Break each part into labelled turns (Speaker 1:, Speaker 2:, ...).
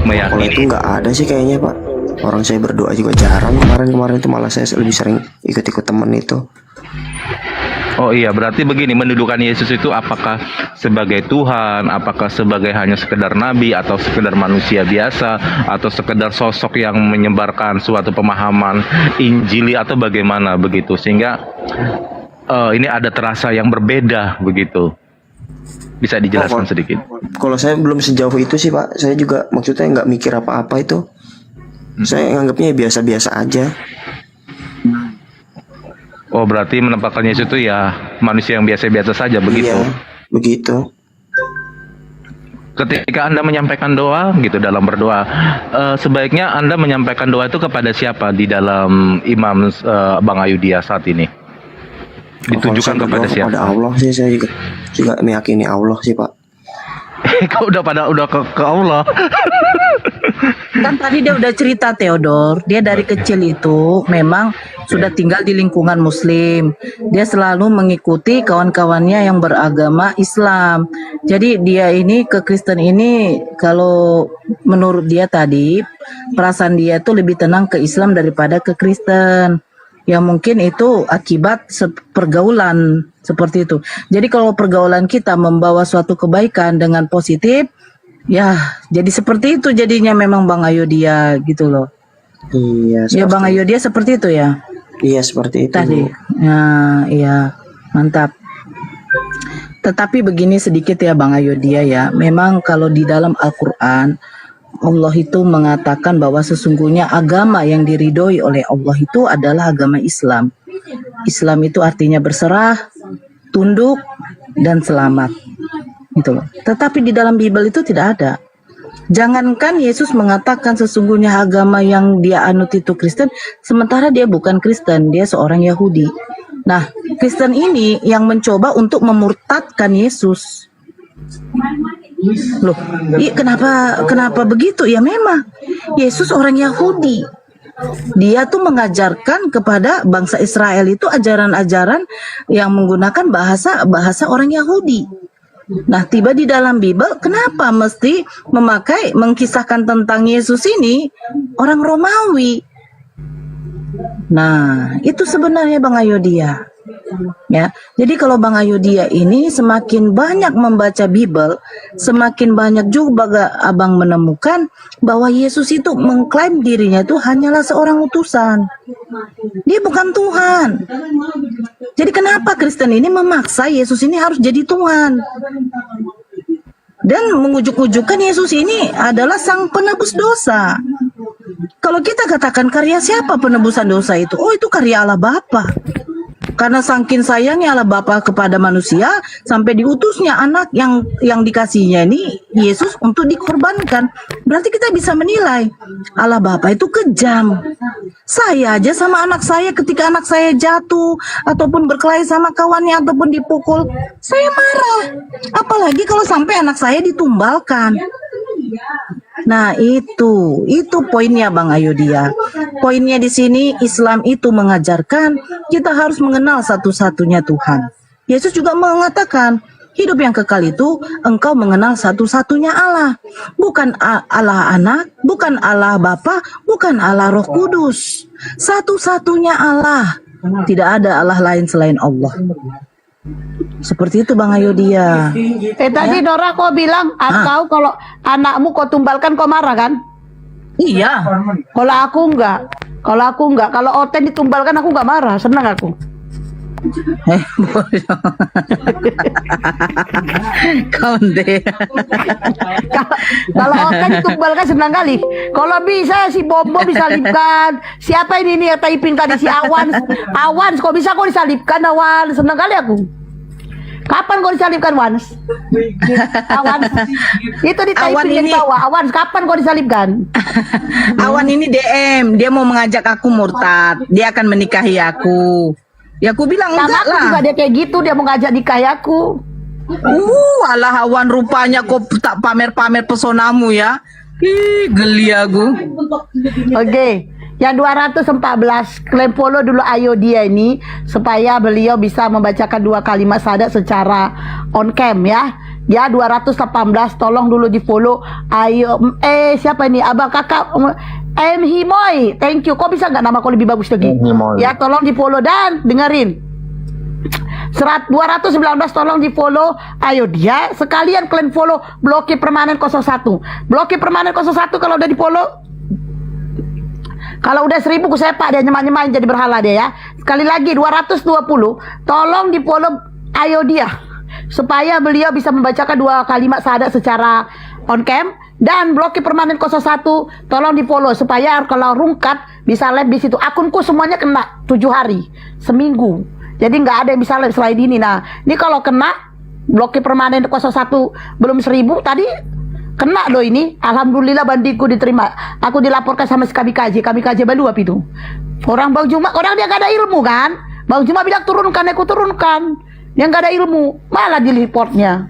Speaker 1: Kalau itu
Speaker 2: meyakini.
Speaker 1: nggak ada sih kayaknya Pak. Orang saya berdoa juga jarang kemarin itu, malah saya lebih sering ikut-ikut temen itu.
Speaker 2: Oh iya, berarti begini, mendudukan Yesus itu apakah sebagai Tuhan, apakah sebagai hanya sekedar nabi, atau sekedar manusia biasa, atau sekedar sosok yang menyebarkan suatu pemahaman Injili, atau bagaimana begitu, sehingga ini ada terasa yang berbeda begitu. Bisa dijelaskan sedikit?
Speaker 1: Kalau saya belum sejauh itu sih Pak. Saya juga maksudnya nggak mikir apa-apa itu. Saya nganggapnya biasa-biasa aja.
Speaker 2: Oh, berarti menempatkan Yesus itu ya manusia yang biasa-biasa saja begitu.
Speaker 1: Iya, begitu.
Speaker 2: Ketika Anda menyampaikan doa gitu dalam berdoa, sebaiknya Anda menyampaikan doa itu kepada siapa di dalam imam Bang Ayudhya saat ini? Ditujukan
Speaker 1: Kalau saya
Speaker 2: kepada
Speaker 1: berdoa
Speaker 2: siapa?
Speaker 1: kepada Allah sih, saya juga meyakini Allah sih Pak.
Speaker 2: Kau udah ke Allah.
Speaker 3: Kan tadi dia udah cerita Theodor, dia dari kecil itu memang sudah tinggal di lingkungan muslim. Dia selalu mengikuti kawan-kawannya yang beragama Islam. Jadi dia ini ke Kristen ini, kalau menurut dia tadi, perasaan dia tuh lebih tenang ke Islam daripada ke Kristen. Ya mungkin itu akibat pergaulan seperti itu. Jadi kalau pergaulan kita membawa suatu kebaikan dengan positif, ya jadi seperti itu jadinya memang Bang Ayudhya gitu loh.
Speaker 1: Iya.
Speaker 3: Ya Bang Ayudhya seperti itu ya.
Speaker 1: Iya seperti itu.
Speaker 3: Tadi. Ya, iya, mantap. Tetapi begini sedikit ya Bang Ayudhya ya. Memang kalau di dalam Al-Qur'an Allah itu mengatakan bahwa sesungguhnya agama yang diridhoi oleh Allah itu adalah agama Islam. Islam itu artinya berserah, tunduk, dan selamat. Gitu loh. Tetapi di dalam Bible itu tidak ada. Jangankan Yesus mengatakan sesungguhnya agama yang dia anut itu Kristen, sementara dia bukan Kristen, dia seorang Yahudi. Nah, Kristen ini yang mencoba untuk memurtadkan Yesus. Loh, kenapa begitu? Ya memang Yesus orang Yahudi. Dia tuh mengajarkan kepada bangsa Israel itu ajaran-ajaran yang menggunakan bahasa orang Yahudi. Nah, tiba di dalam Bible, kenapa mesti mengkisahkan tentang Yesus ini orang Romawi? Nah, itu sebenarnya Bang Ayudhya. Ya, jadi kalau Bang Ayudhya ini semakin banyak membaca Bible, semakin banyak juga abang menemukan bahwa Yesus itu mengklaim dirinya itu hanyalah seorang utusan. Dia bukan Tuhan. Jadi kenapa Kristen ini memaksa Yesus ini harus jadi Tuhan? Dan mengujuk-ujukan Yesus ini adalah sang penebus dosa. Kalau kita katakan karya siapa penebusan dosa itu? Oh, itu karya Allah Bapa. Karena saking sayangnya Allah Bapa kepada manusia sampai diutusnya anak yang dikasihnya ini Yesus untuk dikorbankan. Berarti kita bisa menilai Allah Bapa itu kejam. Saya aja sama anak saya, ketika anak saya jatuh ataupun berkelahi sama kawannya ataupun dipukul, saya marah. Apalagi kalau sampai anak saya ditumbalkan. Nah, itu poinnya Bang Ayudhya. Poinnya di sini Islam itu mengajarkan kita harus mengenal satu-satunya Tuhan. Yesus juga mengatakan, hidup yang kekal itu engkau mengenal satu-satunya Allah. Bukan Allah Anak, bukan Allah Bapa, bukan Allah Roh Kudus. Satu-satunya Allah. Tidak ada Allah lain selain Allah. Seperti itu Bang Ayudhya.
Speaker 4: Tadi Nora kau bilang atau kalau anakmu kau tumbalkan kau marah kan?
Speaker 3: Iya.
Speaker 4: Kalau aku enggak. Kalau Oten ditumbalkan aku enggak marah, senang aku.
Speaker 3: Konde.
Speaker 4: Kalau Oten ditumbalkan senang kali. Kalau bisa si Bobo disalipkan. Siapa ini yang typing tadi si Awan? Awan, kok bisa kau disalipkan Awan? Senang kali aku. Kapan kau disalibkan Wans? Awan itu di
Speaker 3: Awan
Speaker 4: typing
Speaker 3: ini-
Speaker 4: di bawah. Awan kapan kau disalibkan?
Speaker 3: Awan ini DM, dia mau mengajak aku murtad. Dia akan menikahi aku. Ya aku bilang
Speaker 4: Sama
Speaker 3: enggak
Speaker 4: aku
Speaker 3: lah.
Speaker 4: juga dia kayak gitu, dia mau ngajak nikah aku.
Speaker 3: Alah Awan, rupanya kau tak pamer-pamer pesonamu ya. Ih, geli aku.
Speaker 4: Oke. Yang 214 klaim follow dulu Ayudhya ini supaya beliau bisa membacakan 2 kalimat syahadat secara on cam ya. Ya 218 tolong dulu di follow. Ayo siapa ini? Abang kakak Himoy. Thank you. Kok bisa nggak nama kau lebih bagus lagi?
Speaker 1: Himoy.
Speaker 4: Ya tolong di follow dan dengerin. 219 tolong di follow. Ayo dia sekalian kalian follow Blokir Permanen 01. Blokir Permanen 01 kalau udah di follow. Kalau udah 1000 ku sepak dia nyemain jadi berhala dia ya. Sekali lagi 220 tolong di follow Ayo dia supaya beliau bisa membacakan 2 kalimat syahadat secara on cam. Dan Blokir Permanen 01 tolong di follow supaya kalau rungkat bisa live di situ. Akunku semuanya kena 7 hari seminggu. Jadi nggak ada yang bisa live selain ini. Nah, ini kalau kena Blokir Permanen 01 belum 1000 tadi kena loh ini. Alhamdulillah bandiku diterima. Aku dilaporkan sama si kami kaji balu apa itu. Orang Bang Juma, orang dia nggak ada ilmu kan. Bang Juma bilang turunkan, aku turunkan. Dia nggak ada ilmu, malah di reportnya.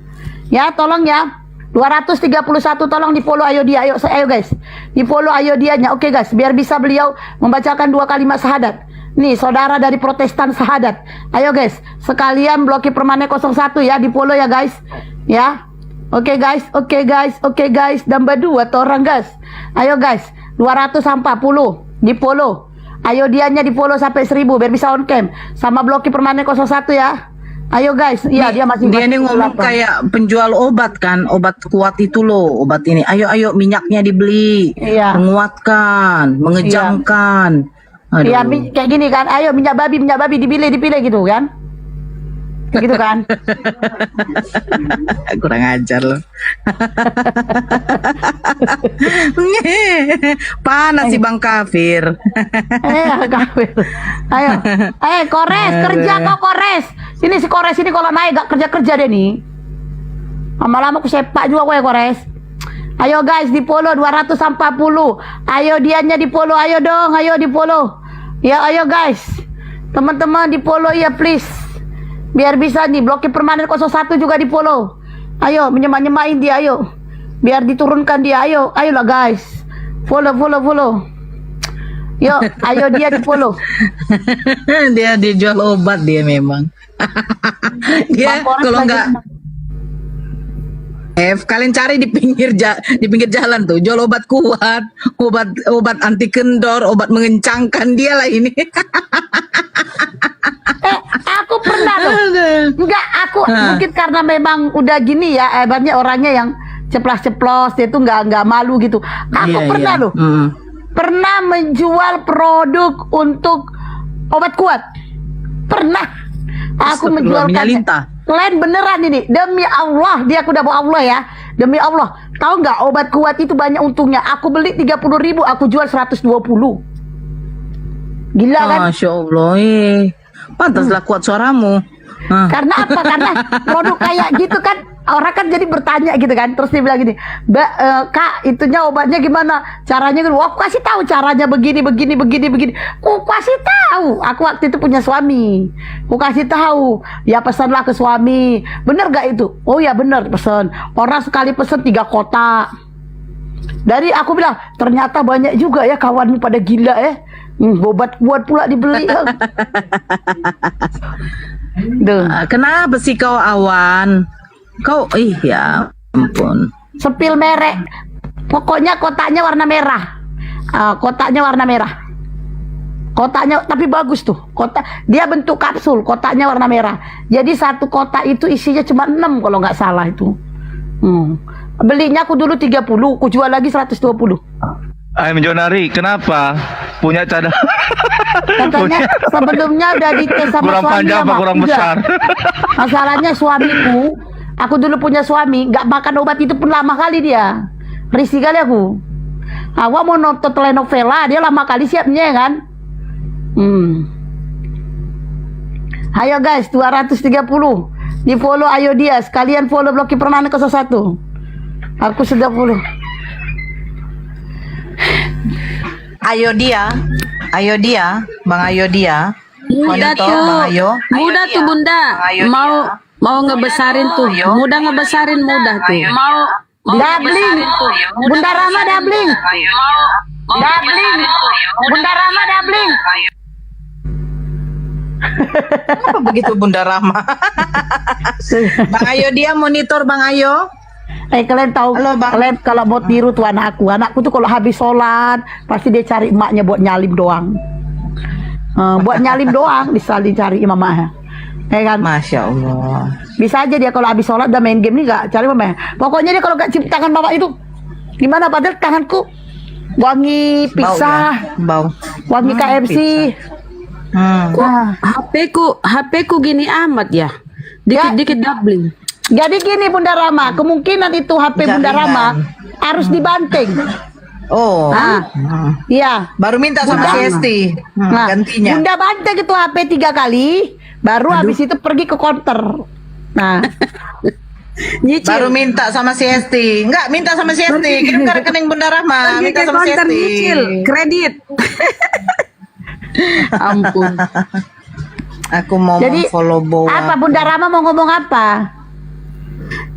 Speaker 4: Ya tolong ya. 231 tolong di follow Ayo dia. Ayo guys. Di follow Ayo dianya. Oke guys, biar bisa beliau membacakan 2 kalimat syahadat. Nih saudara dari Protestan syahadat. Ayo guys, sekalian Blokir Permanen 01 ya, di follow ya guys. Ya. Oke guys. Nambah 2 orang guys. Ayo guys, 240 di follow. Ayo dianya di follow sampai 1000 biar bisa on cam. Sama Blokir Permanen 01 ya. Ayo guys, iya dia masih
Speaker 3: Dia ini ngomong kayak penjual obat kan, obat kuat itu loh, obat ini. Ayo minyaknya dibeli,
Speaker 4: Iya.
Speaker 3: menguatkan, mengejamkan. Aduh.
Speaker 4: Iya kayak gini kan. Ayo minyak babi dipilih gitu kan. Gitu kan.
Speaker 3: Kurang ajar loh. Panas si Bang Kafir.
Speaker 4: Kafir. Ayo. Kores, kerja kok Kores. Ini si Kores ini kalau naik gak kerja deh nih. Lama-lama aku sepak juga gue Kores. Ayo guys di follow 240. Ayo dianya di follow, ayo dong, ayo di follow. Ya ayo guys. Teman-teman di follow ya please. Biar bisa nih Blokir Permanen 01 juga di follow. Ayo nyemain dia ayo. Biar diturunkan dia ayo. Ayolah guys. Follow. Yuk, ayo dia di follow.
Speaker 3: Dia dijual obat dia memang. Dia kalau nggak kalian cari di pinggir jalan tuh, jual obat kuat, obat anti kendor, obat mengencangkan, dia lah ini.
Speaker 4: Aku pernah loh. Enggak, aku mungkin karena memang udah gini ya, banyak orangnya yang ceplos-ceplos, dia tuh nggak malu gitu. Aku pernah loh. Pernah menjual produk untuk obat kuat. Pernah. Aku menjualkan. Lain beneran ini. Demi Allah, dia aku udah bawa Allah ya. Demi Allah. Tahu nggak obat kuat itu banyak untungnya. Aku beli 30.000, aku jual 120. Gila kan?
Speaker 3: Masya Allah. Pantaslah kuat suaramu.
Speaker 4: Karena apa? Karena produk kayak gitu kan orang kan jadi bertanya gitu kan. Terus dia bilang gini, Mbak, Kak, itunya obatnya gimana? Caranya gitu. Wah, aku kasih tahu caranya begini. Aku kasih tahu. Aku waktu itu punya suami. Aku kasih tahu. Ya pesanlah ke suami. Bener gak itu? Oh ya bener pesan. Orang sekali pesan 3 kotak. Dari aku bilang, ternyata banyak juga ya kawanmu pada gila ya. Obat kuat pula dibeli.
Speaker 3: Kenapa sih kau Awan? Kau ya ampun.
Speaker 4: Sepil merek. Pokoknya kotaknya warna merah. Kotaknya warna merah. Kotaknya tapi bagus tuh. Kotak dia bentuk kapsul, kotaknya warna merah. Jadi satu kotak itu isinya cuma 6 kalau nggak salah itu. Belinya aku dulu 30, aku jual lagi 120.
Speaker 2: Ayam Jonari, kenapa? Punya cadang?
Speaker 4: Katanya sebelumnya udah dites sama
Speaker 2: kurang
Speaker 4: suami
Speaker 2: panjang apa kurang besar?
Speaker 4: Masalahnya suamiku, aku dulu punya suami, nggak makan obat itu pun lama kali dia. Risih kali aku. Awak mau nonton telenovela, dia lama kali siapnya kan. Ayo guys, 230 di follow Ayo dia, sekalian follow Blokir Permanen 01. Aku sudah follow.
Speaker 5: Ayo dia, Bang Ayo dia.
Speaker 6: Muda
Speaker 5: Monitor,
Speaker 6: tuh,
Speaker 5: Bang Ayo.
Speaker 6: muda tuh Bunda, mau ngebesarin tuh, muda ngebesarin muda tuh, mau
Speaker 4: Dabling, Bunda Rama dabling, Bunda Rama dabling.
Speaker 5: Kenapa begitu Bunda Rahma? Bang Ayo dia monitor Bang Ayo.
Speaker 4: Kalian tahu,
Speaker 5: Halo, Bang.
Speaker 4: kalian kalau mau tiru tuh anakku tuh kalau habis sholat pasti dia cari emaknya buat nyalim doang. Buat nyalim doang disalin cari mamanya. Kan?
Speaker 5: Masya Allah.
Speaker 4: Bisa aja dia kalau habis sholat udah main game nih gak cari mamanya. Pokoknya dia kalau gak cium tangan mama itu gimana, padahal tanganku wangi pizza,
Speaker 5: Bau.
Speaker 4: wangi KFC. Nah,
Speaker 6: HP ku gini amat ya. Dikit-dikit doubling.
Speaker 4: jadi gini Bunda Rama, kemungkinan itu HP Bunda
Speaker 5: Jaringan.
Speaker 4: Rama harus dibanting.
Speaker 5: Oh.
Speaker 4: Iya.
Speaker 5: Baru minta sama si Esti.
Speaker 4: Nah,
Speaker 5: Gantinya.
Speaker 4: Bunda banting itu HP 3 kali, baru habis itu pergi ke counter. Nah,
Speaker 6: Nyicil.
Speaker 5: Baru minta sama si Esti. Enggak, minta sama si Esti. Kirim ke rekening Bunda Rahma.
Speaker 6: Pergi
Speaker 5: Minta
Speaker 6: ke
Speaker 5: sama si
Speaker 6: konter
Speaker 5: Esti.
Speaker 6: nyicil, kredit. Ampun.
Speaker 5: Aku mau
Speaker 4: jadi
Speaker 5: follow Boa.
Speaker 4: apa Bunda Rama mau ngomong apa?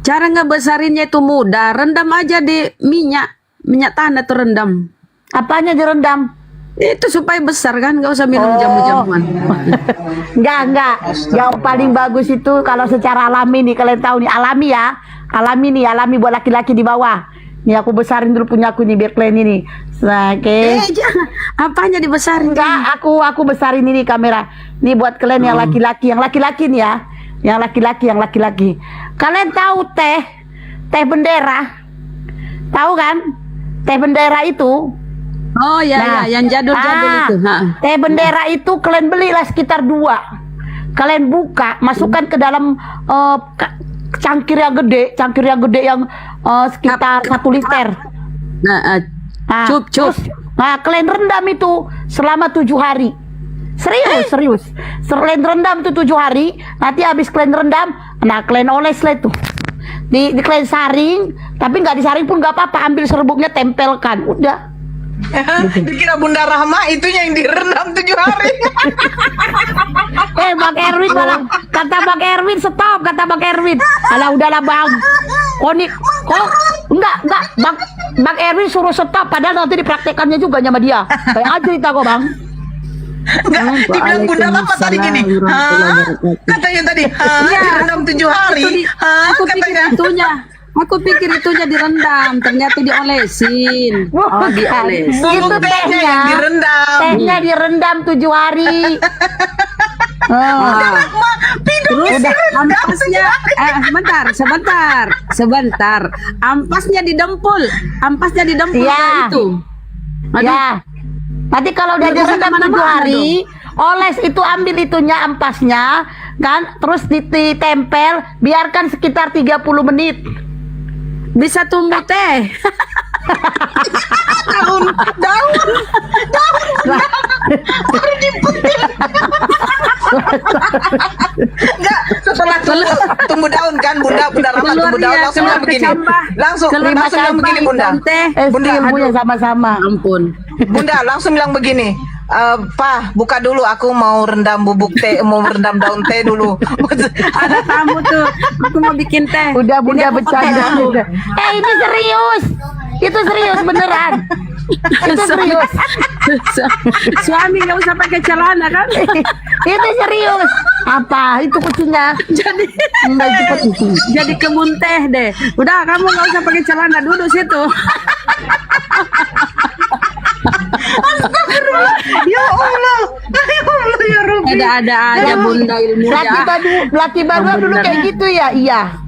Speaker 6: Cara ngebesarinnya itu mudah, rendam aja di minyak tanah tuh rendam.
Speaker 4: Apanya direndam?
Speaker 6: Itu supaya besar kan, nggak usah minum jamu-jamuan.
Speaker 4: Enggak. Yang paling bagus itu kalau secara alami nih, kalian tahu nih, alami ya. Alami buat laki-laki di bawah. Nih aku besarin dulu punya aku nih biar kalian ini. Oke.
Speaker 6: Jangan, apanya dibesarin?
Speaker 4: Enggak, aku besarin ini kamera. Nih buat kalian yang laki-laki nih ya. Yang laki-laki. Kalian tahu teh bendera? Tahu kan? Teh bendera itu.
Speaker 6: Oh ya,
Speaker 4: Nah,
Speaker 6: ya, yang jadul-jadul itu.
Speaker 4: Teh bendera itu kalian belilah sekitar 2. Kalian buka, masukkan ke dalam cangkir yang gede yang sekitar 1 liter.
Speaker 6: Nah,
Speaker 4: Nah,
Speaker 6: cup.
Speaker 4: terus, kalian rendam itu selama 7 hari. Serius. Kalian rendam itu 7 hari. Nanti habis kalian rendam, nah kalian oles lah itu. Di kalian saring, tapi nggak disaring pun nggak apa-apa. Ambil serbuknya tempelkan, udah.
Speaker 5: Dikira Bunda Rahma itunya yang direndam 7 hari.
Speaker 4: Bang Erwin malah kata Bang Erwin stop, kata Bang Erwin. Alah udahlah Bang. Enggak Bang Erwin suruh stop padahal nanti dipraktekannya juga sama dia. Kayak aja cerita kok Bang.
Speaker 5: Enggak, dibilang Bunda Rahma tadi gini. Katanya tadi, direndam 7 hari.
Speaker 6: Aku pikir
Speaker 5: Katanya.
Speaker 6: Aku pikir itunya direndam, ternyata diolesin. Dioles.
Speaker 4: Itu
Speaker 5: Bubuk tehnya yang direndam.
Speaker 4: Tehnya direndam 7 hari.
Speaker 6: Terus ampasnya, sebentar. Ampasnya didempul
Speaker 4: Iya.
Speaker 6: itu.
Speaker 4: Ya. Nanti kalau udah
Speaker 6: Nggak bisa
Speaker 4: direndam 7
Speaker 6: kemana-mana
Speaker 4: hari, oles itu ambil itunya ampasnya, kan? Terus ditempel, biarkan sekitar 30 menit.
Speaker 6: Bisa tumbuh teh.
Speaker 5: Daun. Enggak, setelah tumbuh daun kan Bunda Rahma tumbuh daun langsung bilang begini. Langsung bilang begini Bunda. Bunda,
Speaker 4: Ilmunya sama-sama.
Speaker 6: Ampun.
Speaker 5: Bunda langsung bilang begini. Pak, buka dulu. Aku mau rendam bubuk teh, mau rendam daun teh dulu.
Speaker 6: Ada tamu tuh. Aku mau bikin teh.
Speaker 4: Udah
Speaker 6: Ini
Speaker 4: Bunda
Speaker 6: aku pakai
Speaker 4: bercanda.
Speaker 6: tamu.
Speaker 4: Ini serius. Itu serius beneran. Itu serius.
Speaker 6: Suami nggak usah pakai celana kan?
Speaker 4: Itu serius. Apa? Itu kucingnya. Enggak itu kucing.
Speaker 6: Jadi kebun teh deh. Udah kamu nggak usah pakai celana, duduk situ.
Speaker 5: Ya Allah, ya Rabbi.
Speaker 6: Ada aja bunda ilmu
Speaker 4: Laki baru dulu kayak gitu ya? Iya.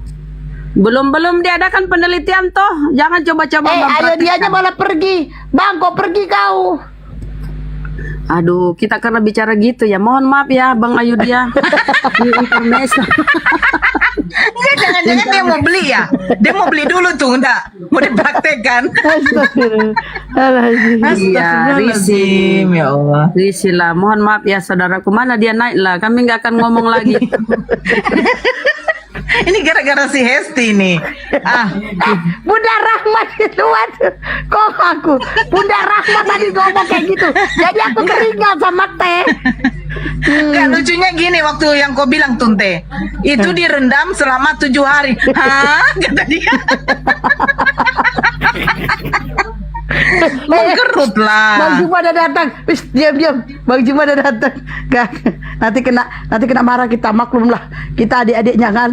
Speaker 6: Belum diadakan penelitian toh. Jangan coba-coba.
Speaker 4: Ayo dianya malah pergi. Bang, kok pergi kau?
Speaker 6: Aduh, kita karena bicara gitu ya. Mohon maaf ya, Bang Ayu dia. Di intermezzo.
Speaker 5: Enggak, jangan-jangan dia mau beli ya? Dia mau beli dulu tuh, enggak? Mau dipraktekkan.
Speaker 6: Iya, Risi.
Speaker 5: ya Allah.
Speaker 6: Risi lah. Mohon maaf ya, saudaraku. Mana dia naik lah. Kami nggak akan ngomong lagi.
Speaker 5: Ini gara-gara si Hesti nih.
Speaker 4: Bunda Rahmat itu kok aku Bunda Rahmat tadi ngomong kayak gitu, jadi aku keringat sama teh.
Speaker 5: Enggak, lucunya gini waktu yang kau bilang Tunte, itu direndam selama 7 hari. Hah? Kata dia. Mengkerut
Speaker 4: Bang
Speaker 5: lah.
Speaker 4: Juma udah datang. Wis, diam. Bang Juma udah datang. Gak, nanti kena marah kita, maklum lah. Kita adik-adiknya kan.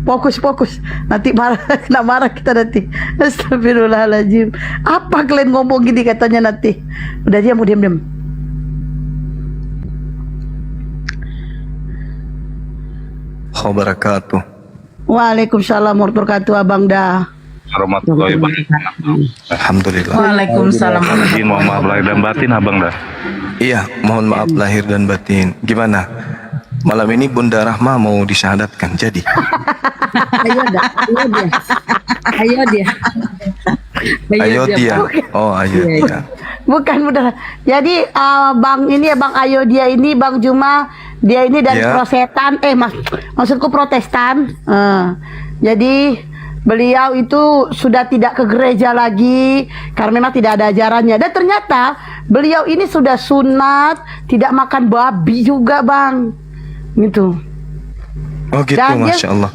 Speaker 4: Fokus. Nanti kena marah kita nanti. Astagfirullahaladzim. Apa kalian ngomong gini katanya nanti? Udah diam.
Speaker 7: Wabarakatuh.
Speaker 4: Waalaikumsalam warahmatullahi wabarakatuh, Abang dah.
Speaker 2: Warahmatullahi wabarakatuh.
Speaker 7: Alhamdulillah.
Speaker 5: Waalaikumsalam.
Speaker 2: Izin mohon maaf lahir dan batin abang dah.
Speaker 7: Iya, mohon maaf lahir dan batin. Gimana? Malam ini Bunda Rahma mau disyahadatkan, jadi.
Speaker 6: Ayo dia.
Speaker 7: Ayo dia. Oh, ayo dia.
Speaker 4: Bukan benar. Jadi Bang ini ya Bang Ayo dia ini Bang Juma dia ini dari
Speaker 7: Ya.
Speaker 4: maksudku Protestan. Jadi beliau itu sudah tidak ke gereja lagi karena memang tidak ada ajarannya. Dan ternyata beliau ini sudah sunat, tidak makan babi juga Bang. Gitu.
Speaker 7: Oh gitu,
Speaker 4: Dan dia-
Speaker 7: Masya Allah.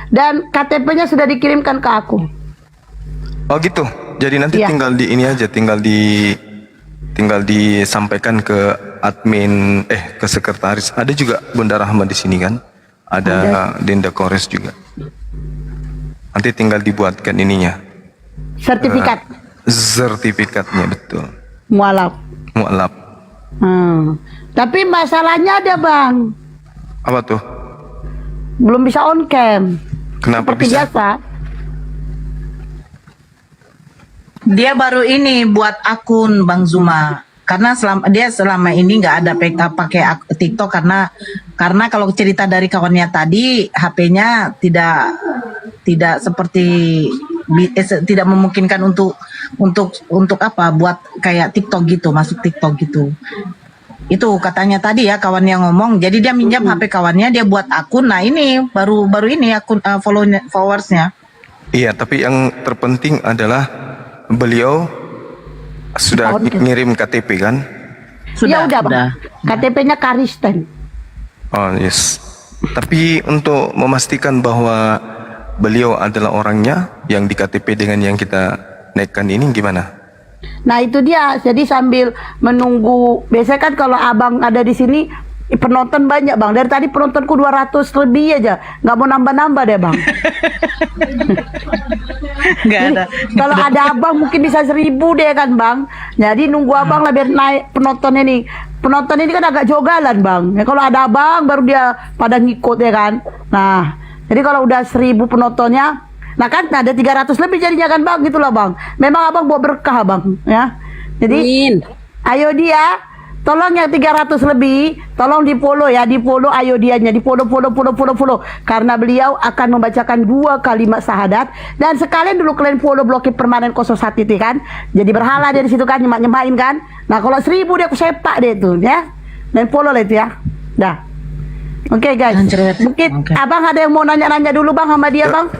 Speaker 4: Dan KTP-nya sudah dikirimkan ke aku.
Speaker 7: Oh gitu. Jadi nanti
Speaker 4: Iya.
Speaker 7: tinggal di ini aja, tinggal disampaikan ke admin, ke sekretaris. Ada juga Bunda Rahma di sini kan? Ada Dinda Kores juga. Nanti tinggal dibuatkan ininya,
Speaker 4: Sertifikat
Speaker 7: sertifikatnya, betul.
Speaker 4: mualaf.
Speaker 7: Mu'alaf.
Speaker 4: Tapi masalahnya ada Bang,
Speaker 7: Apa tuh?
Speaker 4: belum bisa on cam.
Speaker 7: Kenapa
Speaker 4: Seperti
Speaker 7: bisa?
Speaker 4: biasa.
Speaker 5: Dia baru ini buat akun Bang Zuma. Karena selama ini nggak ada pakai TikTok karena kalau cerita dari kawannya tadi HP-nya tidak seperti tidak memungkinkan untuk apa buat kayak TikTok gitu, masuk TikTok gitu. Itu katanya tadi ya kawan yang ngomong. Jadi dia minjam HP kawannya, dia buat akun. Nah ini baru ini akun followersnya.
Speaker 7: Iya, tapi yang terpenting adalah beliau sudah ngirim KTP kan?
Speaker 4: Ya udah Bang. KTP-nya Karisten.
Speaker 7: Oh yes. Tapi untuk memastikan bahwa beliau adalah orangnya yang di KTP dengan yang kita naikkan ini gimana?
Speaker 4: Nah itu dia. Jadi sambil menunggu. Biasanya kan kalau abang ada di sini penonton banyak Bang. Dari tadi penontonku 200 lebih aja. Nggak mau nambah-nambah deh Bang.
Speaker 5: Nggak ada.
Speaker 4: Kalau ada abang mungkin bisa 1000 deh kan Bang. Jadi nunggu abang lah biar naik penontonnya nih. Penonton ini kan agak jogalan Bang. Ya, kalau ada abang baru dia pada ngikut ya kan. Nah jadi kalau udah 1000 penontonnya, nah kan ada 300 lebih jadinya kan Bang, gitu loh Bang. Memang abang bawa berkah Bang ya. Jadi
Speaker 6: Amin.
Speaker 4: ayo dia, tolong yang 300 lebih, tolong di follow ya, di follow ayo dianya, di follow. Karena beliau akan membacakan 2 kalimat syahadat dan sekalian dulu kalian follow blokir permanen 01 itu kan. Jadi berhala dia di situ kan, nyemak-nyemain kan. Nah kalau 1000 dia aku sepak deh tuh ya. Dan follow lah itu ya. Dah. Oke guys. Mungkin abang ada yang mau nanya-nanya dulu Bang sama dia Bang.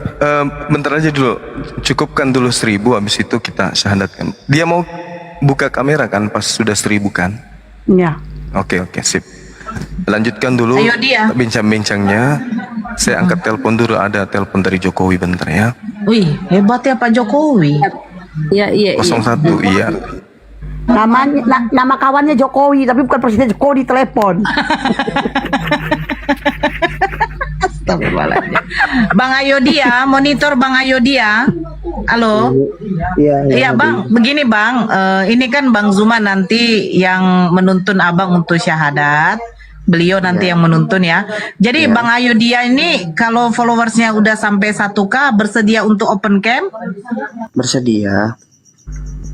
Speaker 7: Bentar aja dulu, cukupkan dulu 1000, habis itu kita syahadatkan. Dia mau buka kamera kan pas sudah 1000 kan?
Speaker 4: Ya.
Speaker 7: Oke, sip. Lanjutkan dulu
Speaker 5: Ayo dia.
Speaker 7: bincang-bincangnya. Saya angkat telepon dulu, ada telepon dari Jokowi bentar ya.
Speaker 5: Wih, hebat ya Pak Jokowi.
Speaker 6: Iya.
Speaker 7: 01, iya.
Speaker 4: Nama kawannya Jokowi tapi bukan Presiden Jokowi di telepon.
Speaker 5: Bang Ayodia, monitor Bang Ayodia. Halo. Iya Bang, begini Bang, ini kan Bang Zuma nanti yang menuntun Abang untuk syahadat. Beliau nanti yang menuntun ya. Jadi Bang Ayodia ini kalau followersnya udah sampai 1K bersedia untuk open cam?
Speaker 1: Bersedia.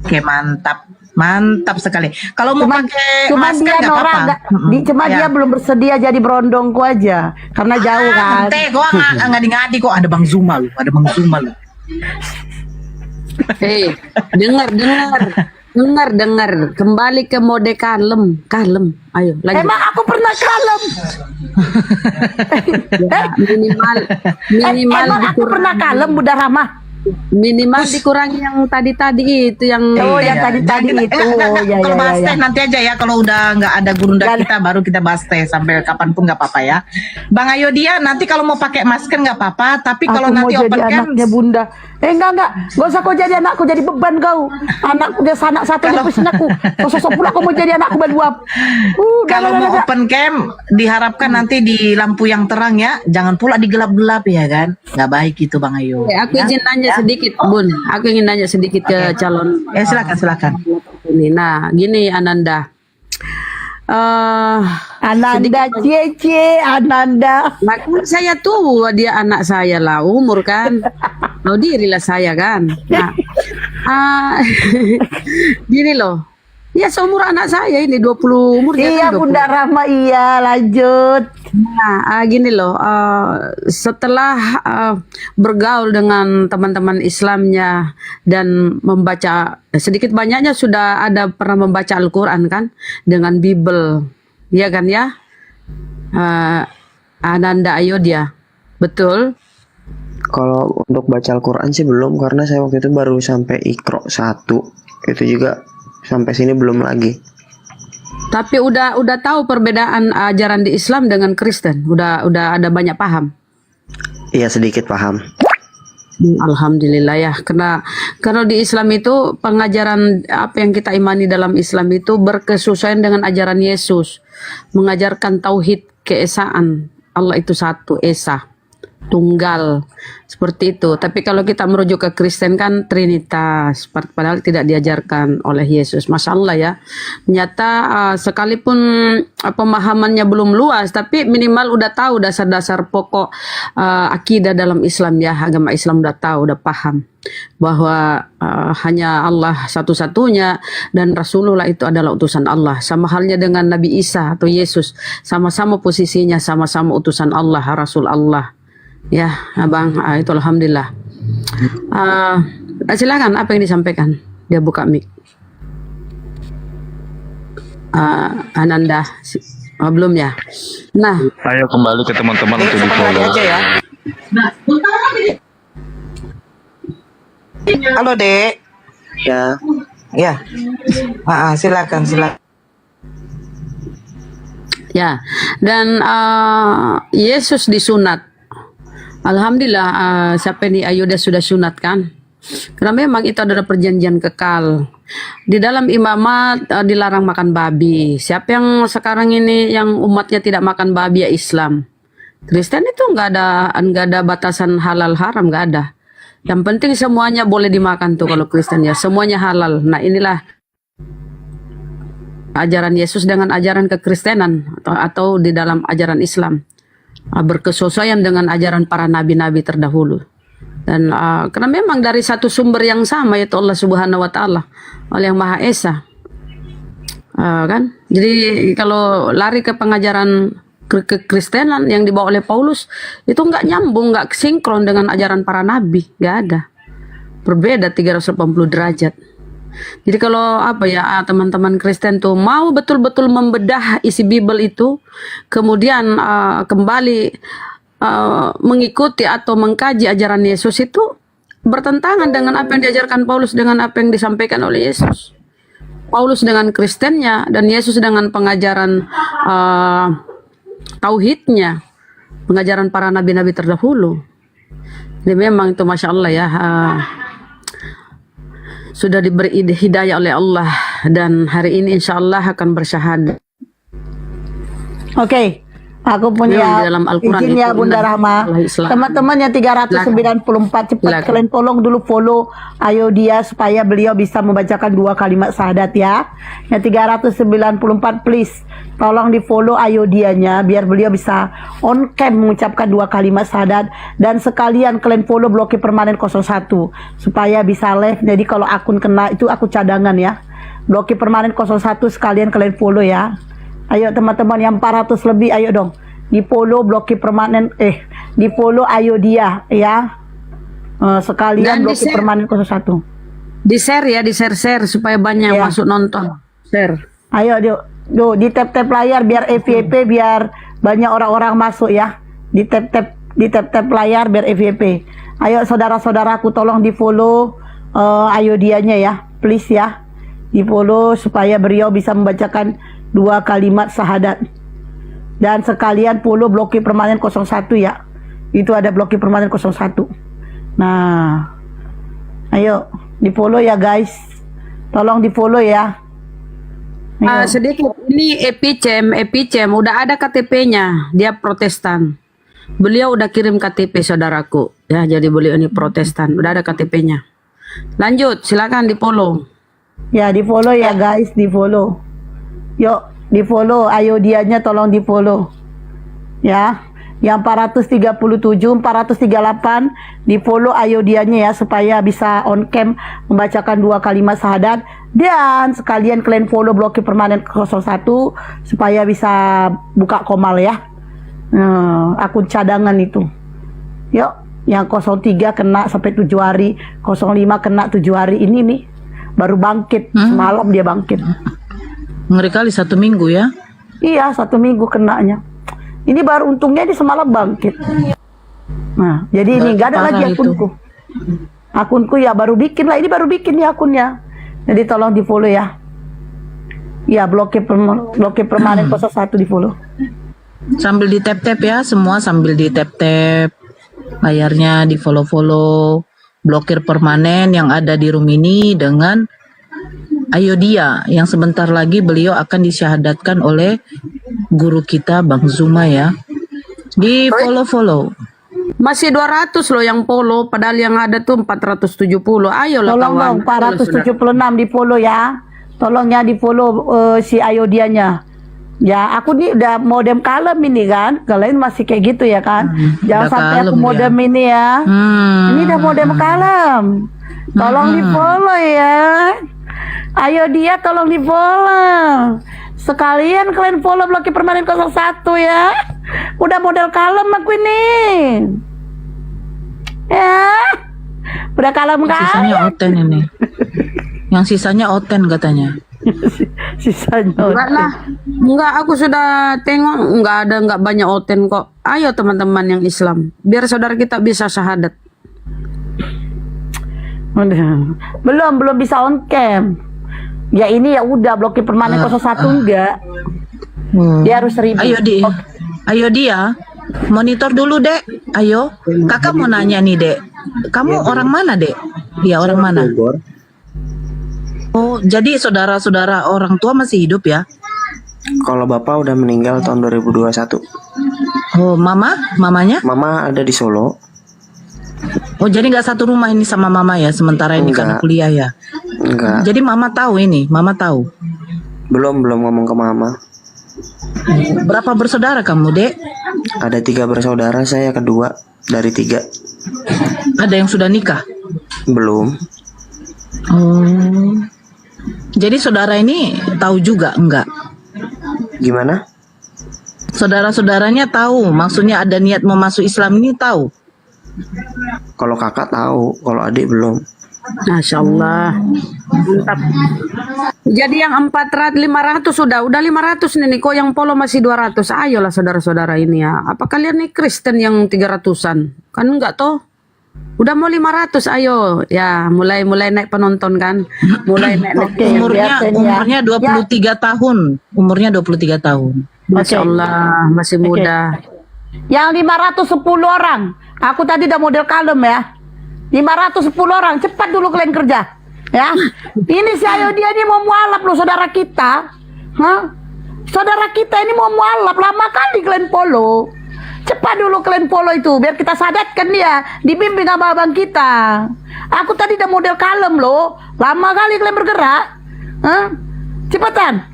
Speaker 5: Oke, mantap sekali. Kalau mau pakai
Speaker 4: Cuma
Speaker 5: masker
Speaker 4: dia
Speaker 5: nggak
Speaker 4: Nora
Speaker 5: apa-apa.
Speaker 4: cuma
Speaker 5: Ya.
Speaker 4: dia belum bersedia jadi berondongku aja karena jauh kan.
Speaker 5: Ente gua ngadi-ngadi kok ada Bang Zuma lu,
Speaker 6: Hei, dengar. Kembali ke mode kalem. Ayo, lanjut.
Speaker 4: Emang aku pernah kalem.
Speaker 6: Ya, minimal
Speaker 4: Emang aku
Speaker 6: dikurangi.
Speaker 4: pernah kalem Bunda Rahma.
Speaker 6: Minimal dikurangi yang tadi-tadi itu yang
Speaker 4: Oh, yang tadi-tadi itu. Ya,
Speaker 5: Kalau bahas
Speaker 4: ya,
Speaker 5: teh
Speaker 4: ya.
Speaker 5: nanti aja ya, kalau udah nggak ada gurunda kita baru kita bahas teh sampai kapanpun nggak apa-apa ya. Bang Ayo dia nanti kalau mau pakai masker nggak apa-apa, tapi kalau
Speaker 4: Aku mau
Speaker 5: nanti
Speaker 4: jadi
Speaker 5: open cam
Speaker 4: anaknya bunda. Enggak. Gak usah kau jadi anakku, jadi beban kau. Anakku dia sanak satu dia pusing aku. Kau sosok pula kau mau jadi anakku beluap.
Speaker 5: kalau mau open cam diharapkan nanti di lampu yang terang ya, jangan pula digelap-gelap ya kan, nggak baik itu Bang Ayo.
Speaker 6: Aku izin nanya sedikit, Bun. Aku ingin nanya sedikit ke calon
Speaker 5: Silakan.
Speaker 6: ini. Nah, gini Ananda.
Speaker 4: Ananda cie Ananda.
Speaker 6: Nah, kan saya tua, dia anak saya lah, umur kan. Tahu dirilah saya kan. Nah, gini loh. Ya seumur anak saya ini 20 umur dia
Speaker 4: Iya
Speaker 6: kan 20.
Speaker 4: Bunda Rahma, iya lanjut.
Speaker 6: Nah, gini loh, setelah bergaul dengan teman-teman Islamnya dan membaca sedikit banyaknya sudah ada pernah membaca Al-Quran kan dengan Bible, ya kan ya? Ananda Ayodhya, betul?
Speaker 1: Kalau untuk baca Al-Quran sih belum, karena saya waktu itu baru sampai Iqra 1. Itu juga sampai sini belum lagi.
Speaker 6: Tapi udah tahu perbedaan ajaran di Islam dengan Kristen, udah ada banyak paham.
Speaker 1: Iya, sedikit paham.
Speaker 6: Alhamdulillah ya, karena di Islam itu pengajaran apa yang kita imani dalam Islam itu berkesesuaian dengan ajaran Yesus, mengajarkan tauhid keesaan, Allah itu satu, esa, tunggal, seperti itu. Tapi kalau kita merujuk ke Kristen kan Trinitas, padahal tidak diajarkan oleh Yesus. Masya Allah ya, nyata sekalipun pemahamannya belum luas, tapi minimal udah tahu dasar-dasar pokok akidah dalam Islam ya, agama Islam udah tahu, udah paham bahwa hanya Allah satu-satunya dan Rasulullah itu adalah utusan Allah. Sama halnya dengan Nabi Isa atau Yesus, sama-sama posisinya, sama-sama utusan Allah, Rasul Allah. Ya, Abang, itu alhamdulillah. Silakan, apa yang disampaikan? Dia buka mic. Ananda, belum ya? Nah,
Speaker 2: Ayo kembali ke teman-teman untuk di follow.
Speaker 5: aja ya. Halo Dek.
Speaker 1: Ya,
Speaker 5: Ya. Silakan.
Speaker 6: ya. Dan Yesus disunat. Alhamdulillah, siapa ini Ayodhya sudah sunat kan? Karena memang itu adalah perjanjian kekal. Di dalam imamat dilarang makan babi. Siapa yang sekarang ini yang umatnya tidak makan babi ya Islam. Kristen itu nggak ada batasan halal haram, nggak ada. Yang penting semuanya boleh dimakan tuh kalau Kristen ya, semuanya halal. Nah inilah ajaran Yesus dengan ajaran kekristenan atau di dalam ajaran Islam. Berkesesuaian dengan ajaran para nabi-nabi terdahulu. Dan karena memang dari satu sumber yang sama, yaitu Allah Subhanahu wa Ta'ala, oleh Yang Maha Esa. Kan? Jadi kalau lari ke pengajaran kekristenan yang dibawa oleh Paulus, itu nggak nyambung, nggak sinkron dengan ajaran para nabi, nggak ada. Berbeda 380 derajat. Jadi kalau teman-teman Kristen tuh mau betul-betul membedah isi Bible itu, kemudian kembali mengikuti atau mengkaji ajaran Yesus, itu bertentangan dengan apa yang diajarkan Paulus, dengan apa yang disampaikan oleh Yesus. Paulus dengan Kristennya dan Yesus dengan pengajaran tauhidnya, pengajaran para nabi-nabi terdahulu. Jadi memang itu Masya Allah ya, sudah diberi hidayah oleh Allah dan hari ini insya Allah akan bersyahadat.
Speaker 4: Oke, aku punya
Speaker 6: Memang di dalam Al-Quran
Speaker 4: izin ya
Speaker 6: itu
Speaker 4: Bunda
Speaker 6: benar.
Speaker 4: Rahma.
Speaker 6: Allah Islam.
Speaker 4: Teman-teman yang 394 cepat
Speaker 6: Silakan.
Speaker 4: kalian tolong dulu follow Ayodhya supaya beliau bisa membacakan 2 kalimat syahadat ya. Yang 394 please tolong di follow Ayodhyanya biar beliau bisa on cam mengucapkan 2 kalimat syahadat, dan sekalian kalian follow Blokir Permanen 01 supaya bisa live. Jadi kalau akun kena itu aku cadangan ya. Blokir Permanen 01 sekalian kalian follow ya. Ayo teman-teman yang 400 lebih, ayo dong di follow Blokir Permanen, di follow Ayodhya ya. Sekalian
Speaker 6: Dan
Speaker 4: Blokir
Speaker 6: di-share.
Speaker 4: Permanen 01.
Speaker 6: Di share ya, di share supaya banyak
Speaker 4: Ya.
Speaker 6: masuk nonton. Share.
Speaker 4: Ayo di tap-tap layar biar FYP biar banyak orang-orang masuk ya. Di tap-tap di tap-tap layar biar FYP. Ayo saudara-saudaraku tolong di follow Ayo Dianya ya, please ya, di follow supaya beliau bisa membacakan 2 kalimat syahadat. Dan sekalian follow blokir permanen 01 ya, itu ada blokir permanen 01. Nah, ayo di follow ya guys, tolong di follow ya. Ayo.
Speaker 6: Sedikit ini Epicem udah ada KTP-nya, dia Protestan. Beliau udah kirim KTP saudaraku, ya jadi beliau ini Protestan, udah ada KTP-nya. Lanjut, silakan di follow.
Speaker 4: Ya di follow ya guys, di follow. Yuk di follow Ayo Dianya, tolong di follow. Ya, yang 437, 438 di follow Ayo Dianya ya supaya bisa on cam membacakan 2 kalimat syahadat. Dan sekalian kalian follow blokir permanen 01 supaya bisa buka komal ya. Akun cadangan itu. Yuk, yang 03 kena sampai 7 hari, 05 kena 7 hari. Ini nih baru bangkit, semalam dia bangkit.
Speaker 5: Ngeri kali 1 minggu ya.
Speaker 4: Iya, 1 minggu kenanya. Ini baru untungnya di semalam bangkit. Nah, jadi ini nggak ada lagi akunku. Akunku ya baru bikin lah, ini baru bikin ya akunnya. Jadi tolong di follow ya. Ya blokir permanen 01 di follow.
Speaker 5: Sambil di tap-tap ya, semua sambil di tap-tap. Layarnya di follow-follow. Blokir permanen yang ada di room ini dengan Ayo Dia yang sebentar lagi beliau akan disyahadatkan oleh guru kita Bang Zuma ya. Di follow-follow.
Speaker 6: Masih 200 loh yang follow, padahal yang ada tuh 470. Ayolah
Speaker 4: Tolong dong,
Speaker 6: kawan.
Speaker 4: 476 di follow ya. Tolong ya di follow si Ayo Dianya. Ya, aku nih udah modem kalem ini kan. Kalian masih kayak gitu ya kan. Jangan
Speaker 5: udah
Speaker 4: sampai aku
Speaker 5: kalem
Speaker 4: modem
Speaker 5: ya.
Speaker 4: ini ya. Ini udah modem kalem. Tolong di follow ya. Ayo Dia tolong di follow. Sekalian kalian follow blokir permanen 01 ya. Udah model kalem aku ini. Ya. Udah kalem
Speaker 5: Sisanya
Speaker 4: kan?
Speaker 5: oten ini. Yang sisanya oten katanya.
Speaker 4: Sisanya.
Speaker 6: Enggak lah, enggak, aku sudah tengok enggak banyak oten kok. Ayo teman-teman yang Islam, biar saudara kita bisa syahadat.
Speaker 4: Belum bisa on cam. Ya ini ya udah blokir permanen 01 enggak. Dia harus 1000.
Speaker 5: Ayo Dia, monitor dulu Dek. Ayo, kakak mau nanya nih Dek. Kamu orang mana Dek? Iya orang mana? Oh, jadi saudara-saudara orang tua masih hidup ya?
Speaker 1: Kalau bapak udah meninggal tahun 2021.
Speaker 5: Oh, mamanya?
Speaker 1: Mama ada di Solo.
Speaker 5: Oh, jadi nggak satu rumah ini sama mama ya? Sementara ini karena
Speaker 1: Enggak.
Speaker 5: kuliah ya?
Speaker 1: Enggak.
Speaker 5: Jadi mama tahu ini, mama tahu.
Speaker 1: Belum ngomong ke mama.
Speaker 5: Berapa bersaudara kamu Dek?
Speaker 1: Ada 3 bersaudara, saya kedua dari 3.
Speaker 5: Ada yang sudah nikah?
Speaker 1: Belum.
Speaker 5: Oh. Jadi saudara ini tahu juga enggak?
Speaker 1: Gimana?
Speaker 5: Saudara-saudaranya tahu, maksudnya ada niat mau masuk Islam ini tahu.
Speaker 1: Kalau kakak tahu, kalau adik belum.
Speaker 6: Masya Allah, mantap. Jadi yang 500 udah 500 nih kok yang follow masih 200. Ayolah saudara-saudara ini ya. Apa kalian nih Kristen yang 300-an? Kan enggak toh? Udah mau 500, ayo ya mulai naik penonton kan, mulai naik.
Speaker 5: Umurnya 23 tahun, umurnya 23 tahun.
Speaker 6: Masya Allah masih muda.
Speaker 4: Yang 510 orang. Aku tadi udah model kalem ya. 510 orang, cepat dulu kalian kerja. Ya. Ini si Ayo Dia ini mau mualaf loh saudara kita. Hah? Saudara kita ini mau mualaf, lama kali kalian follow. Cepat dulu kalian follow itu biar kita sadatkan dia, dibimbing sama abang kita. Aku tadi udah model kalem loh. Lama kali kalian bergerak. Hah? Cepetan.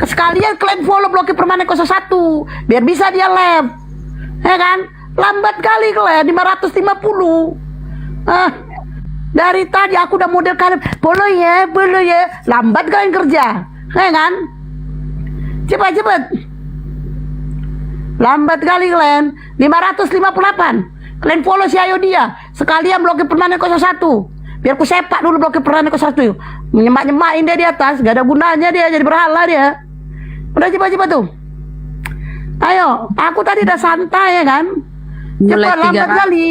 Speaker 4: Sekalian kalian follow blokir permanen 01 biar bisa dia live. Ya kan? Lambat kali kalian 550. Dari tadi aku udah model kalem. Follow ya. Lambat kalian kerja. Ya kan? Cepat. Lambat kali kalian. 558. Kalian follow si Ayo Dia. Sekalian blokir permanen 01. Biar ku sepak dulu blokir permanen 01. Menyemak-nyemakin dia di atas. Gak ada gunanya dia, jadi berhala dia. Udah cepat tuh. Ayo, aku tadi udah santai ya kan.
Speaker 6: Mulai
Speaker 4: Cepat, lambat
Speaker 6: 300.
Speaker 4: kali.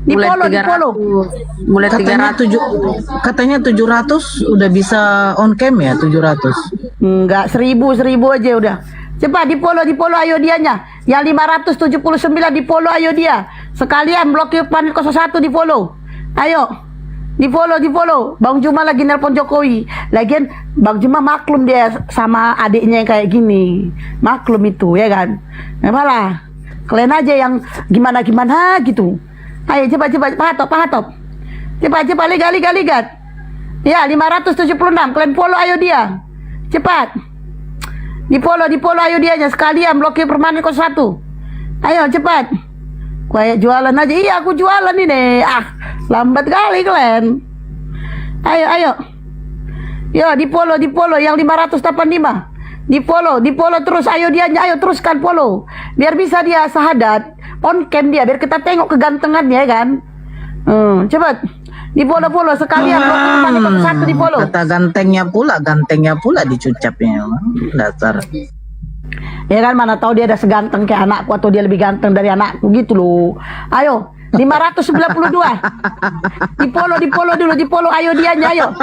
Speaker 4: Di
Speaker 6: Mulai
Speaker 4: follow, di follow.
Speaker 6: 300. Mulai
Speaker 5: Katanya
Speaker 6: 300.
Speaker 5: katanya 700 udah bisa on cam ya 700.
Speaker 4: Enggak, 1000 aja udah. Cepat di follow ayo dianya. Yang 579 di follow ayo dia. Sekalian blokir Planet 01 di follow. Ayo. Di follow. Bang Juma lagi nelpon Jokowi. Lagian Bang Juma maklum dia sama adiknya yang kayak gini. Maklum itu ya kan. Apalah. Kalian aja yang gimana gitu. Ayo cepat pahatop. Cepat ligat. Ya 576 kalian follow ayo dia. Cepat. Di follow ayo dianya sekalian blokir permanen 01. Ayo cepat. Kayak jualan aja. Iya aku jualan ini. Lambat kali kalian. Ayo. Yo di follow yang 585. Di follow terus ayo dianya. Ayo teruskan follow. Biar bisa dia sahadat on cam dia biar kita tengok kegantengannya kan. Cepat. Di follow sekalian blokir permanen 01 di follow.
Speaker 5: Kata gantengnya pula dicucapnya. Dasar.
Speaker 4: Ya kan mana tahu dia ada seganteng kayak anakku atau dia lebih ganteng dari anakku gitu loh. Ayo 592. Di follow ayo dianya ayo.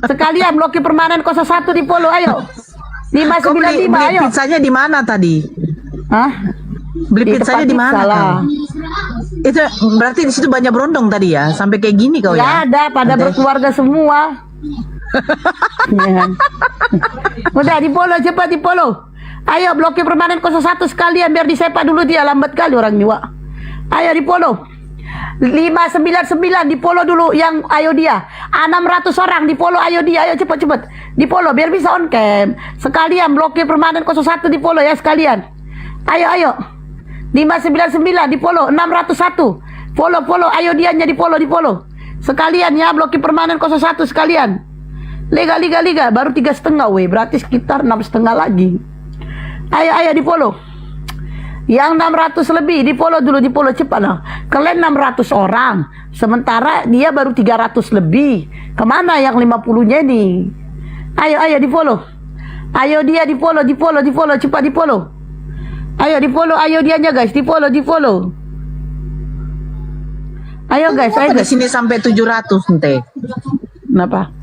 Speaker 4: Sekalian blokir permanen 01 di follow ayo.
Speaker 5: Kau beli
Speaker 4: 595 ayo.
Speaker 5: pizzanya di mana tadi?
Speaker 4: Hah?
Speaker 5: Beli
Speaker 4: Di
Speaker 5: pizzanya
Speaker 4: tempat
Speaker 5: di mana?
Speaker 4: pizza lah.
Speaker 5: Kau? Itu berarti di situ banyak berondong tadi ya, sampai kayak gini kau
Speaker 4: Gak
Speaker 5: ya?
Speaker 4: ada, pada
Speaker 5: Nanti.
Speaker 4: berkeluarga semua. Ya kan? Udah di follow. Ayo blokir permanen 01 sekalian biar disepak dulu dia, lambat kali orang jiwa. Ayo di follow. 599 di follow dulu yang ayo dia. 600 orang di follow ayo dia. Ayo cepet. Di follow biar bisa on cam. Sekalian blokir permanen 01 di follow ya sekalian. Ayo. 599 di follow. 601. Follow ayo dianya di follow. Sekalian ya blokir permanen 01 sekalian. Liga baru 3,5 weh, berarti sekitar 6,5 lagi. Ayo di follow. Yang 600 lebih di follow cepat lah. Kalian 600 orang, sementara dia baru 300 lebih. Kemana yang 50-nya nih? Ayo di follow. Ayo dia di follow, cepat di follow. Ayo di follow, ayo dianya guys, di follow. Ayo guys,
Speaker 5: Kenapa di sini sampai 700 ente?
Speaker 4: Kenapa?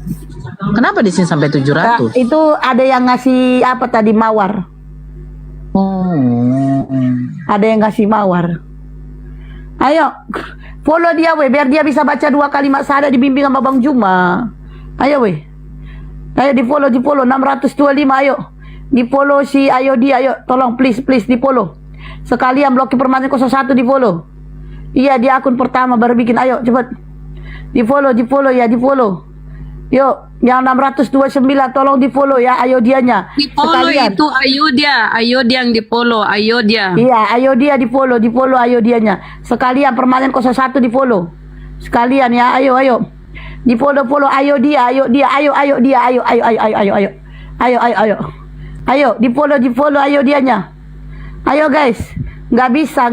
Speaker 5: Kenapa di sini sampai 700?
Speaker 4: Itu ada yang ngasih apa tadi mawar. Ada yang ngasih mawar. Ayo follow dia weh, biar dia bisa baca 2 kalimat syahadat dibimbing sama Bang Juma. Ayo weh. Ayo di follow 625 ayo. Di follow si ayo dia ayo. Tolong please di follow. Sekalian blokir permanen 01 di follow. Iya dia akun pertama baru bikin, ayo cepet. Di follow ya di follow. Yuk, yang 629 tolong di follow ya ayo dianya.
Speaker 6: Di follow
Speaker 4: sekalian.
Speaker 6: itu ayo dia yang di follow, ayo dia.
Speaker 4: Iya, ayo dia di follow ayo dianya. Sekalian permanen 01 di follow. Sekalian ya, ayo. Di follow ayo dia, ayo dia. Ayo di follow ayo dianya. Ayo guys. Nggak bisa.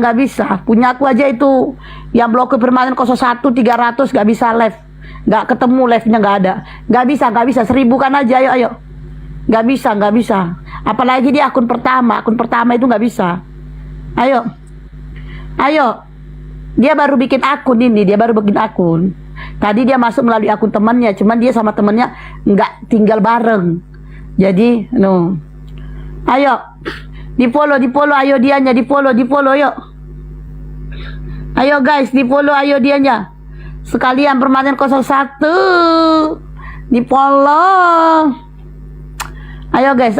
Speaker 4: Punya aku aja itu yang blokir permanen 01 300 nggak bisa live. Nggak ketemu live-nya, nggak ada. Nggak bisa 1000 kan aja ayo. Nggak bisa. Apalagi dia akun pertama itu nggak bisa. Ayo. Dia baru bikin akun. Tadi dia masuk melalui akun temannya, cuman dia sama temannya nggak tinggal bareng. Jadi, no. Ayo. Di follow ayo dianya, di follow yuk. Ayo guys, di follow ayo dianya. Sekalian permanen 01 di follow. Ayo guys.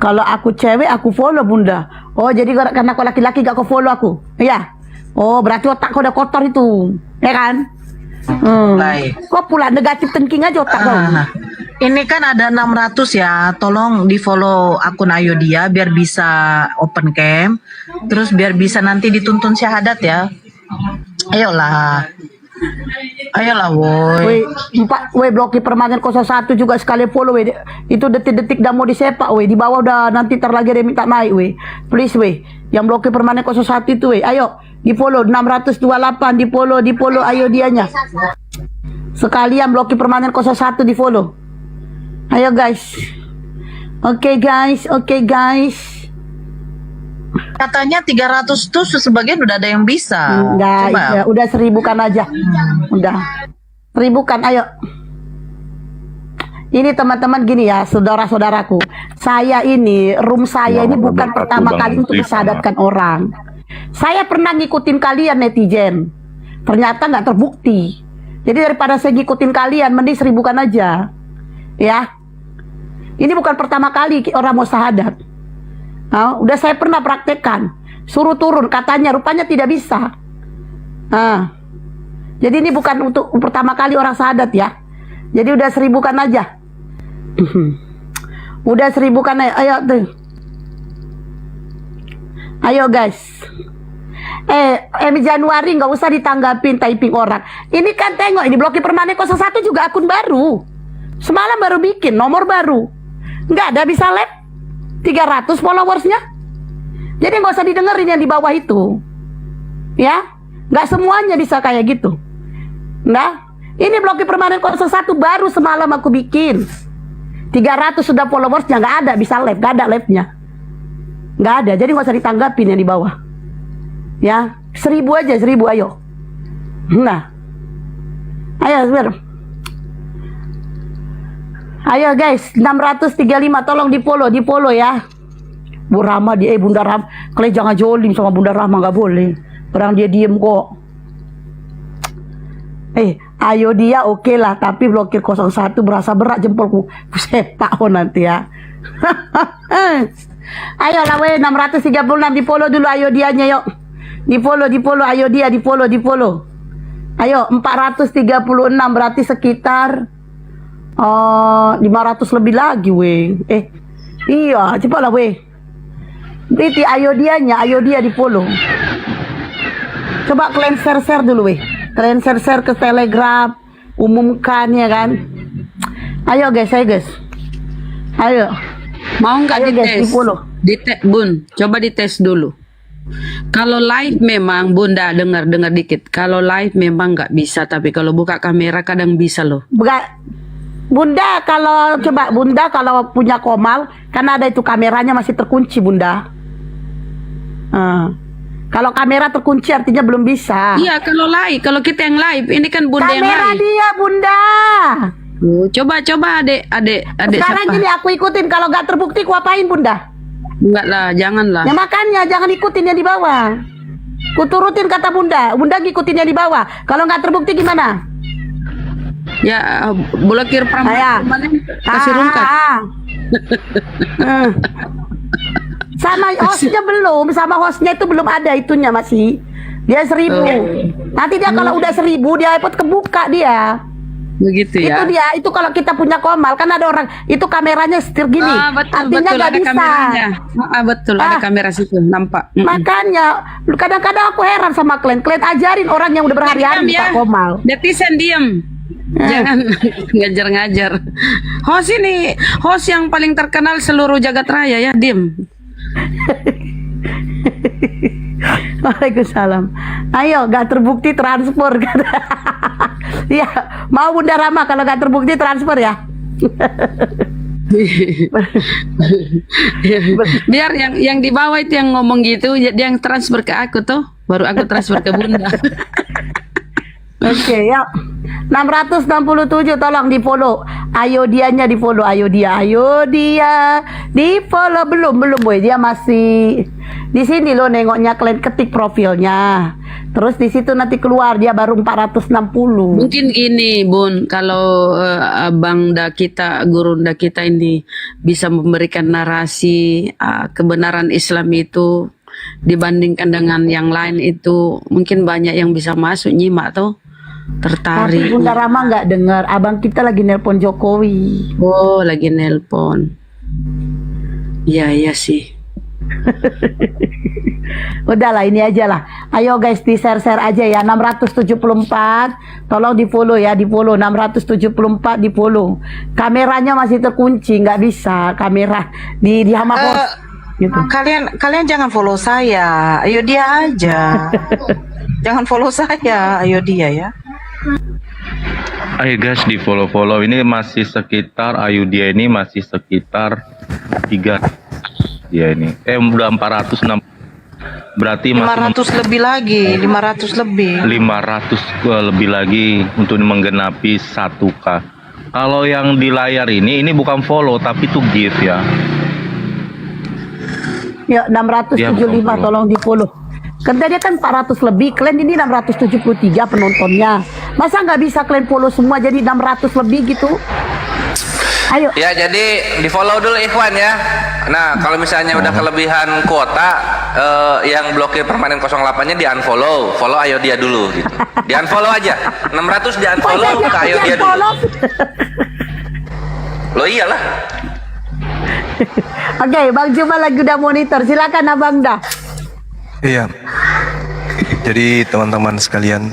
Speaker 4: Kalau aku cewek aku follow bunda. Oh jadi karena aku laki-laki gak kau follow aku. Iya. Oh berarti otak kau udah kotor itu. Ya kan? Kok pula negatif thinking aja otak kau.
Speaker 5: Ini kan ada 600 ya. Tolong di follow akun ayo dia biar bisa open cam. Terus biar bisa nanti dituntun syahadat ya. Ayolah woi.
Speaker 4: Woi blokir permanen 01 juga sekali follow woi. Itu detik-detik dah mau disepak woi. Di bawah udah nanti lagi dia minta naik woi. Please woi. Yang blokir permanen 01 itu woi. Ayo di follow 628 di follow ayo dianya. Sekalian blokir permanen 01 di follow. Ayo guys. Oke guys.
Speaker 5: Katanya 300 tuh sebagian udah ada yang bisa.
Speaker 4: Enggak,
Speaker 5: Coba.
Speaker 4: udah 1000 kan aja. Udah 1000 kan, ayo. Ini teman-teman gini ya, saudara-saudaraku. Saya ini, room saya ini bukan pertama kali untuk mensadarkan orang. Saya pernah ngikutin kalian netizen. Ternyata nggak terbukti. Jadi daripada saya ngikutin kalian, mending 1000 kan aja. Ya. Ini bukan pertama kali orang mau syahadat. Nah, udah saya pernah praktekkan. Suruh turun, katanya rupanya tidak bisa. Nah, jadi ini bukan untuk pertama kali orang syahadat ya. Jadi udah 1000 kan aja. Udah 1000 kan aja. Ayo tuh. Ayo guys. Januari nggak usah ditanggapin typing orang. Ini kan tengok, ini blokir permanen 01 juga akun baru. Semalam baru bikin nomor baru. Nggak ada bisa lab 300 followersnya. Jadi nggak usah didengerin yang di bawah itu. Ya, nggak semuanya bisa kayak gitu. Nah, ini blokir permanen 01 baru semalam aku bikin. 300 sudah followersnya, nggak ada bisa live, nggak ada live-nya. Nggak ada, jadi nggak usah ditanggapin yang di bawah. Ya, 1000 aja, 1000 ayo. Nah, ayo sebentar. Ayo guys, 635 tolong di follow ya. Bu Rama dia, Bunda Rama, kalian jangan jolim sama Bunda Rama, nggak boleh. Orang dia diem kok. Ayo dia oke lah, tapi blokir 01 berasa berat jempolku. Sepak nanti ya. Ayo lah weh, 636 di follow dulu ayo dianya yuk. Di follow ayo dia di follow. Ayo 436 berarti sekitar 500 lebih lagi weh. Iya, cepatlah weh. Berarti ayo dia di follow. Coba kalian share dulu weh. Kalian share ke Telegram, umumkan ya kan. Ayo guys. Ayo.
Speaker 6: Mau nggak
Speaker 4: Ayo guys,
Speaker 6: dites?
Speaker 4: di follow.
Speaker 6: Bun, coba dites dulu. Kalau live memang Bunda dengar dikit. Kalau live memang nggak bisa, tapi kalau buka kamera kadang bisa loh.
Speaker 4: Bunda kalau punya Komal, karena ada itu kameranya masih terkunci Bunda. Kalau kamera terkunci artinya belum bisa.
Speaker 6: Iya, kalau kita yang live, ini kan Bunda yang
Speaker 4: Kamera
Speaker 6: live.
Speaker 4: dia Bunda.
Speaker 6: Coba adek
Speaker 4: Sekarang
Speaker 6: siapa?
Speaker 4: gini aku ikutin, kalau nggak terbukti ku apain Bunda?
Speaker 6: Enggak lah, janganlah.
Speaker 4: Ya makanya jangan ikutin yang di bawah. Ku turutin kata Bunda ngikutin yang di bawah. Kalau nggak terbukti gimana?
Speaker 6: Ya blokir permanen kasih rungkat.
Speaker 4: Sama hostnya itu belum ada itunya masih. Dia 1000. Nanti dia kalau udah 1000 dia iPod kebuka dia.
Speaker 6: Begitu ya.
Speaker 4: Itu dia, itu kalau kita punya Komal kan ada orang itu kameranya setir gini. Artinya nggak
Speaker 6: ada
Speaker 4: bisa.
Speaker 6: kameranya. Betul, ada kamera situ, nampak.
Speaker 4: Makanya kadang-kadang aku heran sama kalian ajarin orang yang udah berhari-hari buka Komal.
Speaker 6: Netizen diem. Jangan ngajar-ngajar. Host yang paling terkenal seluruh jagat raya ya, diem.
Speaker 4: Waalaikumsalam. Ayo, gak terbukti transfer. Iya, mau Bunda Rama kalau gak terbukti transfer ya.
Speaker 6: Biar yang di bawah itu yang ngomong gitu, dia yang transfer ke aku tuh, baru aku transfer ke Bunda.
Speaker 4: Oke, ya. 667 tolong di follow. Ayo dianya di follow. Ayo dia di follow. Belum boy, dia masih di sini loh, nengoknya kalian ketik profilnya. Terus di situ nanti keluar dia baru 460.
Speaker 6: Mungkin gini Bun, kalau guru kita ini bisa memberikan narasi kebenaran Islam itu dibandingkan dengan yang lain itu, mungkin banyak yang bisa masuk nyimak tuh. Tertarik.
Speaker 4: Tapi Bunda Rama nggak dengar, abang kita lagi nelpon Jokowi.
Speaker 6: Oh, lagi nelpon. Iya sih.
Speaker 4: Udahlah, ini aja lah. Ayo guys, di share aja ya. 674 tolong di follow ya, di follow 674 di follow. Kameranya masih terkunci, nggak bisa kamera di Hamapos. Gitu.
Speaker 5: Kalian jangan follow saya, ayo dia aja. Jangan follow saya, ayo dia ya.
Speaker 2: Ayo guys di follow ini masih sekitar Ayudia ini masih sekitar 3 dia ini udah 460 Berarti masih
Speaker 5: 500 lebih lagi, 500 lebih.
Speaker 2: 500 lebih lagi untuk menggenapi 1K. Kalau yang di layar ini bukan follow tapi itu gift ya.
Speaker 4: Ya, 675
Speaker 2: Dia bukan
Speaker 4: tolong di follow. Kan tadi kan 400 lebih, kalian ini 673 penontonnya. Masa nggak bisa kalian follow semua jadi 600 lebih gitu? Ayo.
Speaker 8: Ya, jadi di follow dulu Ikhwan ya. Nah, kalau misalnya udah kelebihan kuota, yang blokir permanen 08-nya di unfollow. Follow Ayo Dia dulu gitu. Di unfollow aja. 600 di unfollow ke Ayo Dia dulu. Loh iyalah.
Speaker 4: Oke, Bang Juma lagi udah monitor. Silakan Abang dah.
Speaker 7: Iya. Jadi teman-teman sekalian,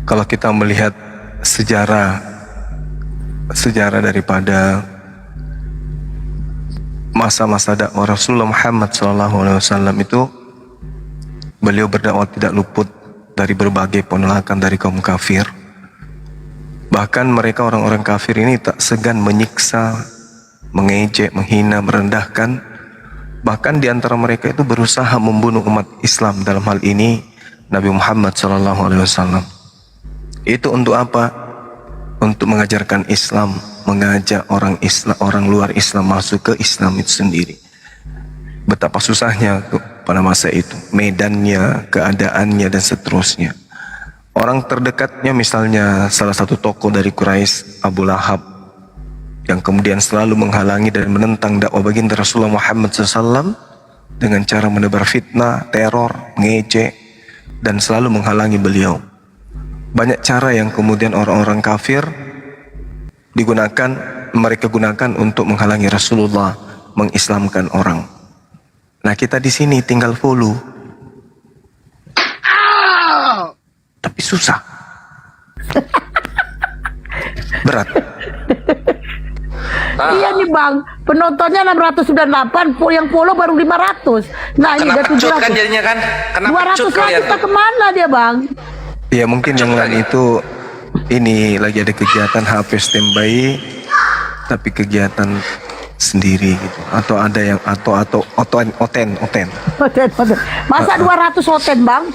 Speaker 7: kalau kita melihat sejarah daripada masa-masa dakwah Rasulullah Muhammad SAW itu, beliau berdakwah tidak luput dari berbagai penolakan dari kaum kafir. Bahkan mereka orang-orang kafir ini tak segan menyiksa, mengejek, menghina, merendahkan. Bahkan di antara mereka itu berusaha membunuh umat Islam, dalam hal ini Nabi Muhammad SAW. Itu untuk apa? Untuk mengajarkan Islam, mengajak orang Islam, orang luar Islam masuk ke Islam itu sendiri. Betapa susahnya pada masa itu, medannya, keadaannya dan seterusnya. Orang terdekatnya misalnya salah satu tokoh dari Quraisy, Abu Lahab, yang kemudian selalu menghalangi dan menentang dakwah baginda Rasulullah Muhammad SAW dengan cara menebar fitnah, teror, mengejek, dan selalu menghalangi beliau. Banyak cara yang kemudian orang-orang kafir mereka gunakan untuk menghalangi Rasulullah mengislamkan orang. Nah, kita di sini tinggal follow, tapi susah, berat.
Speaker 4: Iya nih Bang, penontonnya 698, yang follow baru 500. Nah ini udah
Speaker 8: Kenapa cut
Speaker 4: 700.
Speaker 8: kan jadinya kan? Kenapa
Speaker 4: 200
Speaker 8: cut
Speaker 4: lagi
Speaker 8: kalian
Speaker 4: kita
Speaker 8: tuh?
Speaker 4: kemana dia Bang?
Speaker 7: Ya mungkin yang lain itu ini lagi ada kegiatan HP standby, tapi kegiatan sendiri gitu. Atau ada yang oten.
Speaker 4: Masa 200 hotel Bang?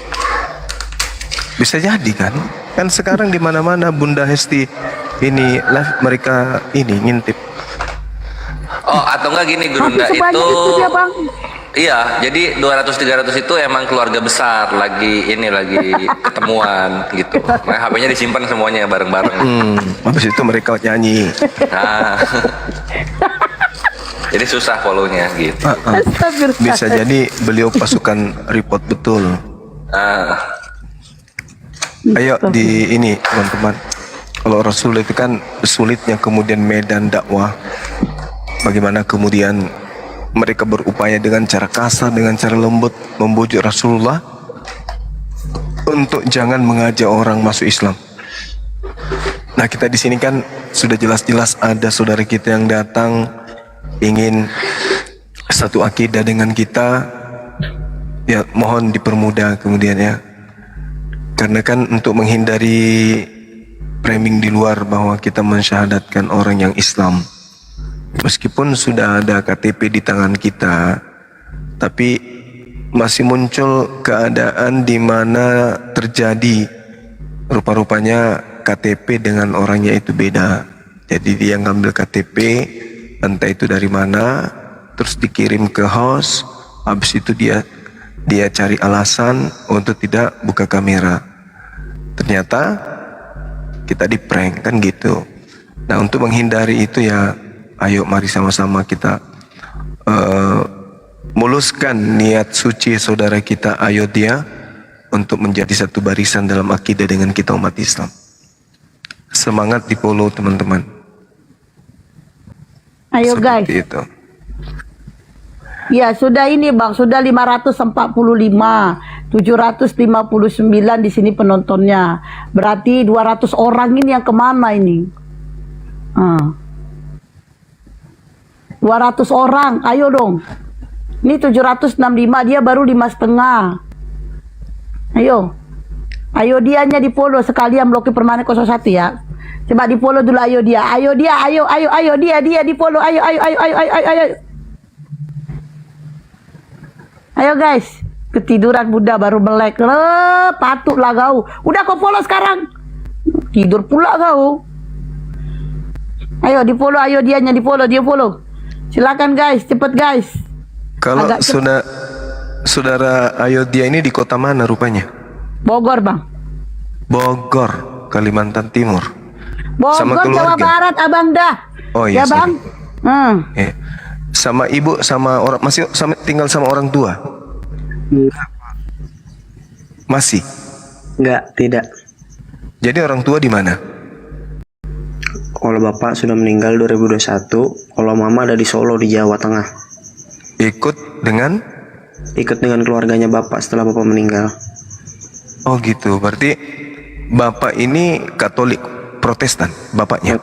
Speaker 7: Bisa jadi kan? Kan sekarang di mana-mana Bunda Hesti ini live, mereka ini ngintip.
Speaker 8: Oh, atau enggak gini Gurunda
Speaker 4: Tapi sebanyak itu dia Bang.
Speaker 8: Iya, jadi 200-300 itu emang keluarga besar lagi ketemuan gitu. Nah, HP-nya disimpan semuanya bareng-bareng.
Speaker 7: Habis itu mereka nyanyi.
Speaker 8: Nah. Jadi susah follow-nya gitu.
Speaker 4: Astagfirullah.
Speaker 7: Bisa jadi beliau pasukan report betul. Ayo di ini teman-teman. Kalau Rasul itu kan sulitnya kemudian medan dakwah. Bagaimana kemudian mereka berupaya dengan cara kasar, dengan cara lembut membujuk Rasulullah untuk jangan mengajak orang masuk Islam. Nah, kita di sini kan sudah jelas-jelas ada saudara kita yang datang ingin satu akidah dengan kita. Ya, mohon dipermudah kemudian ya. Karena kan untuk menghindari framing di luar bahwa kita mensyahadatkan orang yang Islam. Meskipun sudah ada KTP di tangan kita, tapi masih muncul keadaan di mana terjadi rupa-rupanya KTP dengan orangnya itu beda. Jadi dia ngambil KTP, entah itu dari mana, terus dikirim ke host, habis itu dia cari alasan untuk tidak buka kamera. Ternyata kita di prank kan gitu. Nah, untuk menghindari itu ya, ayo mari sama-sama kita muluskan niat suci saudara kita Ayo Dia untuk menjadi satu barisan dalam akidah dengan kita umat Islam. Semangat di follow teman-teman.
Speaker 4: Ayo guys.
Speaker 7: Seperti itu.
Speaker 4: Ya sudah ini Bang, sudah 545, 759 di sini penontonnya. Berarti 200 orang ini yang kemana ini? 200 orang, ayo dong. Ini 765, dia baru 5,5. Ayo dianya di follow sekalian blokir permanen 01 ya. Coba di follow dulu ayo dia, ayo dia di follow, ayo. Ayo guys, ketiduran Bunda baru melek. Patut lah kau. Udah kau follow sekarang. Tidur pula kau. Ayo di follow, ayo dianya di follow, dia follow. Silakan guys, cepet guys.
Speaker 7: Kalau
Speaker 4: Agak cepet.
Speaker 7: saudara Ayodia ini di kota mana rupanya?
Speaker 4: Bogor bang.
Speaker 7: Bogor, Kalimantan Timur. Sama
Speaker 4: Bogor, Jawa
Speaker 7: keluarga?
Speaker 4: Barat, abang dah.
Speaker 7: Oh iya,
Speaker 4: Ya bang.
Speaker 7: Sama ibu, sama orang, masih tinggal sama orang tua? Masih.
Speaker 1: Enggak, tidak.
Speaker 7: Jadi orang tua di mana?
Speaker 1: Kalau bapak sudah meninggal 2021, kalau mama ada di Solo di Jawa Tengah.
Speaker 7: Ikut dengan?
Speaker 1: Ikut dengan keluarganya bapak setelah bapak meninggal.
Speaker 7: Oh gitu. Berarti bapak ini Katolik Protestan, bapaknya?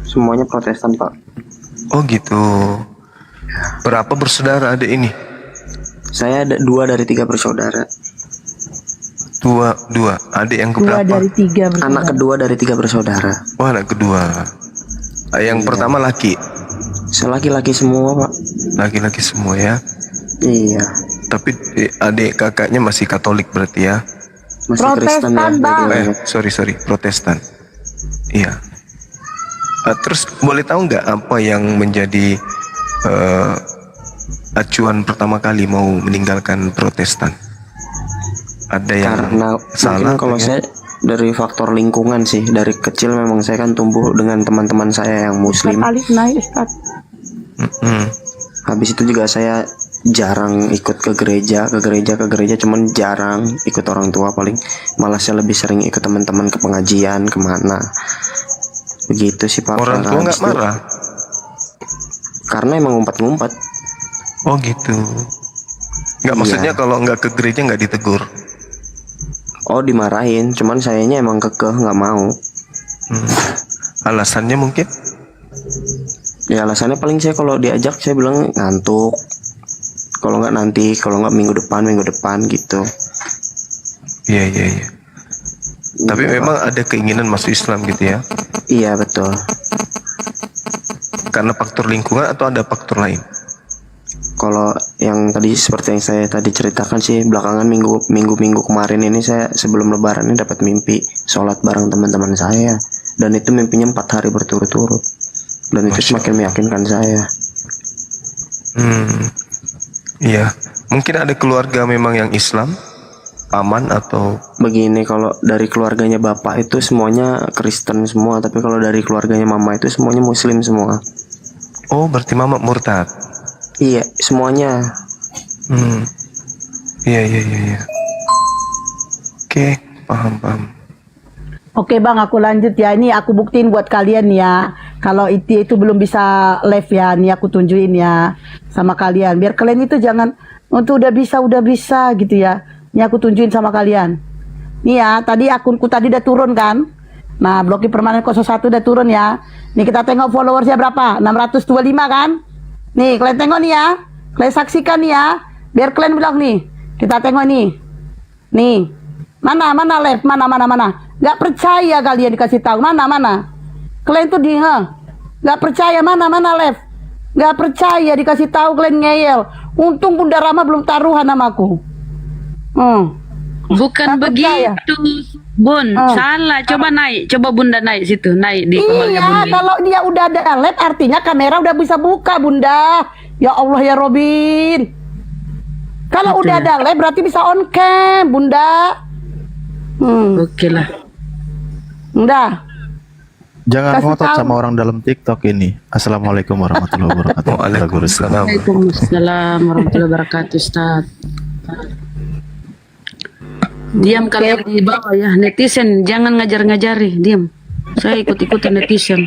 Speaker 1: Semuanya Protestan pak.
Speaker 7: Oh gitu. Berapa bersaudara adik ini?
Speaker 1: Saya ada 2 dari 3 bersaudara.
Speaker 7: Dua. Adik yang
Speaker 4: 2
Speaker 7: keberapa?
Speaker 4: dari 3 bersaudara.
Speaker 1: Anak kedua dari 3 bersaudara.
Speaker 7: Oh, anak kedua. Yang pertama laki.
Speaker 1: Laki-laki semua pak.
Speaker 7: Laki-laki semua ya.
Speaker 1: Iya.
Speaker 7: Tapi adik kakaknya masih Katolik berarti ya?
Speaker 1: Masih Kristen
Speaker 4: Protestan,
Speaker 1: ya.
Speaker 4: Bang.
Speaker 7: Sorry, Protestan. Iya. Terus boleh tahu nggak apa yang menjadi acuan pertama kali mau meninggalkan Protestan? Ada yang
Speaker 1: Karena
Speaker 7: salah?
Speaker 1: mungkin kalau
Speaker 7: atau
Speaker 1: saya dari faktor lingkungan sih. Dari kecil memang saya kan tumbuh dengan teman-teman saya yang muslim.
Speaker 4: Alif naik Ustaz.
Speaker 1: Habis itu juga saya jarang ikut ke gereja, cuman jarang ikut orang tua, paling malah saya lebih sering ikut teman-teman ke pengajian, kemana. Begitu sih Pak.
Speaker 7: Orang
Speaker 1: Karena
Speaker 7: tua nggak
Speaker 1: habis itu-
Speaker 7: marah?
Speaker 1: Karena emang ngumpat-ngumpat.
Speaker 7: Oh gitu. Nggak,
Speaker 1: Iya.
Speaker 7: maksudnya kalau nggak ke gereja nggak ditegur?
Speaker 1: Oh dimarahin, cuman sayanya emang kekeh nggak mau.
Speaker 7: Alasannya mungkin?
Speaker 1: Ya alasannya paling saya kalau diajak saya bilang ngantuk. Kalau nggak nanti, kalau nggak minggu depan gitu.
Speaker 7: Iya. Tapi
Speaker 1: Iya,
Speaker 7: memang ada keinginan masuk Islam gitu ya?
Speaker 1: Iya betul.
Speaker 7: Karena faktor lingkungan atau ada faktor lain?
Speaker 1: Kalau yang tadi seperti yang saya tadi ceritakan sih, belakangan minggu kemarin ini saya sebelum lebaran ini dapat mimpi sholat bareng teman-teman saya, dan itu mimpinya 4 hari berturut-turut, dan itu semakin meyakinkan saya.
Speaker 7: Iya. Mungkin ada keluarga memang yang Islam aman atau?
Speaker 1: Begini, kalau dari keluarganya bapak itu semuanya Kristen semua, tapi kalau dari keluarganya mama itu semuanya Muslim semua.
Speaker 7: Oh, berarti mama murtad?
Speaker 1: Iya, semuanya.
Speaker 7: Iya. Oke, paham.
Speaker 4: Oke bang, aku lanjut ya. Ini aku buktiin buat kalian ya. Kalau itu belum bisa live ya, nih aku tunjukin ya sama kalian. Biar kalian itu jangan untuk udah bisa gitu ya. Ini aku tunjukin sama kalian. Nih ya, tadi akunku tadi udah turun kan. Nah, blokir permanen 01 udah turun ya. Nih kita tengok followersnya berapa? 625 kan? Nih kalian tengok nih ya. Kalian saksikan nih ya. Biar kalian bilang nih. Kita tengok nih. Nih. Mana live? Mana? Gak percaya kalian dikasih tahu. Mana? Kalian tuh gak percaya mana live? Gak percaya dikasih tahu, kalian ngeyel. Untung Bunda Rama belum taruhan sama aku.
Speaker 6: Bukan
Speaker 4: Tak percaya.
Speaker 6: begitu, Bun. Salah. Coba naik. Coba Bunda naik situ. Naik di keluarga
Speaker 4: Iya,
Speaker 6: Bunda.
Speaker 4: kalau dia udah ada live artinya kamera udah bisa buka, Bunda. Ya Allah ya Robin. Kalau udah ada live berarti bisa on cam, Bunda.
Speaker 6: Oke lah.
Speaker 4: Udah.
Speaker 9: Jangan
Speaker 4: Kasih
Speaker 9: ngotot
Speaker 4: tahu.
Speaker 9: sama orang dalam TikTok ini. Assalamualaikum warahmatullahi wabarakatuh.
Speaker 7: Waalaikumsalam.
Speaker 6: Waalaikumsalam warahmatullahi wabarakatuh, Ustaz. Diam kalian di bawah ya. Netizen, jangan ngajar-ngajari. Diam. Saya ikut-ikutan netizen.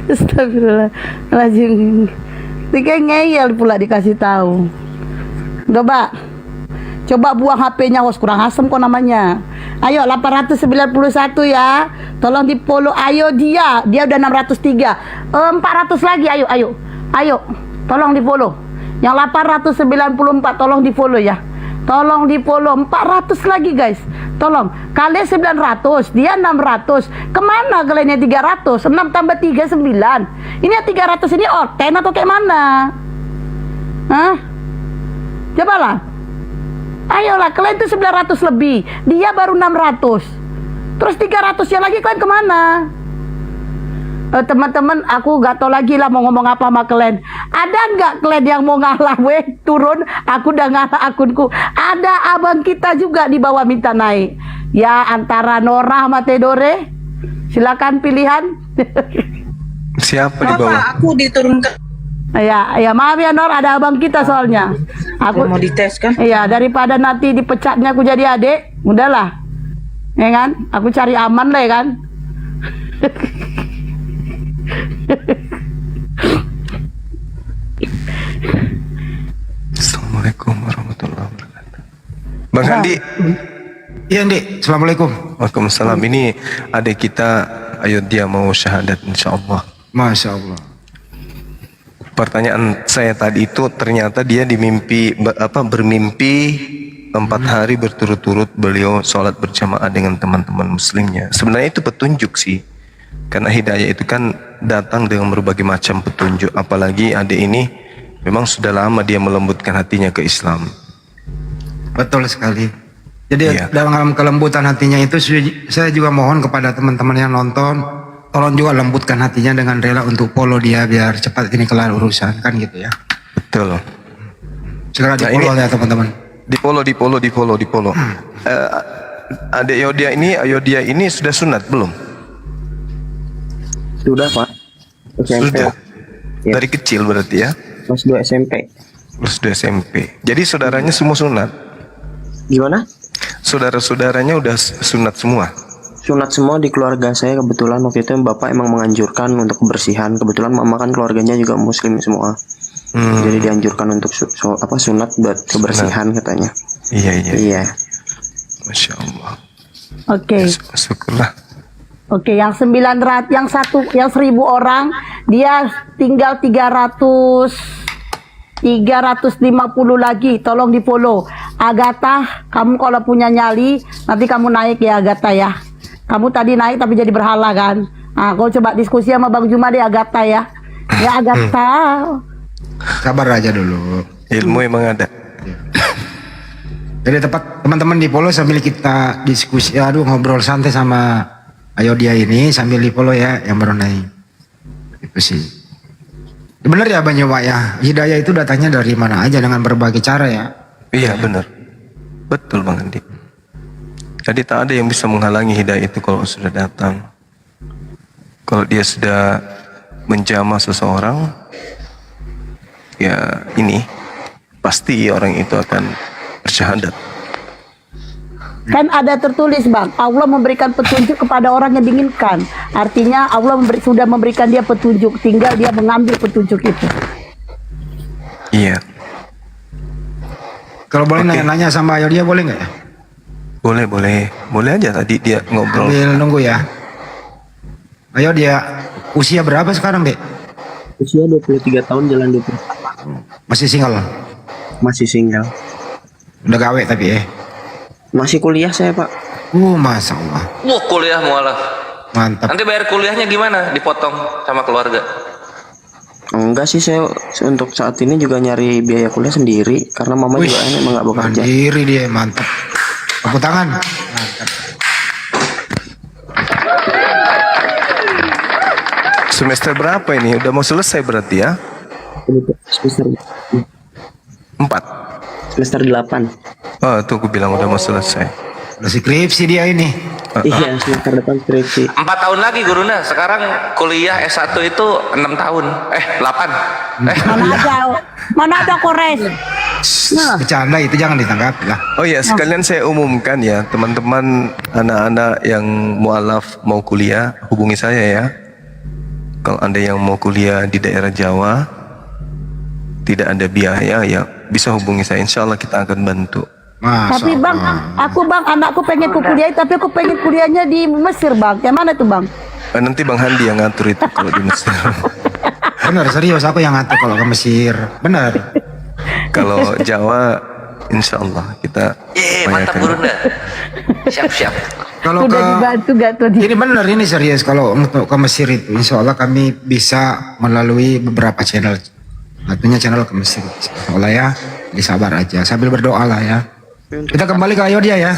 Speaker 4: Astagfirullahaladzim. Tiga ngeyel pula dikasih tahu. Coba buang HP-nya, host kurang asem kok namanya. Ayo 891 ya. Tolong di follow. Ayo dia udah 603. 400 lagi, ayo. Tolong di follow. Yang 894 tolong di follow ya. Tolong di follow. 400 lagi guys. Tolong. Kalian 900, dia 600. Kemana kalian yang 300? 6 tambah 3 9. Ini yang 300 ini oten atau kayak mana? Hah? Cobalah. Ayolah, kalian tuh 900 lebih. Dia baru 600. Terus 300-nya lagi kalian kemana? Teman-teman, aku gak tau lagi lah mau ngomong apa sama kalian. Ada nggak kalian yang mau ngalah? Turun, aku udah ngalah akunku. Ada abang kita juga di bawah minta naik. Ya, antara Nora sama Tedore. Silakan pilihan.
Speaker 7: Siapa di
Speaker 5: Kenapa
Speaker 7: bawah?
Speaker 5: aku diturunkan?
Speaker 4: Ya maaf ya Nor, ada abang kita soalnya. Aku
Speaker 5: Mau dites kan?
Speaker 4: Iya, daripada nanti dipecatnya aku jadi adik, udahlah. Ya kan? Aku cari aman lah ya kan.
Speaker 7: Assalamualaikum warahmatullahi wabarakatuh. Bang Handi.
Speaker 10: Iya, Dik. Assalamualaikum.
Speaker 7: Waalaikumsalam. Ini adik kita, ayo dia mau syahadat insyaallah.
Speaker 10: Masya Allah.
Speaker 7: Pertanyaan saya tadi itu ternyata dia bermimpi 4 hari berturut-turut beliau sholat berjamaah dengan teman-teman muslimnya. Sebenarnya itu petunjuk sih. Karena hidayah itu kan datang dengan berbagai macam petunjuk. Apalagi adik ini memang sudah lama dia melembutkan hatinya ke Islam.
Speaker 10: Betul sekali. Jadi
Speaker 7: Iya.
Speaker 10: dalam kelembutan hatinya itu saya juga mohon kepada teman-teman yang nonton, tolong juga lembutkan hatinya dengan rela untuk follow dia biar cepat ini kelar urusan kan gitu ya.
Speaker 7: Betul.
Speaker 10: Segera di
Speaker 7: Nah,
Speaker 10: follow ya teman-teman.
Speaker 7: Di follow. Adik Yodia ini sudah sunat belum?
Speaker 1: Sudah Pak. SMP.
Speaker 7: Sudah.
Speaker 1: Ya.
Speaker 7: Dari kecil berarti ya?
Speaker 1: Kelas 2 SMP.
Speaker 7: Kelas 2 SMP. Jadi saudaranya semua sunat?
Speaker 1: Gimana?
Speaker 7: Saudara-saudaranya udah sunat semua?
Speaker 1: Sunat semua di keluarga saya. Kebetulan waktu itu bapak emang menganjurkan untuk kebersihan. Kebetulan mama kan keluarganya juga muslim semua. Jadi dianjurkan untuk sunat buat kebersihan katanya.
Speaker 7: Iya.
Speaker 1: Iya.
Speaker 7: Masya Allah.
Speaker 4: Oke.
Speaker 7: Syukurlah.
Speaker 4: Oke, yang 900, yang 1000 orang, dia tinggal 350 lagi, tolong di follow. Agatha, kamu kalau punya nyali, nanti kamu naik ya Agatha ya. Kamu tadi naik tapi jadi berhala kan. Nah, kau coba diskusi sama Bang Juma deh Agatha ya. Ya Agatha.
Speaker 10: Sabar aja dulu.
Speaker 7: Ilmu emang ada.
Speaker 10: Jadi teman-teman di follow sambil kita diskusi, ngobrol santai sama Ayo dia ini sambil di follow ya yang baru naik. Itu sih. Benar ya Bang Juma ya. Hidayah itu datangnya dari mana aja dengan berbagai cara ya.
Speaker 7: Iya benar. Betul Bang Andi. Jadi tak ada yang bisa menghalangi hidayah itu kalau sudah datang. Kalau dia sudah menjamah seseorang, ya ini pasti orang itu akan bersyahadat.
Speaker 4: Kan ada tertulis Bang, Allah memberikan petunjuk kepada orang yang diinginkan. Artinya Allah sudah memberikan dia petunjuk, tinggal dia mengambil petunjuk itu.
Speaker 7: Iya.
Speaker 10: Kalau boleh nanya-nanya sama Ayo dia boleh nggak ya?
Speaker 7: Boleh aja tadi dia ngobrol.
Speaker 10: Sambil nunggu ya. Ayo dia usia berapa sekarang Dek?
Speaker 1: Usia 23 tahun jalan 24.
Speaker 10: Masih single?
Speaker 1: Masih single.
Speaker 10: Udah gawe tapi ya?
Speaker 1: Masih kuliah saya Pak.
Speaker 10: Masya Allah.
Speaker 8: Kuliah mualaf.
Speaker 10: Mantap.
Speaker 8: Nanti bayar kuliahnya gimana? Dipotong sama keluarga?
Speaker 1: Enggak sih, saya untuk saat ini juga nyari biaya kuliah sendiri karena mama juga emang nggak bekerja.
Speaker 10: Mandiri dia, mantap. Tepuk tangan. Mantap.
Speaker 7: Semester berapa ini? Udah mau selesai berarti ya?
Speaker 1: Semester
Speaker 7: 4.
Speaker 1: semester 8.
Speaker 7: Oh, tuh aku bilang udah mau selesai.
Speaker 10: Udah skripsi dia ini.
Speaker 1: Iya, semester depan skripsi.
Speaker 8: 4 tahun lagi guruna. Sekarang kuliah S1 itu 6 tahun. 8.
Speaker 4: Mana ada kores.
Speaker 10: Bercanda itu jangan ditangkap lah.
Speaker 7: Oh ya, sekalian saya umumkan ya, teman-teman anak-anak yang mualaf mau kuliah, hubungi saya ya. Kalau Anda yang mau kuliah di daerah Jawa, tidak ada biaya ya, bisa hubungi saya. Insya Allah kita akan bantu.
Speaker 4: Tapi Bang, anakku pengen kuliah, tapi aku pengen kuliahnya di Mesir Bang. Yang mana tuh Bang?
Speaker 7: Nanti Bang Handi yang ngatur itu kalau di Mesir.
Speaker 10: Benar, serius aku yang ngatur kalau ke Mesir. Benar.
Speaker 7: Kalau Jawa, insya Allah kita.
Speaker 8: Mantap gurunda. Siap.
Speaker 10: Kalau ke
Speaker 4: dibantu gak tuh
Speaker 10: ini benar, ini serius. Kalau untuk ke Mesir itu, insya Allah kami bisa melalui beberapa channel Satunya channel ke Mesir. Soalnya ya, disabar aja sambil berdoa lah ya. Kita kembali ke Ayodia ya.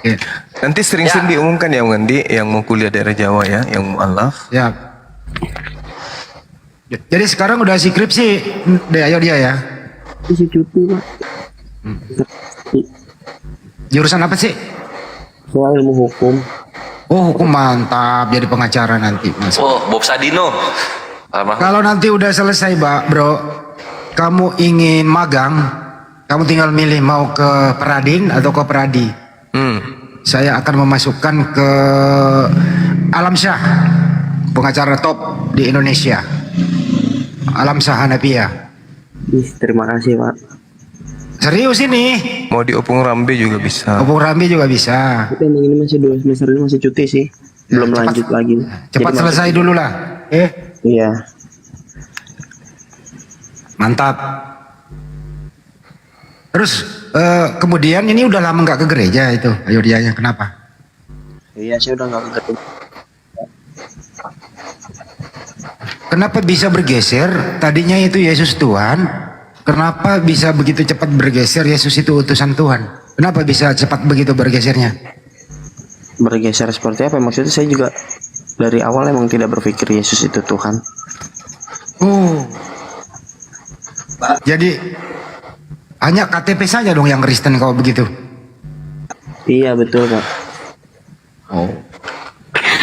Speaker 10: Oke.
Speaker 7: Nanti sering-sering diumumkan ya Ngandi yang mau kuliah daerah Jawa ya, yang mualaf.
Speaker 10: Ya. Jadi sekarang udah skripsi deh Ayodia ya.
Speaker 6: Isi cuti, Pak.
Speaker 10: Jurusan apa sih?
Speaker 1: Soal ilmu hukum.
Speaker 10: Oh, hukum mantap jadi pengacara nanti Mas.
Speaker 8: Oh, Bob Sadino. Almarhum.
Speaker 10: Kalau nanti udah selesai, Bro, kamu ingin magang, kamu tinggal milih mau ke Peradin atau ke Peradi. Saya akan memasukkan ke Alam Syah, pengacara top di Indonesia. Alam Syah Hanafiah.
Speaker 1: Terima kasih Pak.
Speaker 10: Serius ini?
Speaker 7: Mau di Opung Rambe juga bisa.
Speaker 10: Opung Rambi juga bisa.
Speaker 1: Tapi emang ini masih 2 semester ini masih cuti sih. Belum
Speaker 10: cepat-
Speaker 1: lanjut lagi.
Speaker 10: Cepat
Speaker 1: Jadi
Speaker 10: selesai dulu lah.
Speaker 1: Iya.
Speaker 10: Mantap. Terus kemudian ini udah lama nggak ke gereja itu, Ayodianya kenapa?
Speaker 1: Iya, saya udah nggak ketemu.
Speaker 10: Kenapa bisa bergeser? Tadinya itu Yesus Tuhan. Kenapa bisa begitu cepat bergeser Yesus itu utusan Tuhan? Kenapa bisa cepat begitu bergesernya?
Speaker 1: Bergeser seperti apa? Maksudnya saya juga dari awal emang tidak berpikir Yesus itu Tuhan.
Speaker 10: Oh. Jadi hanya KTP saja dong yang Kristen kalau begitu.
Speaker 1: Iya betul Pak.
Speaker 10: Oh.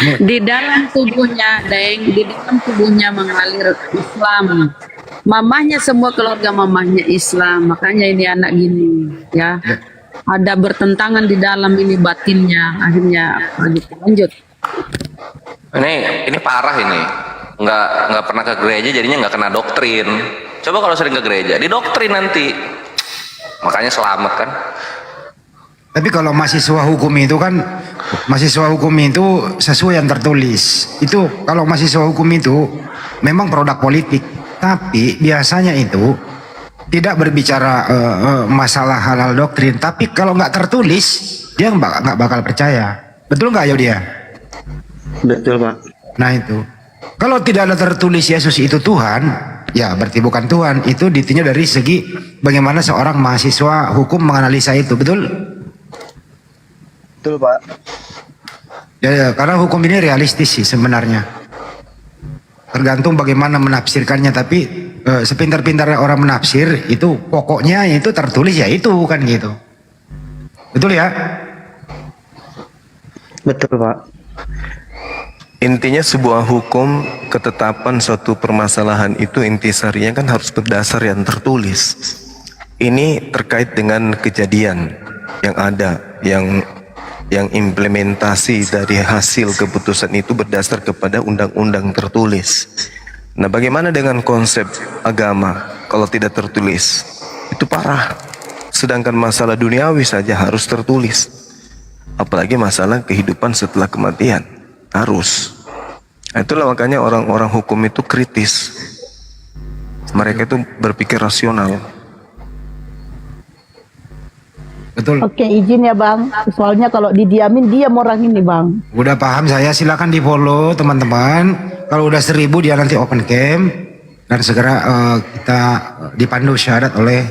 Speaker 6: Di dalam tubuhnya, Deng, di dalam tubuhnya mengalir Islam. Mamahnya semua keluarga mamahnya Islam, makanya ini anak gini, ya. Ada bertentangan di dalam ini batinnya, akhirnya lanjut.
Speaker 8: Ini parah ini. Nggak pernah ke gereja jadinya nggak kena doktrin. Coba kalau sering ke gereja, didoktrin nanti. Makanya selamat kan.
Speaker 10: Tapi kalau mahasiswa hukum itu kan, mahasiswa hukum itu sesuai yang tertulis. Itu kalau mahasiswa hukum itu memang produk politik, tapi biasanya itu tidak berbicara masalah hal-hal doktrin. Tapi kalau nggak tertulis, dia nggak bakal percaya. Betul nggak Yodia?
Speaker 1: Betul Pak.
Speaker 10: Nah itu, kalau tidak ada tertulis Yesus itu Tuhan, ya berarti bukan Tuhan. Itu ditinjau dari segi bagaimana seorang mahasiswa hukum menganalisa itu, betul?
Speaker 1: Betul Pak.
Speaker 10: Ya, karena hukum ini realistis sih sebenarnya. Tergantung bagaimana menafsirkannya, tapi sepintar-pintarnya orang menafsir itu pokoknya itu tertulis ya itu kan gitu. Betul ya?
Speaker 1: Betul Pak.
Speaker 7: Intinya sebuah hukum, ketetapan suatu permasalahan itu intisarinya kan harus berdasar yang tertulis. Ini terkait dengan kejadian yang ada, yang implementasi dari hasil keputusan itu berdasar kepada undang-undang tertulis. Nah, bagaimana dengan konsep agama kalau tidak tertulis? Itu parah. Sedangkan masalah duniawi saja harus tertulis. Apalagi masalah kehidupan setelah kematian. Harus. Nah, itulah makanya orang-orang hukum itu kritis. Mereka itu berpikir rasional.
Speaker 10: Betul.
Speaker 4: Oke, izin ya Bang. Soalnya kalau didiamin diam orang ini Bang.
Speaker 10: Udah paham saya, silakan di follow teman-teman. Kalau udah 1000 dia nanti open cam dan segera kita dipandu syahadat oleh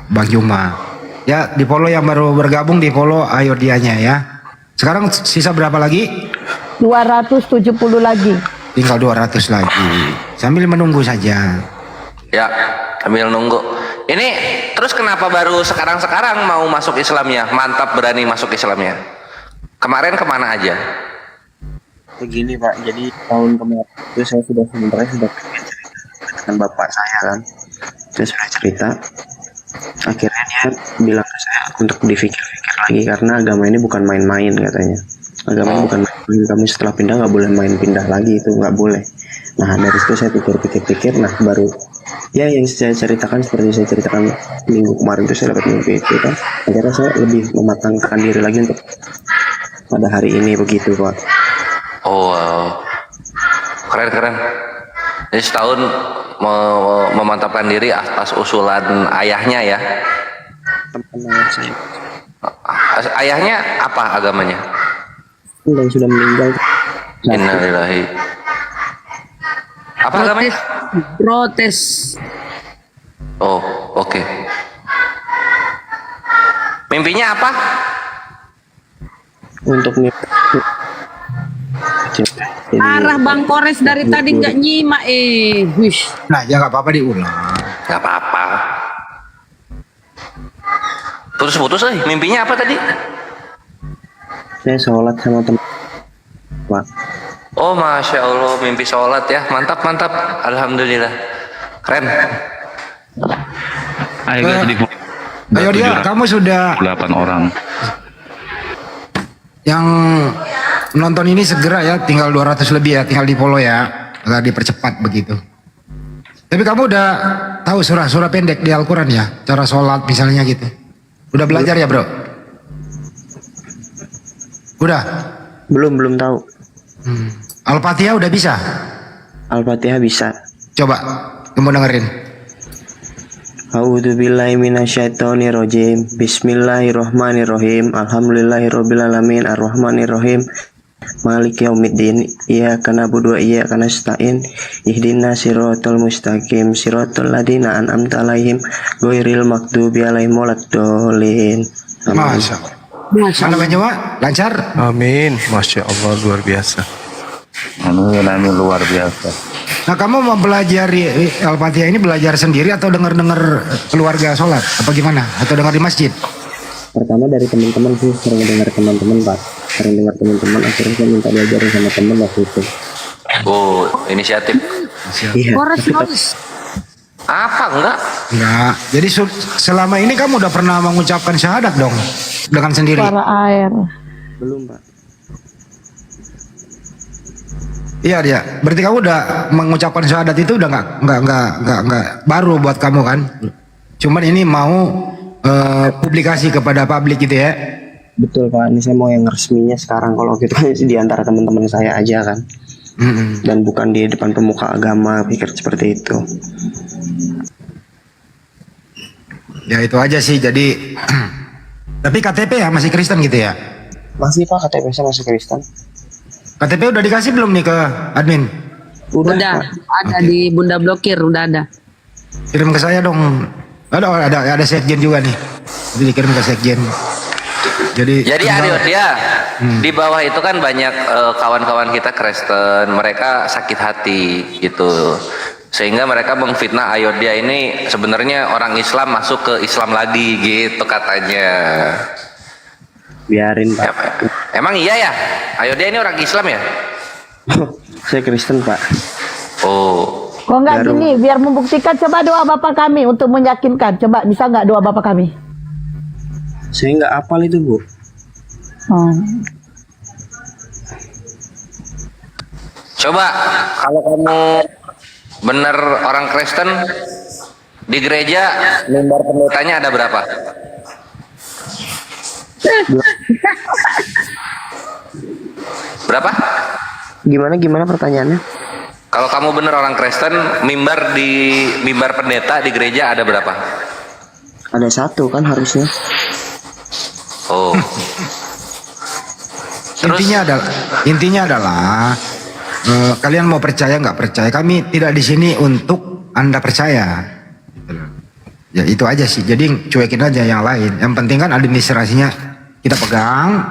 Speaker 10: Bang Juma. Ya, di follow yang baru bergabung, di follow Ayodianya ya. Sekarang sisa berapa lagi?
Speaker 4: 270 lagi.
Speaker 10: Tinggal 200 lagi. Sambil menunggu saja.
Speaker 8: Ya, sambil nunggu. Ini terus kenapa baru sekarang mau masuk Islamnya? Mantap berani masuk Islamnya. Kemarin kemana aja?
Speaker 1: Begini Pak, jadi tahun kemarin itu saya sebenarnya sudah dengan bapak saya kan. Saya sudah cerita. Akhirnya dia bilang ke saya untuk dipikir-pikir lagi karena agama ini bukan main-main katanya. Agama ini bukan main-main. Kamu setelah pindah nggak boleh main pindah lagi, itu nggak boleh. Nah dari situ saya pikir-pikir, nah baru ya yang saya ceritakan seperti saya ceritakan minggu kemarin itu saya dapat mimpi itu kan. Akhirnya saya lebih mematangkan diri lagi untuk pada hari ini begitu Pak.
Speaker 8: Oh, wow. Keren. Jadi setahun memantapkan diri atas usulan ayahnya ya.
Speaker 1: Teman ayah saya
Speaker 8: Ayahnya apa agamanya?
Speaker 1: yang sudah meninggal.
Speaker 8: Innalillahi. Apa agamanya?
Speaker 6: protes.
Speaker 8: Oh, oke. Mimpinya apa?
Speaker 1: Untuk
Speaker 6: Arah Bang Kores dari tadi nggak nyimak Wish.
Speaker 10: Nah, ya nggak apa-apa diulang.
Speaker 8: Gak apa-apa. Putus-putus, mimpinya apa tadi?
Speaker 1: saya sholat sama teman Pak.
Speaker 8: Oh, masya Allah, mimpi sholat ya, mantap mantap, alhamdulillah, keren.
Speaker 2: Ayo guys,
Speaker 10: Ayo dia, kamu sudah
Speaker 2: 8 orang.
Speaker 10: yang nonton ini segera ya, tinggal 200 lebih ya, tinggal di follow ya, agar dipercepat begitu. Tapi kamu udah tahu surah-surah pendek di Al-Quran ya, cara sholat misalnya gitu. Udah belajar ya bro? Udah?
Speaker 1: Belum tahu.
Speaker 10: Al-Fatihah udah bisa?
Speaker 1: Al-Fatihah bisa.
Speaker 10: Coba, kamu dengerin.
Speaker 1: A'udzubillahi minasyaitonirrajim. Bismillahirrahmanirrahim. Alhamdulillahirabbil alamin arrahmanirrahim. Maliki yaumiddin. Iyyaka na'budu wa iyyaka nasta'in. Ihdinas siratal mustaqim. Siratal ladzina an'amta 'alaihim ghairil maghdubi 'alaihim waladdallin.
Speaker 10: Masya Allah. Mana Bang Jawa? Lancar?
Speaker 7: Amin. Masya Allah, luar biasa.
Speaker 2: Amin, luar biasa.
Speaker 10: Nah kamu mau belajar Al-Fatihah ini belajar sendiri atau dengar-dengar keluarga sholat? Apa gimana? Atau dengar di masjid?
Speaker 1: Pertama dari teman-teman sih, sering dengar teman-teman Pak. Sering dengar teman-teman, akhirnya saya minta diajarin sama teman waktu itu.
Speaker 8: Oh, inisiatif.
Speaker 1: Iya.
Speaker 6: Kores.
Speaker 8: Apa enggak?
Speaker 10: Enggak. Jadi selama ini kamu udah pernah mengucapkan syahadat dong dengan sendiri?
Speaker 4: Suara air.
Speaker 1: Belum Pak.
Speaker 10: Iya dia. Berarti kamu udah mengucapkan syahadat itu udah nggak baru buat kamu kan? Cuman ini mau publikasi kepada publik gitu ya?
Speaker 1: Betul Pak, ini saya mau yang resminya sekarang. Kalau gitu kan di antara teman-teman saya aja kan. Dan bukan di depan pemuka agama, pikir seperti itu.
Speaker 10: Ya itu aja sih. Jadi tapi KTP ya masih Kristen gitu ya?
Speaker 1: Masih Pak, KTP saya masih Kristen.
Speaker 10: KTP udah dikasih belum nih ke admin?
Speaker 6: Udah
Speaker 1: Pak.
Speaker 6: ada di Bunda Blokir, udah ada.
Speaker 10: Kirim ke saya dong. Ada sekjen juga nih. Jadi dikirim ke sekjen. Jadi
Speaker 8: Adio dia di bawah itu kan banyak kawan-kawan kita Kristen, mereka sakit hati gitu, sehingga mereka mengfitnah Ayodia ini sebenarnya orang Islam masuk ke Islam lagi gitu katanya.
Speaker 1: Biarin Pak.
Speaker 8: Emang iya ya? Ayodia ini orang Islam ya?
Speaker 1: Saya Kristen Pak.
Speaker 8: Oh.
Speaker 4: Kok nggak gini, biar membuktikan, coba doa Bapak kami untuk meyakinkan. Coba bisa nggak doa Bapak kami?
Speaker 1: Saya nggak hafal itu Bu.
Speaker 8: Coba kalau kamu bener orang Kristen, di gereja mimbar pendetanya ada berapa? Berapa?
Speaker 1: Gimana pertanyaannya?
Speaker 8: Kalau kamu bener orang Kristen, mimbar pendeta di gereja ada berapa?
Speaker 1: Ada satu kan harusnya.
Speaker 8: Oh. Terus,
Speaker 10: intinya adalah kalian mau percaya nggak percaya, kami tidak di sini untuk Anda percaya. Ya itu aja sih. Jadi cuekin aja yang lain. Yang penting kan administrasinya kita pegang.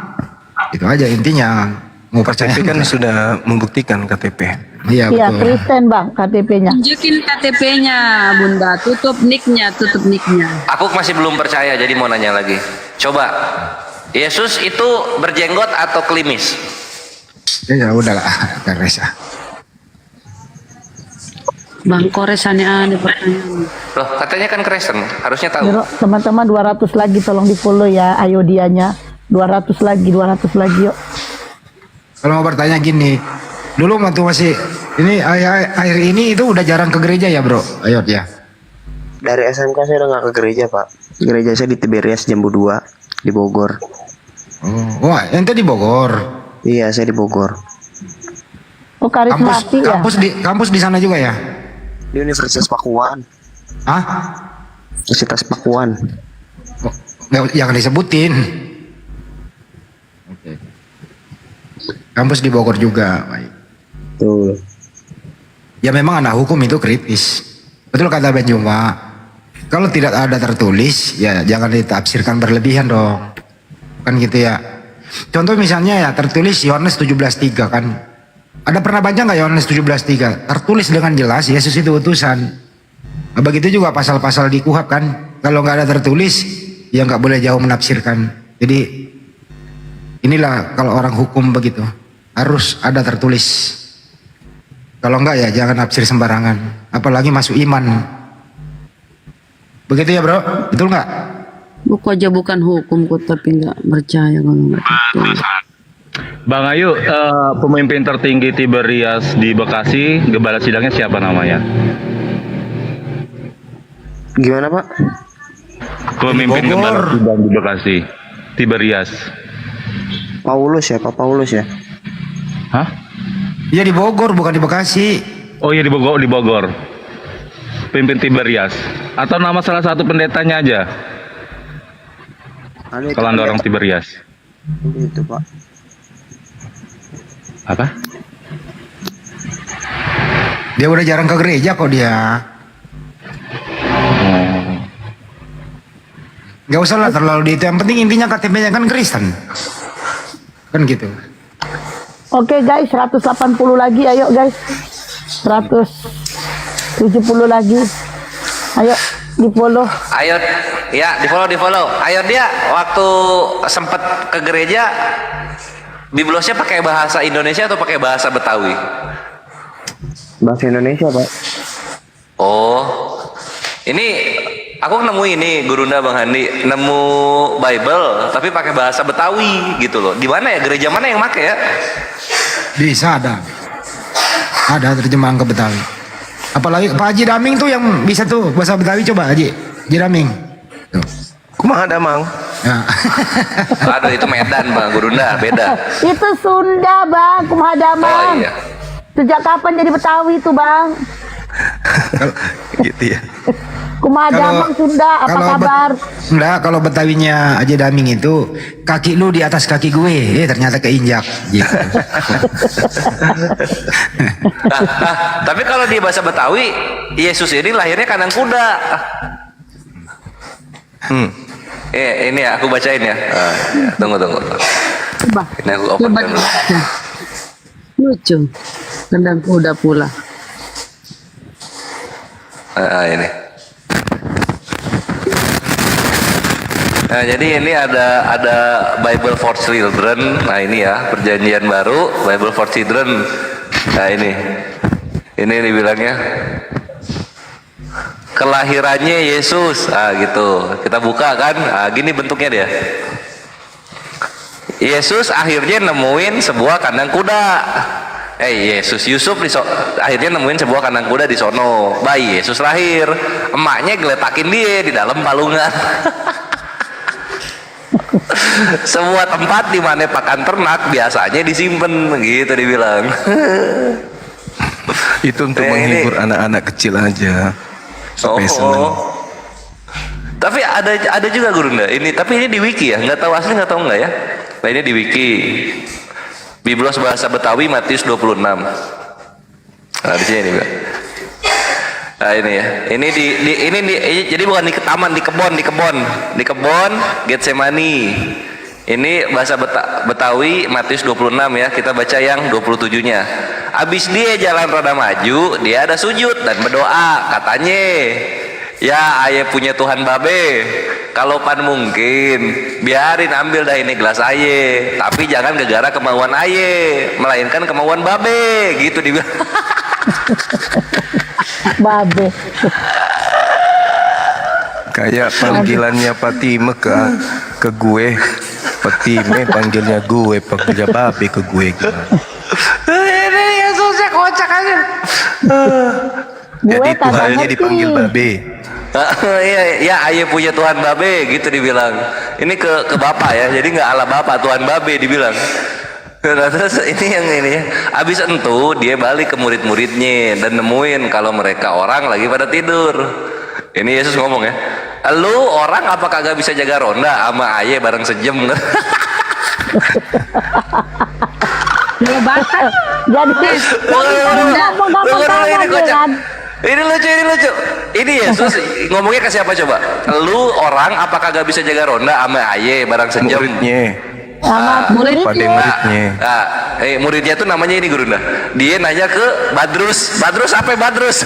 Speaker 10: Itu aja intinya. Mau percaya
Speaker 7: KTP kan
Speaker 10: enggak?
Speaker 7: sudah membuktikan KTP.
Speaker 10: Iya
Speaker 4: Iya,
Speaker 10: betul.
Speaker 4: Kristen Bang, KTP-nya.
Speaker 6: Tunjukin KTP-nya, Bunda. Tutup nick-nya.
Speaker 8: aku masih belum percaya, jadi mau nanya lagi. Coba, Yesus itu berjenggot atau klimis?
Speaker 10: Ya udahlah, gak resah.
Speaker 6: Bang Kores aneh-aneh pertanyaan.
Speaker 8: Loh, katanya kan Kristen, harusnya tahu.
Speaker 4: Yuk, teman-teman 200 lagi tolong di follow ya, ayo dianya. 200 lagi yuk.
Speaker 10: Kalau mau bertanya gini, dulu waktu masih ini akhir ini itu udah jarang ke gereja ya bro? Ayo ya.
Speaker 1: Dari SMK saya udah nggak ke gereja Pak. Gereja saya di Tiberias Jambu 2 di Bogor.
Speaker 10: Oh, wah ente di Bogor.
Speaker 1: Iya saya di Bogor.
Speaker 4: Oh, karismatik ya?
Speaker 10: Kampus di sana juga ya?
Speaker 1: Di Universitas Pakuan.
Speaker 10: Hah?
Speaker 1: Universitas Pakuan.
Speaker 10: Oh, jangan disebutin. Kampus di Bogor juga. Baik.
Speaker 1: Tuh.
Speaker 10: ya memang anak hukum itu kritis. Betul kata Ben Juma. Kalau tidak ada tertulis, ya jangan ditafsirkan berlebihan dong. Kan gitu ya. Contoh misalnya ya tertulis Yohanes 17:3 kan. Ada pernah baca nggak Yohanes 17:3? Tertulis dengan jelas Yesus itu utusan. Nah, begitu juga pasal-pasal di KUHP kan. Kalau nggak ada tertulis, ya nggak boleh jauh menafsirkan. Jadi inilah kalau orang hukum begitu. Harus ada tertulis. Kalau enggak ya jangan nafsir sembarangan. Apalagi masuk iman. Begitu ya bro, betul nggak?
Speaker 6: Buku aja bukan hukum kok, tapi nggak percaya kalau nggak tertulis.
Speaker 2: Bang Ayu, pemimpin tertinggi Tiberias di Bekasi, gembala sidangnya siapa namanya?
Speaker 1: Gimana Pak?
Speaker 2: Pemimpin
Speaker 10: Bogor.
Speaker 2: gembala sidang di Bekasi, Tiberias.
Speaker 1: Paulus ya, Pak Paulus ya.
Speaker 2: Hah?
Speaker 10: Iya di Bogor bukan di Bekasi.
Speaker 2: Oh iya di Bogor, di Bogor. Pemimpin Tiberias. Atau nama salah satu pendetanya aja.
Speaker 1: Ada itu
Speaker 2: Kalau Anda orang Tiberias.
Speaker 1: itu Pak.
Speaker 2: Apa?
Speaker 10: Dia udah jarang ke gereja kok dia.
Speaker 2: Oh.
Speaker 10: Gak usah lah terlalu di itu. Yang penting intinya KTP-nya kan Kristen. Kan gitu.
Speaker 4: Oke guys, 180 lagi, ayo guys. 170 lagi. Ayo di follow.
Speaker 8: Ayo, ya di follow. Ayo dia waktu sempet ke gereja, biblosnya pakai bahasa Indonesia atau pakai bahasa Betawi?
Speaker 1: Bahasa Indonesia Pak.
Speaker 8: Oh, ini aku nemu ini Gurunda Bang Handi, nemu Bible tapi pakai bahasa Betawi gitu loh. Di mana ya, gereja mana yang make ya?
Speaker 10: Bisa ada. Ada terjemahan ke Betawi. Apalagi Pak Haji Daming tuh yang bisa tuh bahasa Betawi, coba Haji Daming. Tuh.
Speaker 7: Kumaha damang?
Speaker 10: Ya.
Speaker 8: Aduh itu Medan Bang, Gurunda beda.
Speaker 4: Itu Sunda bang, kumaha
Speaker 8: Oh
Speaker 4: damang.
Speaker 8: iya.
Speaker 4: Sejak kapan jadi Betawi tuh bang?
Speaker 7: Gitu ya.
Speaker 4: Kumaha damang Sunda, apa kabar?
Speaker 10: Enggak, kalau Betawinya Haji Daming itu kaki lu di atas kaki gue, ternyata keinjak. Gitu.
Speaker 8: Tapi kalau di bahasa Betawi, Yesus ini lahirnya kandang kuda. Ini ya, aku bacain ya. Tunggu.
Speaker 6: Coba,
Speaker 8: Ini aku open
Speaker 6: coba
Speaker 8: dulu.
Speaker 6: dibaca. Lucu. Kandang kuda pula.
Speaker 8: Ini. Nah, jadi ini ada Bible for Children. Nah ini ya, perjanjian baru Bible for Children. Nah ini dibilangnya kelahirannya Yesus. Gitu. Kita buka kan. Gini bentuknya dia. Yesus akhirnya nemuin sebuah kandang kuda. Yusuf akhirnya nemuin sebuah kandang kuda di sono. Bayi Yesus lahir. Emaknya geletakin dia di dalam palungan. Semua tempat di mana pakan ternak biasanya disimpan, gitu dibilang.
Speaker 7: Itu untuk
Speaker 8: Ini-
Speaker 7: menghibur anak-anak kecil aja. Supaya senang.
Speaker 8: Tapi ada juga Gurunda. Tapi ini di wiki ya, nggak tahu asli nggak tahu nggak ya. Nah ini di wiki. Biblos bahasa Betawi Matius 26. Nah di sini juga. Nah ini ya. Ini jadi bukan di taman, di kebon Getsemani. Ini bahasa Betawi Matius 26 ya. Kita baca yang 27-nya. Abis dia jalan rada maju, dia ada sujud dan berdoa, katanya, ya aye punya Tuhan babe, kalau pan mungkin biarin ambil dah ini gelas aye, tapi jangan gegara kemauan aye, melainkan kemauan babe, gitu dibilang.
Speaker 4: Babe.
Speaker 7: Kayak panggilannya Patime ke gue. Patime panggilnya gue, panggilnya babe ke gue gitu.
Speaker 8: Ini Yesusnya kocak aja.
Speaker 7: Jadi Tuhannya dipanggil babe.
Speaker 8: Ya aye punya Tuhan babe, gitu dibilang. Ini ke bapak ya, jadi nggak ala bapak, Tuhan babe dibilang. Nah, terus ini yang ini ya. Abis itu dia balik ke murid-muridnya dan nemuin kalau mereka orang lagi pada tidur. Ini Yesus ngomong ya, lu orang apa kagak bisa jaga ronda sama aye bareng sejam?
Speaker 6: Kalau Batak
Speaker 4: Jadi
Speaker 8: Tunggu dulu, ini kocak. Ini lucu. Ini Yesus ngomongnya ke siapa coba? Lu orang apakah gak bisa jaga ronda sama aye barang sejam?
Speaker 7: Muridnya,
Speaker 4: sama
Speaker 7: pada
Speaker 4: muridnya.
Speaker 7: muridnya.
Speaker 8: Muridnya tuh namanya ini gurunda. Dia nanya ke Badrus. Badrus apa ya, Badrus?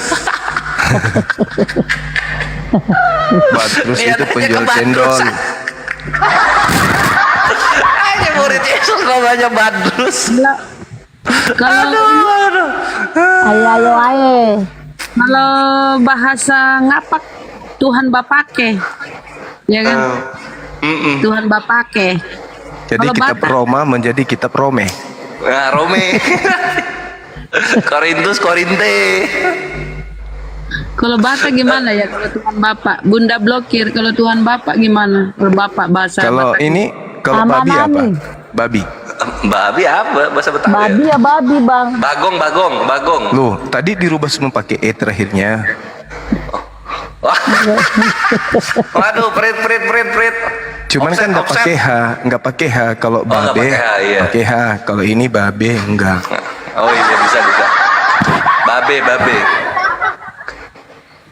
Speaker 7: Badrus
Speaker 8: Dia
Speaker 7: itu
Speaker 8: nanya
Speaker 7: penjual
Speaker 8: ke Badrus.
Speaker 7: cendol.
Speaker 8: Aja murid Yesus namanya Badrus.
Speaker 6: kalau
Speaker 4: Ayo ayo.
Speaker 6: kalau bahasa ngapak Tuhan Bapake, ya kan? Tuhan Bapake.
Speaker 7: Jadi
Speaker 6: Kalau
Speaker 7: kitab
Speaker 6: Batak.
Speaker 7: Roma menjadi kitab Rome.
Speaker 8: Nah, Rome. Korintus, Korinte.
Speaker 6: Kalau Batak gimana ya? Kalau Tuhan Bapak, Bunda blokir. Kalau Tuhan Bapak gimana? Kalau Bapak bahasa
Speaker 7: Kalau
Speaker 6: Batak.
Speaker 7: ini, kalau
Speaker 4: Sama
Speaker 7: babi apa?
Speaker 4: nami.
Speaker 7: Babi.
Speaker 8: Babi apa bahasa Betawi?
Speaker 4: Babi ya babi bang.
Speaker 8: Bagong.
Speaker 7: Loh, tadi dirubah semua pakai e terakhirnya.
Speaker 8: Waduh, prit.
Speaker 7: Cuman kan nggak pakai h, nggak pakai h. Kalau
Speaker 8: nggak
Speaker 7: babe,
Speaker 8: pakai H, iya.
Speaker 7: pakai h. Kalau ini babe enggak.
Speaker 8: Oh iya bisa. Babe.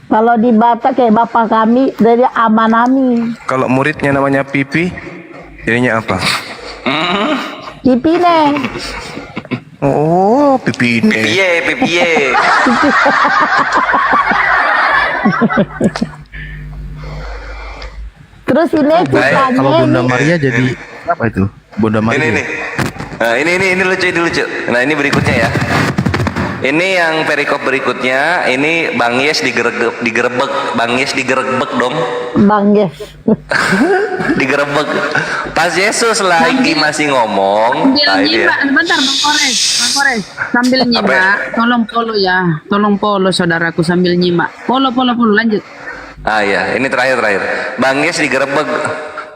Speaker 4: Kalau di Batak kayak bapak kami dari Amanami.
Speaker 7: Kalau muridnya namanya Pipi, jadinya apa?
Speaker 4: Kipi nih.
Speaker 7: Oh, Pipi ini.
Speaker 8: Pipiye.
Speaker 4: Terus ini
Speaker 9: Kalau
Speaker 4: kisahnya
Speaker 9: Bunda
Speaker 4: ini.
Speaker 9: Maria jadi apa itu? Bunda Maria.
Speaker 8: Ini. Nah, ini lucu. Nah, ini berikutnya ya. Ini yang perikop berikutnya, ini Bang Yes digerebek. Bang Yes digerebek dong.
Speaker 4: Bang Yes.
Speaker 8: Digerebek. Pas Yesus lagi masih ngomong.
Speaker 6: Sambil
Speaker 8: Nah, ini ya.
Speaker 6: nyimak, bentar Bang Kores, sambil nyimak, tolong polo saudaraku sambil nyimak, polo lanjut.
Speaker 8: Ah ya, ini terakhir. Bang Yes digerebek.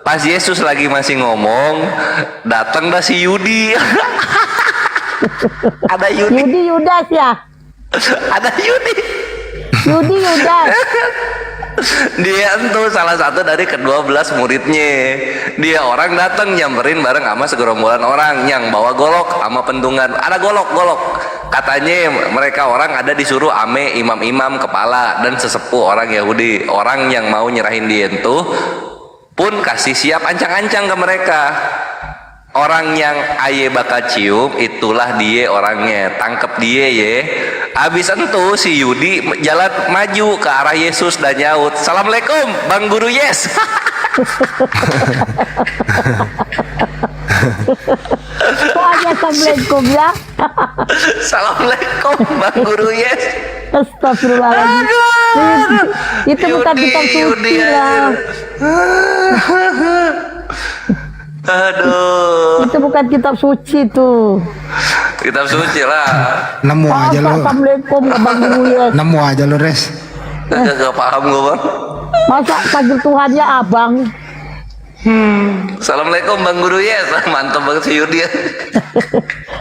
Speaker 8: Pas Yesus lagi masih ngomong, datang dah si Yudi. Ada Yudi.
Speaker 4: Yudi Yudas ya.
Speaker 8: Ada Yudi.
Speaker 4: Yudi Yudas.
Speaker 8: Dia itu salah satu dari ke-12 muridnya. Dia orang datang nyamperin bareng sama segerombolan orang yang bawa golok sama pentungan. Ada golok. Katanya mereka orang ada disuruh ame imam-imam kepala dan sesepuh orang Yahudi. Orang yang mau nyerahin dia itu pun kasih siap ancang-ancang ke mereka. Orang yang aye bakal cium itulah dia orangnya, tangkep dia ye. Abis itu si Yudi jalan maju ke arah Yesus dan nyaut, "Assalamualaikum Bang Guru Yes."
Speaker 4: Kok aja Assalamualaikum ya.
Speaker 8: "Assalamualaikum Bang Guru Yes."
Speaker 4: Astagfirullahaladzim. Itu bukan kitab suci lah.
Speaker 8: Aduh,
Speaker 4: Itu bukan kitab suci tuh.
Speaker 8: kitab suci lah.
Speaker 10: Nemu aja lo.
Speaker 4: Assalamualaikum Bang Guru Yes.
Speaker 10: Nemu aja lo, Res.
Speaker 8: Gak paham gue bang.
Speaker 4: Masa panggil Tuhannya abang.
Speaker 8: "Assalamualaikum Bang Guru Yes." Mantap banget si Yudi.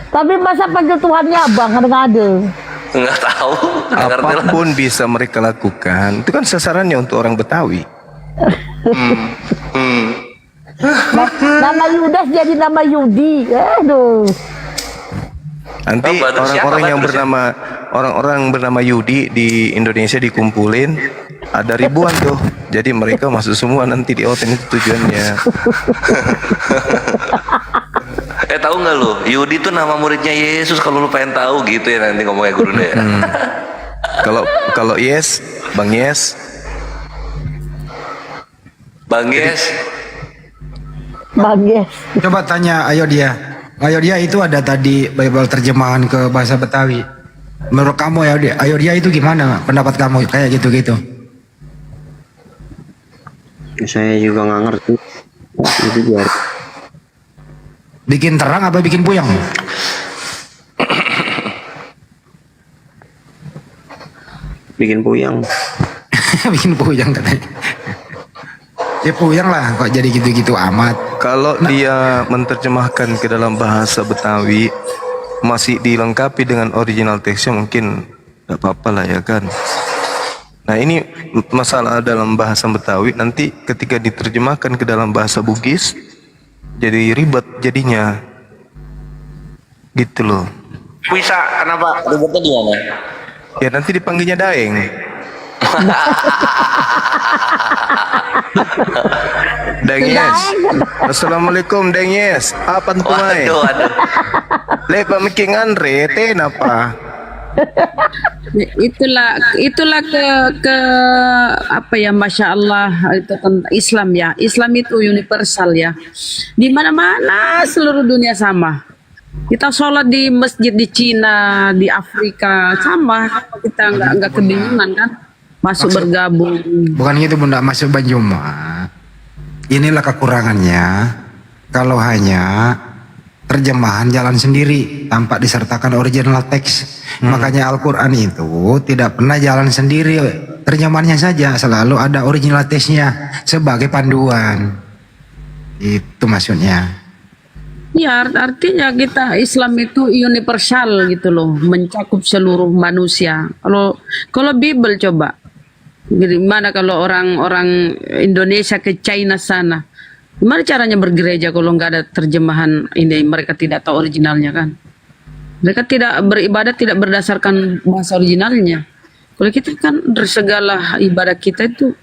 Speaker 4: Tapi masa panggil Tuhannya abang ngade-ngade.
Speaker 8: Nggak tahu, nggak ngerti lah.
Speaker 7: Apapun bisa mereka lakukan. Itu kan sasarannya untuk orang Betawi.
Speaker 4: Nama Yudas jadi nama Yudi. Aduh.
Speaker 7: Nanti
Speaker 8: Oh, Badrus siapa,
Speaker 7: orang-orang yang
Speaker 8: Badrus ya?
Speaker 7: orang-orang bernama Yudi di Indonesia dikumpulin, ada ribuan tuh. Jadi mereka masuk semua nanti di OTN itu tujuannya.
Speaker 8: Tahu nggak lu? Yudi tuh nama muridnya Yesus. Kalau lu pengen tahu gitu ya nanti ngomongnya guru deh.
Speaker 7: Kalau Yes, Bang Yes,
Speaker 8: Bang Yes.
Speaker 4: Bang Yes.
Speaker 10: Coba tanya Ayo dia itu ada tadi Bible terjemahan ke bahasa Betawi. Menurut kamu Ayo dia itu gimana pendapat kamu kayak gitu-gitu?
Speaker 1: Saya juga nggak ngerti. Itu biar
Speaker 10: Bikin terang apa bikin puyeng?
Speaker 1: bikin puyeng.
Speaker 10: Bikin puyeng katanya. Ya puyeng lah kok jadi gitu-gitu amat.
Speaker 7: kalau dia menerjemahkan ke dalam bahasa Betawi masih dilengkapi dengan original teksnya mungkin tidak apa-apa lah ya kan. Nah ini masalah dalam bahasa Betawi, nanti ketika diterjemahkan ke dalam bahasa Bugis jadi ribet jadinya Gitu loh.
Speaker 8: Bisa, kenapa? Ribetnya gimana?
Speaker 7: Ya nanti dipanggilnya Daeng. Dengyes. Assalamualaikum Dengyes. Apa tuh mai?
Speaker 8: Waduh.
Speaker 7: Lepa making Andre ten apa?
Speaker 6: Itulah ke apa ya, masya Allah, itu tentang Islam ya. Islam itu universal ya. Di mana-mana seluruh dunia sama. Kita sholat di masjid di Cina, di Afrika sama. Kita nggak kebingungan kan? Masuk bergabung.
Speaker 10: Bukan gitu Bunda, masuk Banjuma. Inilah kekurangannya kalau hanya terjemahan jalan sendiri tanpa disertakan original teks. Makanya Al-Quran itu tidak pernah jalan sendiri, terjemahannya saja selalu ada original teksnya sebagai panduan. Itu maksudnya.
Speaker 6: Ya, artinya kita Islam itu universal gitu loh, mencakup seluruh manusia. Kalau Bible coba, gimana kalau orang Indonesia ke China sana, gimana caranya bergereja kalau nggak ada terjemahan ini? Mereka tidak tahu originalnya kan? Mereka tidak beribadah tidak berdasarkan bahasa originalnya. Kalau kita kan dari segala ibadah kita itu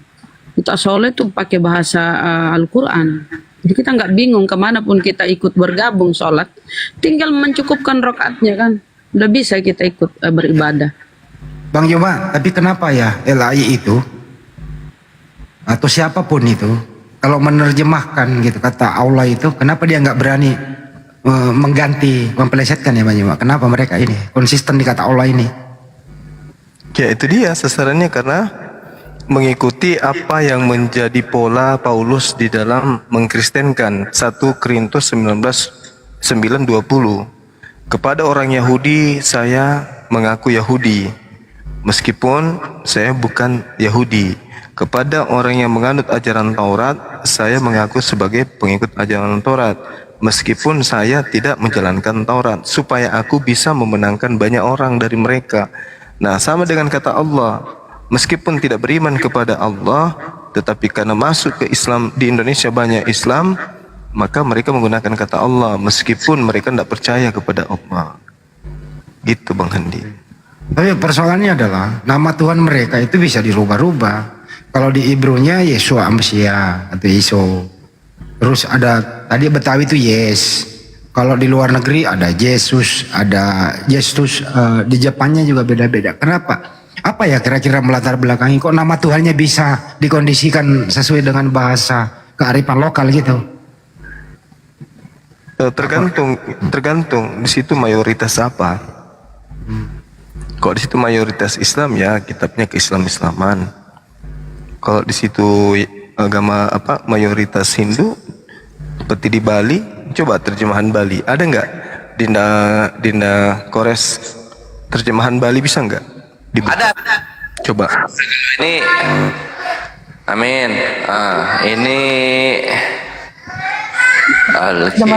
Speaker 6: kita sholat itu pakai bahasa Al-Quran. Jadi kita nggak bingung kemanapun kita ikut bergabung sholat, tinggal mencukupkan rakaatnya kan, udah bisa kita ikut beribadah.
Speaker 10: Bang Juma, tapi kenapa ya LAI itu atau siapapun itu kalau menerjemahkan gitu kata Allah itu, kenapa dia nggak berani mengganti, mempelesetkan ya Bang Juma? Kenapa mereka ini konsisten di kata Allah ini?
Speaker 7: Ya itu dia sasarannya, karena mengikuti apa yang menjadi pola Paulus di dalam mengkristenkan. 1 Korintus 19:9-20. Kepada orang Yahudi saya mengaku Yahudi meskipun saya bukan Yahudi. Kepada orang yang menganut ajaran Taurat saya mengaku sebagai pengikut ajaran Taurat meskipun saya tidak menjalankan Taurat, supaya aku bisa memenangkan banyak orang dari mereka. Nah, sama dengan kata Allah, meskipun tidak beriman kepada Allah, tetapi karena masuk ke Islam, di Indonesia banyak Islam, maka mereka menggunakan kata Allah meskipun mereka tidak percaya kepada Allah. Gitu Bang Handi.
Speaker 10: Tapi persoalannya adalah nama Tuhan mereka itu bisa dirubah-rubah. Kalau di Ibrunya Yeshua Amsia atau Iso. Terus ada tadi Betawi itu Yes. Kalau di luar negeri ada Jesus, ada Yesus. Di Jepannya juga beda-beda. Kenapa? Apa ya kira-kira melatar belakangi kok nama Tuhannya bisa dikondisikan sesuai dengan bahasa kearifan lokal gitu?
Speaker 7: Tergantung di situ mayoritas apa. Kalau di situ mayoritas Islam ya kitabnya ke-Islam-Islaman. Kalau di situ agama apa mayoritas Hindu seperti di Bali, coba terjemahan Bali ada nggak? Dinda Kores terjemahan Bali bisa nggak?
Speaker 8: Ada.
Speaker 7: Coba.
Speaker 8: Ini, amin. Ini.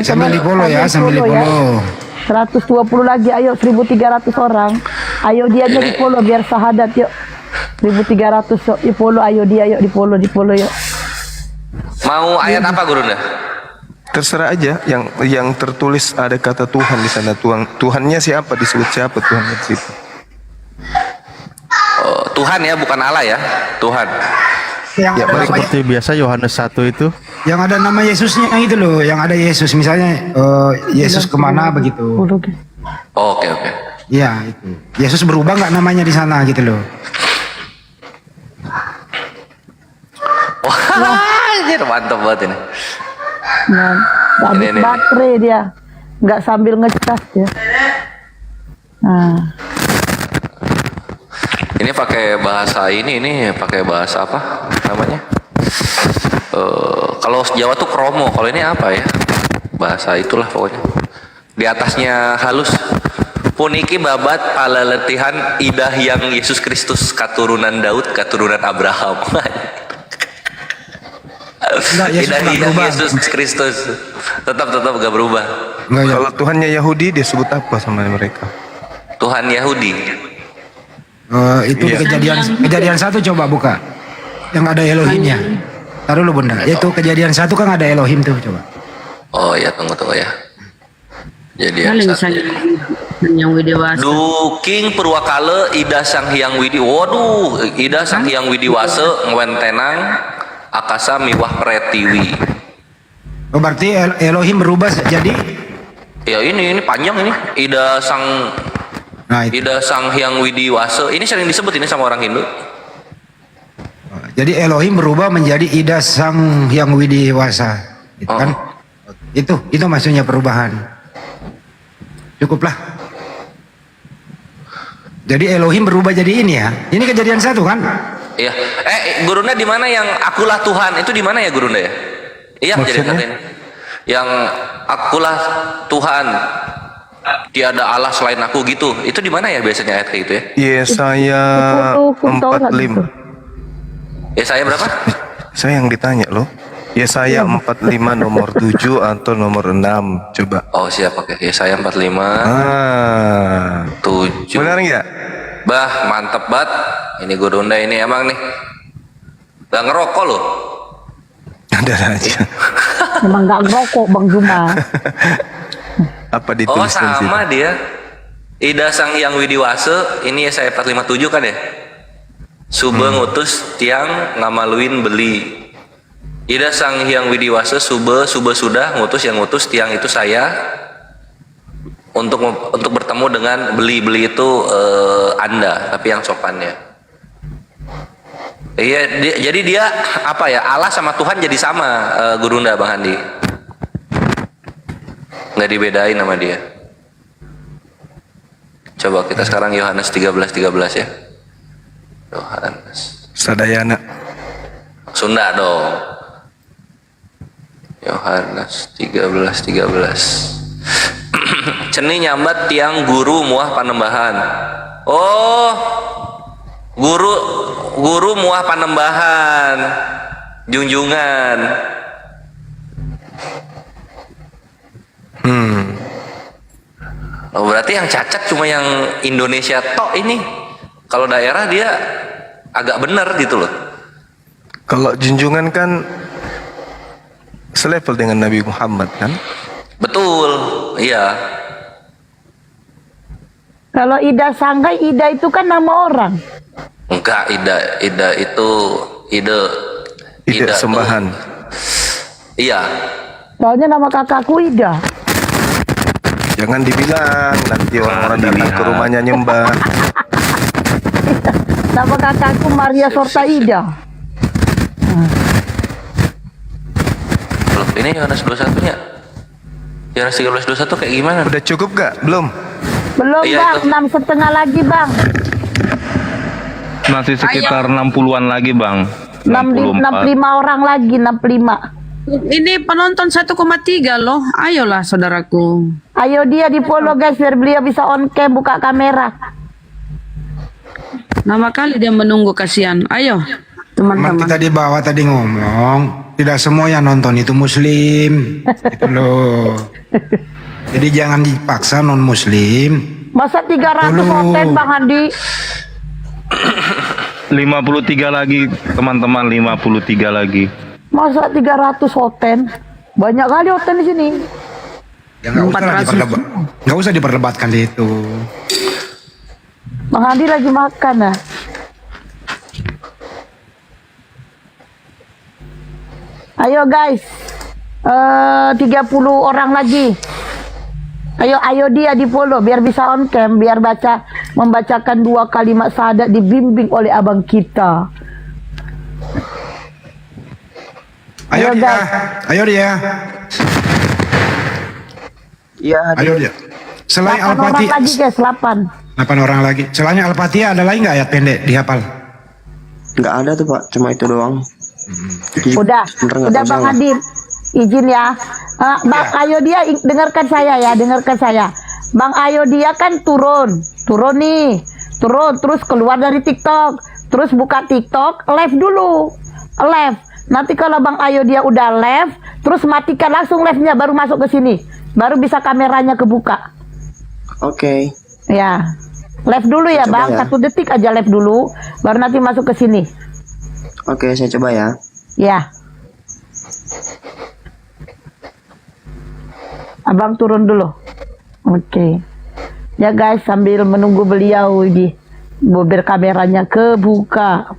Speaker 10: Sambil di follow ya, sambil di follow.
Speaker 4: 120 lagi, ayo 1.300 orang. Ayo dia aja di follow biar sahadat yuk. 1.300 yuk di follow, ayo dia yuk di follow yuk.
Speaker 8: Mau ayat apa Gurunda?
Speaker 7: Terserah aja, yang tertulis ada kata Tuhan di sana. Tuhannya siapa, disebut siapa Tuhannya di situ.
Speaker 8: Oh, Tuhan ya, bukan Allah ya, Tuhan.
Speaker 10: Yang
Speaker 7: Ya,
Speaker 10: ada
Speaker 7: baik,
Speaker 10: namanya-
Speaker 9: Seperti biasa Yohanes 1 itu.
Speaker 10: yang ada nama Yesusnya itu loh, yang ada Yesus misalnya Yesus kemana begitu.
Speaker 8: Oke.
Speaker 10: Iya itu. Yesus berubah nggak namanya di sana gitu loh.
Speaker 8: Wah, anjir mantap banget ini.
Speaker 4: Nah, habis
Speaker 8: Ini.
Speaker 4: baterai dia, nggak sambil ngecas ya. Nah,
Speaker 8: Ini pakai bahasa ini pakai bahasa apa namanya? Kalau Jawa tuh kromo, kalau ini apa ya? Bahasa itulah pokoknya. Di atasnya halus. Puniki babat palaletihan idah yang Yesus Kristus katurunan Daud, katurunan Abraham.
Speaker 10: Enggak, Yesus
Speaker 8: Idah
Speaker 10: nggak
Speaker 8: yang
Speaker 10: berubah.
Speaker 8: Yesus Kristus tetap gak berubah.
Speaker 10: Enggak ya.
Speaker 7: Kalau Tuhannya Yahudi dia sebut apa sama mereka?
Speaker 8: Tuhan Yahudi.
Speaker 10: Itu
Speaker 7: Iya.
Speaker 10: kejadian 1 coba buka. Yang ada Elohimnya. Taruh dulu Bunda. Itu kejadian 1 kan ada Elohim tuh coba.
Speaker 8: Oh ya, tunggu ya. Jadi
Speaker 6: Kali
Speaker 8: yang
Speaker 6: misalnya yang widewasa.
Speaker 8: Duking Purwakala Ida Sang Hyang Widi. Waduh, Ida Sang Hyang Widiwase ngwentenang akasa miwah pretiwi.
Speaker 10: Oh, berarti Elohim berubah jadi
Speaker 8: Ya ini panjang ini. Ida Sang
Speaker 10: nah itu.
Speaker 8: Ida Sang Hyang Widiwase. Ini sering disebut ini sama orang Hindu.
Speaker 10: Jadi Elohim berubah menjadi Ida Sang Hyang Widiwasa. Itu kan? Itu maksudnya perubahan. Cukuplah. Jadi Elohim berubah jadi ini ya. Ini kejadian 1 kan?
Speaker 8: Iya. Gurunda di mana yang akulah Tuhan? Itu di mana ya Gurunda ya? Iya, kejadian 1 ini. Yang akulah Tuhan. Tiada Allah selain aku gitu. Itu di mana ya biasanya ayat kayak gitu ya?
Speaker 7: Yesaya 45.
Speaker 8: Yesaya berapa?
Speaker 7: Saya yang ditanya loh. Yesaya 45 nomor 7 atau nomor 6. Coba.
Speaker 8: Oh siap, oke. Yesaya 45 7.
Speaker 7: Benar nggak?
Speaker 8: Bah, mantep banget. Ini Gurunda ini emang nih. Gak ngerokok loh.
Speaker 7: Ada aja.
Speaker 4: Memang nggak ngerokok Bang Zuma.
Speaker 7: Apa
Speaker 8: Oh
Speaker 7: dituliskan sih?
Speaker 8: sama dia. Ida Sang Hyang Widiwase. Ini Yesaya 457 kan ya? Sube ngutus tiang ngamaluin beli. Ida Sang Hyang Widiwase sube sudah ngutus, yang ngutus tiang itu saya untuk bertemu dengan beli itu Anda, tapi yang sopannya. Iya, jadi dia apa ya, Allah sama Tuhan jadi sama, Gurunda Bang Handi, nggak dibedain sama dia. Coba kita sekarang Yohanes 13:13 ya. Yohanes
Speaker 7: Sadayana.
Speaker 8: Sunda dong. Yohanes 13:13. Ceni nyambat tiang guru muah panembahan. Oh, guru muah panembahan, junjungan. Oh, berarti yang cacat cuma yang Indonesia tok ini. Kalau daerah dia agak benar gitu loh.
Speaker 7: Kalau junjungan kan selevel dengan Nabi Muhammad kan?
Speaker 8: Betul, iya.
Speaker 4: Kalau Ida Sanggai, Ida itu kan nama orang.
Speaker 8: Enggak, Ida itu
Speaker 7: Ide
Speaker 8: Ida
Speaker 7: sembahan.
Speaker 8: tuh, iya.
Speaker 4: Soalnya nama kakakku Ida.
Speaker 7: Jangan dibilang nanti orang-orang datang ke rumahnya nyembah.
Speaker 4: Nama kakakku Maria Sorta Ida.
Speaker 8: Loh, ini Yohanes 21-nya. Yohanes 13:21 kayak gimana?
Speaker 7: Udah cukup gak? Belum?
Speaker 4: Belum
Speaker 8: Iya,
Speaker 4: Bang,
Speaker 8: itu.
Speaker 4: 6,5 lagi Bang.
Speaker 2: Masih sekitar 60-an lagi, Bang.
Speaker 4: 65 orang lagi, 65.
Speaker 6: Ini penonton 1,3 loh. Ayolah saudaraku.
Speaker 4: Ayo dia di follow guys biar beliau bisa on cam buka kamera.
Speaker 6: Nama kali dia menunggu, kasihan. Ayo
Speaker 10: Teman
Speaker 6: teman-teman.
Speaker 10: kita di bawah tadi ngomong, tidak semua yang nonton itu muslim. Itu loh. Jadi jangan dipaksa non muslim.
Speaker 4: Masa 300
Speaker 10: Dulu.
Speaker 4: konten Bang Handi?
Speaker 2: 53 lagi, teman-teman, 53 lagi.
Speaker 4: Masa 300 hoten? Banyak kali hoten di sini.
Speaker 10: Ya nggak usah diperdebatkan itu.
Speaker 4: Bang Handi lagi makan ya. Ayo guys. 30 orang lagi. Ayo dia di follow biar bisa on cam, biar membacakan 2 kalimat syahadat dibimbing oleh abang kita.
Speaker 10: Ayo
Speaker 4: Ayo,
Speaker 10: dia,
Speaker 4: guys.
Speaker 10: ayo dia,
Speaker 1: Iya,
Speaker 10: ayo dia. Selain
Speaker 4: 8 orang
Speaker 10: Al-Fatihah,
Speaker 4: lagi guys, 8.
Speaker 10: 8 orang lagi. Selain Al-Fatihah ada lagi nggak ayat pendek dihafal?
Speaker 1: nggak ada tuh Pak, cuma itu doang. Jadi,
Speaker 4: Udah
Speaker 1: bener nggak tahu
Speaker 4: Bang
Speaker 1: salah.
Speaker 4: Hadir. Izin ya. Bang Ayo dia dengarkan saya ya, dengarkan saya. Bang Ayo dia kan turun nih. Turun terus keluar dari TikTok. Terus buka TikTok, live dulu. Live. Nanti kalau Bang Ayo dia udah live, terus matikan langsung live-nya baru masuk ke sini. Baru bisa kameranya kebuka.
Speaker 1: Oke.
Speaker 4: Ya. Live dulu ya,
Speaker 1: Coba
Speaker 4: Bang.
Speaker 1: ya.
Speaker 4: 1 detik aja live dulu, baru nanti masuk ke sini.
Speaker 1: Oke, saya coba ya.
Speaker 4: Ya. Abang turun dulu. Oke. Ya guys, sambil menunggu beliau ini, mobil kameranya kebuka.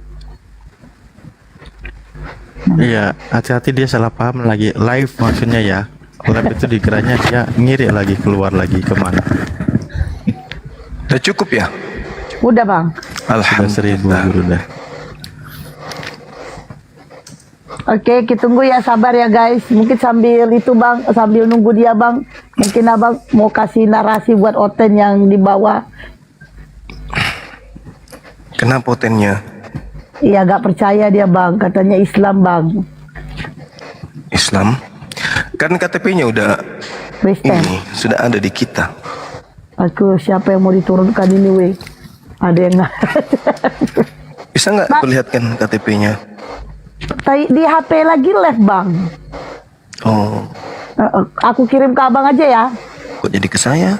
Speaker 9: Iya, hati-hati dia salah paham lagi. Live maksudnya ya. Live itu dikiranya dia ngirit lagi, keluar lagi kemana.
Speaker 7: Udah cukup ya?
Speaker 4: Udah bang.
Speaker 9: Sudah 1000 guru dah.
Speaker 4: Oke, kita tunggu ya, sabar ya guys. Mungkin sambil itu bang, sambil nunggu dia bang, mungkin abang mau kasih narasi buat Oten yang di bawah.
Speaker 7: Kenapa Otennya?
Speaker 4: Iya, gak percaya dia bang, katanya Islam bang.
Speaker 7: Islam? Kan KTP-nya udah
Speaker 4: Kristen.
Speaker 7: ini, sudah ada di kita.
Speaker 4: Aku siapa yang mau diturunkan ini weh? Ada yang nggak?
Speaker 7: Bisa nggak perlihatkan KTP-nya?
Speaker 4: Di HP lagi live bang.
Speaker 7: Oh,
Speaker 4: Aku kirim ke abang aja ya.
Speaker 7: kok jadi ke saya?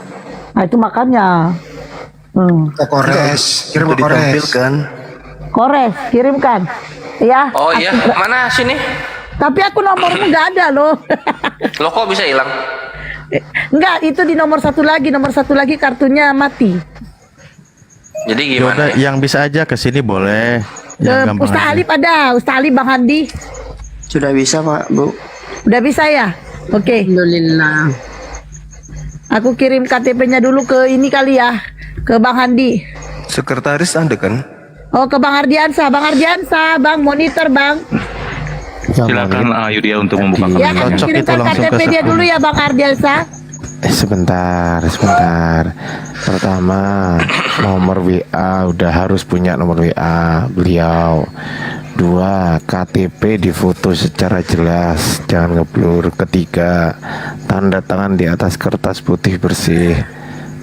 Speaker 4: Nah itu makanya.
Speaker 10: Ke Kores, kirim
Speaker 7: Udah
Speaker 10: ke Kores.
Speaker 7: ditampilkan.
Speaker 4: Kores, kirimkan. Ya.
Speaker 8: Oh iya, mana sini?
Speaker 4: Tapi aku nomormu nggak ada loh.
Speaker 8: Lo kok bisa hilang?
Speaker 4: Enggak, itu di nomor satu lagi kartunya mati.
Speaker 8: Jadi
Speaker 9: Ya udah,
Speaker 8: gimana?
Speaker 9: yang bisa aja ke sini boleh. Yang gampang
Speaker 4: Ustaz
Speaker 9: aja.
Speaker 4: Alif ada, Ustaz Alif Bang Handi.
Speaker 1: Sudah bisa Pak, Bu.
Speaker 4: Udah bisa ya? Oke.
Speaker 6: Alhamdulillah.
Speaker 4: Aku kirim KTP-nya dulu ke ini kali ya, ke Bang Handi.
Speaker 7: Sekretaris ada kan?
Speaker 4: Oh, ke Bang Ardiansa, Bang monitor Bang.
Speaker 2: Silakan Yudia untuk membuka
Speaker 4: Ya,
Speaker 2: kameranya.
Speaker 4: aku
Speaker 9: Cocok
Speaker 4: kirimkan
Speaker 9: itu langsung ke
Speaker 4: KTP dia
Speaker 9: Sakti.
Speaker 4: dulu ya Bang Ardiansa.
Speaker 11: Sebentar. Pertama, nomor WA udah harus punya nomor WA beliau. 2, KTP difoto secara jelas, jangan ngeblur. 3, tanda tangan di atas kertas putih bersih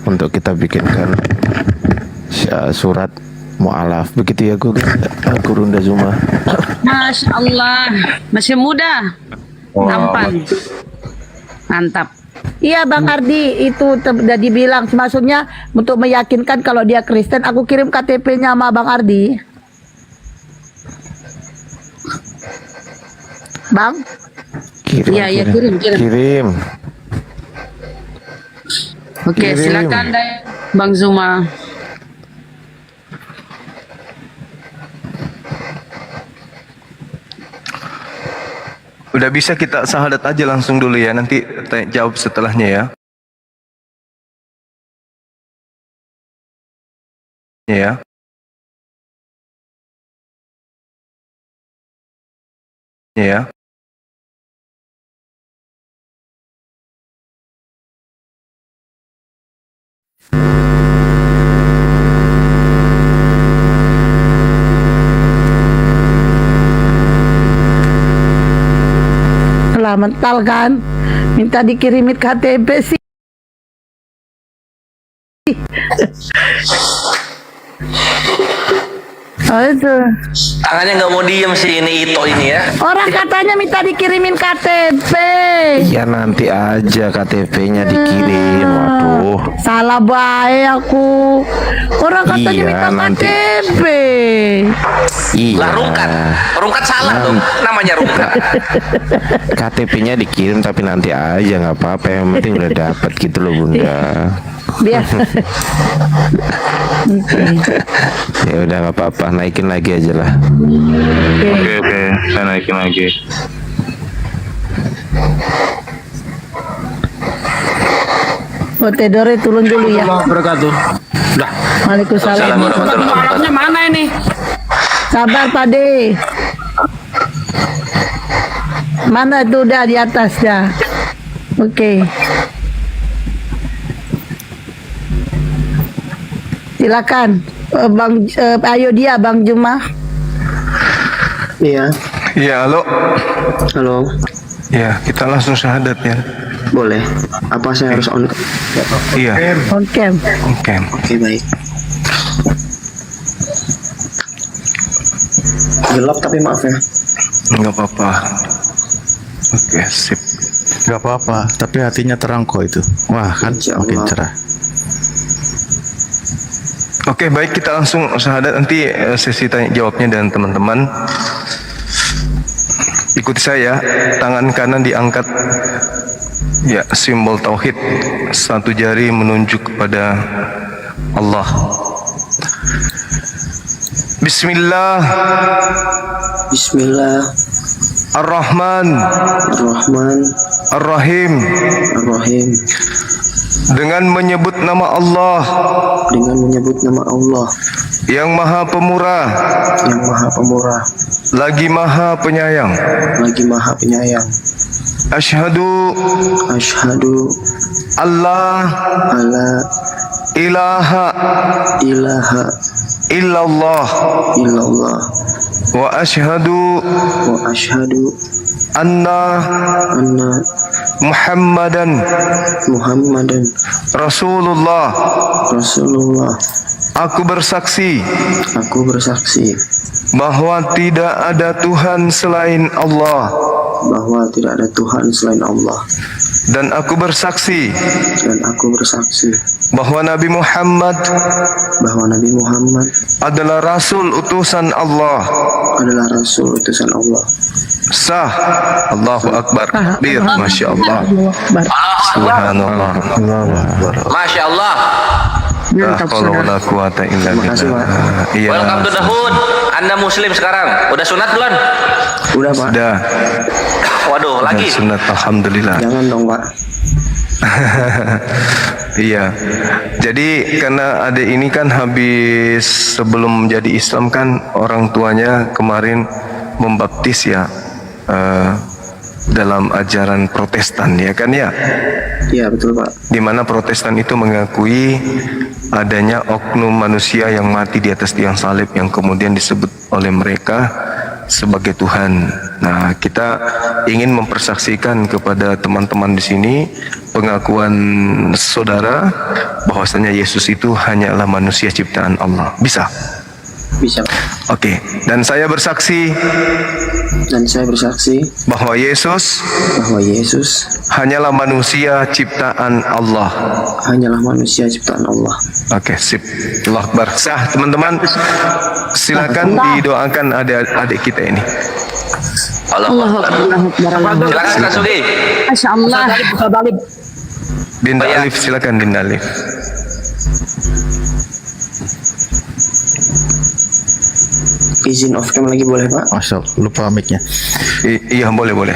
Speaker 11: untuk kita bikinkan surat mu'alaf. Begitu ya Guru Nda Zuma.
Speaker 6: Masya Allah, masih muda, tampan, mantap.
Speaker 4: Iya Bang Ardi, itu udah dibilang, maksudnya untuk meyakinkan kalau dia Kristen, aku kirim KTP-nya sama Bang Ardi. Bang?
Speaker 11: Kirim,
Speaker 6: Iya, iya, kirim. Oke,
Speaker 11: Kirim.
Speaker 6: silakan deh, Bang Zuma.
Speaker 7: Udah bisa kita syahadat aja langsung dulu ya. Nanti jawab setelahnya ya. Ya. Ya.
Speaker 4: Lah mental kan, minta dikirimin KTP sih. Oh itu.
Speaker 8: Tangannya nggak mau diem sih ini Ito ini ya.
Speaker 4: Orang katanya minta dikirimin KTP.
Speaker 11: Ya nanti aja KTP-nya dikirim. Waduh.
Speaker 4: Salah baik aku. Orang katanya
Speaker 11: Iya,
Speaker 4: minta
Speaker 11: nanti.
Speaker 4: KTP.
Speaker 11: Iya.
Speaker 8: Lah Rungkat salah tuh namanya Rungkat.
Speaker 11: KTP-nya dikirim tapi nanti aja nggak apa-apa. Yang penting udah dapat gitu loh Bunda.
Speaker 4: Biar.
Speaker 11: Ya udah nggak apa-apa, naikin lagi aja lah.
Speaker 2: Oke, saya naikin lagi.
Speaker 4: Otedore turun dulu ya.
Speaker 9: Wabarakatuh.
Speaker 4: Waalaikumsalam.
Speaker 8: Assalamualaikum.
Speaker 6: Arabnya mana ini?
Speaker 4: Sabar Pade. Mana tuh udah di atas dah. Oke. Silakan Bang ayo dia Bang Juma.
Speaker 1: Iya.
Speaker 7: Ya, halo.
Speaker 1: Halo.
Speaker 7: Ya, kita langsung syahadat ya.
Speaker 1: Boleh. Apa saya harus on?
Speaker 7: Iya.
Speaker 4: On cam.
Speaker 7: Oke.
Speaker 1: Oke, baik. Gelap tapi maaf ya.
Speaker 7: Enggak apa-apa. Oke, sip.
Speaker 9: Gak apa-apa, tapi hatinya terang kok itu. Wah kan
Speaker 1: Insya
Speaker 9: makin
Speaker 1: Allah.
Speaker 9: cerah.
Speaker 7: Oke, baik, kita langsung syahadat. Nanti sesi tanya jawabnya dan teman-teman ikuti saya. Tangan kanan diangkat Ya, simbol tauhid. Satu jari menunjuk kepada Allah. Bismillah.
Speaker 1: Bismillah.
Speaker 7: Ar-Rahman.
Speaker 1: Ar-Rahman.
Speaker 7: Ar-Rahim.
Speaker 1: Ar-Rahim.
Speaker 7: Dengan menyebut nama Allah
Speaker 1: Dengan menyebut nama Allah
Speaker 7: yang Maha Pemurah,
Speaker 1: yang Maha Pemurah,
Speaker 7: lagi Maha Penyayang.
Speaker 1: lagi Maha Penyayang.
Speaker 7: Asyhadu
Speaker 1: Asyhadu
Speaker 7: Allah
Speaker 1: alla
Speaker 7: ilaha
Speaker 1: ilaha
Speaker 7: illallah
Speaker 1: illallah
Speaker 7: wa asyhadu
Speaker 1: wa asyhadu
Speaker 7: anna
Speaker 1: anna
Speaker 7: Muhammadan
Speaker 1: Muhammadan
Speaker 7: Rasulullah.
Speaker 1: Rasulullah.
Speaker 7: Aku bersaksi
Speaker 1: Aku bersaksi
Speaker 7: bahwa tidak ada Tuhan selain Allah,
Speaker 1: bahwa tidak ada Tuhan selain Allah,
Speaker 7: dan aku bersaksi
Speaker 1: dan aku bersaksi
Speaker 7: bahwa Nabi Muhammad
Speaker 1: bahwa Nabi Muhammad
Speaker 7: adalah Rasul utusan Allah.
Speaker 1: adalah Rasul utusan Allah.
Speaker 7: Sah. Allahu Akbar. Bir. Masya Allah. Subhanallah.
Speaker 8: Masya Allah.
Speaker 7: La haula wala quwata illa
Speaker 1: Terima kasih,
Speaker 7: billah.
Speaker 1: Pak.
Speaker 7: Iya.
Speaker 8: Welcome to the hood. Anda muslim sekarang. Udah sunat belum?
Speaker 1: Udah Pak.
Speaker 7: Sudah.
Speaker 8: Waduh, lagi.
Speaker 7: Sunat, alhamdulillah.
Speaker 1: Jangan dong Pak.
Speaker 7: Iya. Jadi karena adik ini kan habis sebelum menjadi Islam kan orang tuanya kemarin membaptis ya dalam ajaran Protestan ya kan ya.
Speaker 1: Iya betul Pak.
Speaker 7: Di mana Protestan itu mengakui adanya oknum manusia yang mati di atas tiang salib yang kemudian disebut oleh mereka sebagai Tuhan. Nah, kita ingin mempersaksikan kepada teman-teman di sini pengakuan saudara bahwasanya Yesus itu hanyalah manusia ciptaan Allah. Bisa?
Speaker 1: Bisa Pak.
Speaker 7: Oke. Dan saya bersaksi
Speaker 1: Dan saya bersaksi
Speaker 7: bahwa Yesus
Speaker 1: bahwa Yesus
Speaker 7: hanyalah manusia ciptaan Allah.
Speaker 1: hanyalah manusia ciptaan Allah.
Speaker 7: Oke, sip. Allah Akbar. Sah, teman-teman. Silakan didoakan adik-adik kita ini.
Speaker 6: Allahu Akbar, Allahu Akbar, Allahu Akbar.
Speaker 8: Silakan Kak Sugi.
Speaker 6: Masya Allah.
Speaker 7: Dinda Alif, silakan Dinda Alif.
Speaker 1: Izin off cam lagi boleh Pak?
Speaker 9: Masya Allah, lupa mic-nya.
Speaker 7: Iya, boleh.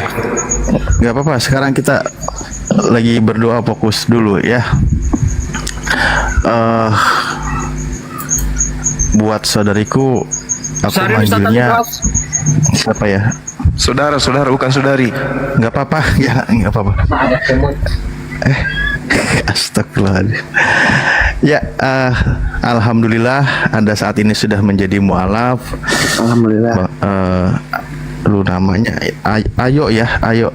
Speaker 9: Nggak apa-apa, sekarang kita lagi berdoa, fokus dulu ya. Buat saudariku, aku manggilnya siapa ya?
Speaker 7: Saudara, bukan saudari.
Speaker 9: Nggak apa-apa, ya nggak apa-apa. Astagfirullahaladzim. Ya, alhamdulillah Anda saat ini sudah menjadi mualaf.
Speaker 1: Alhamdulillah.
Speaker 9: Lu namanya Ayo ya, Ayo.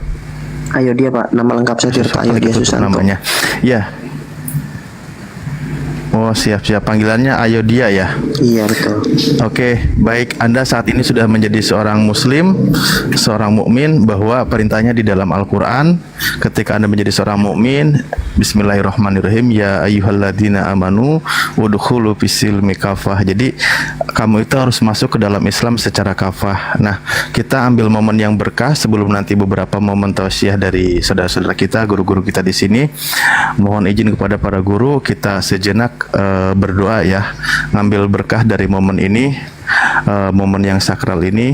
Speaker 1: Ayo dia Pak. Nama lengkap saya Tirta Ayo dia Susanto.
Speaker 9: Namanya. Ya. Oh, siap-siap, panggilannya Ayo dia ya.
Speaker 1: Iya betul.
Speaker 9: Oke, baik. Anda saat ini sudah menjadi seorang muslim, seorang mukmin, bahwa perintahnya di dalam Al-Qur'an ketika Anda menjadi seorang mukmin, bismillahirrahmanirrahim, ya ayyuhalladzina amanu udkhulu fisilmi kafah. Jadi kamu itu harus masuk ke dalam Islam secara kafah. Nah, kita ambil momen yang berkah sebelum nanti beberapa momen tausiah dari saudara-saudara kita, guru-guru kita di sini. Mohon izin kepada para guru, kita sejenak berdoa ya, ngambil berkah dari momen ini, momen yang sakral ini.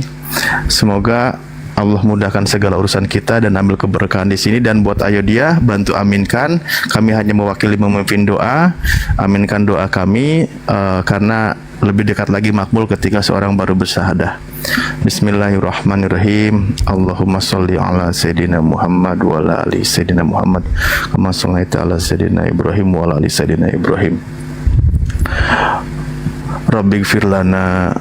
Speaker 9: Semoga Allah mudahkan segala urusan kita dan ambil keberkahan di sini. Dan buat Ayo dia, bantu aminkan. Kami hanya mewakili memimpin doa. Aminkan doa kami, karena lebih dekat lagi makbul ketika seorang baru bersyahadah. Bismillahirrahmanirrahim. Allahumma sholli ala Sayyidina Muhammad wa ala ali Sayyidina Muhammad kama shallaita ala Sayyidina Ibrahim wa ala ali Sayyidina Ibrahim. Rabbighfir lana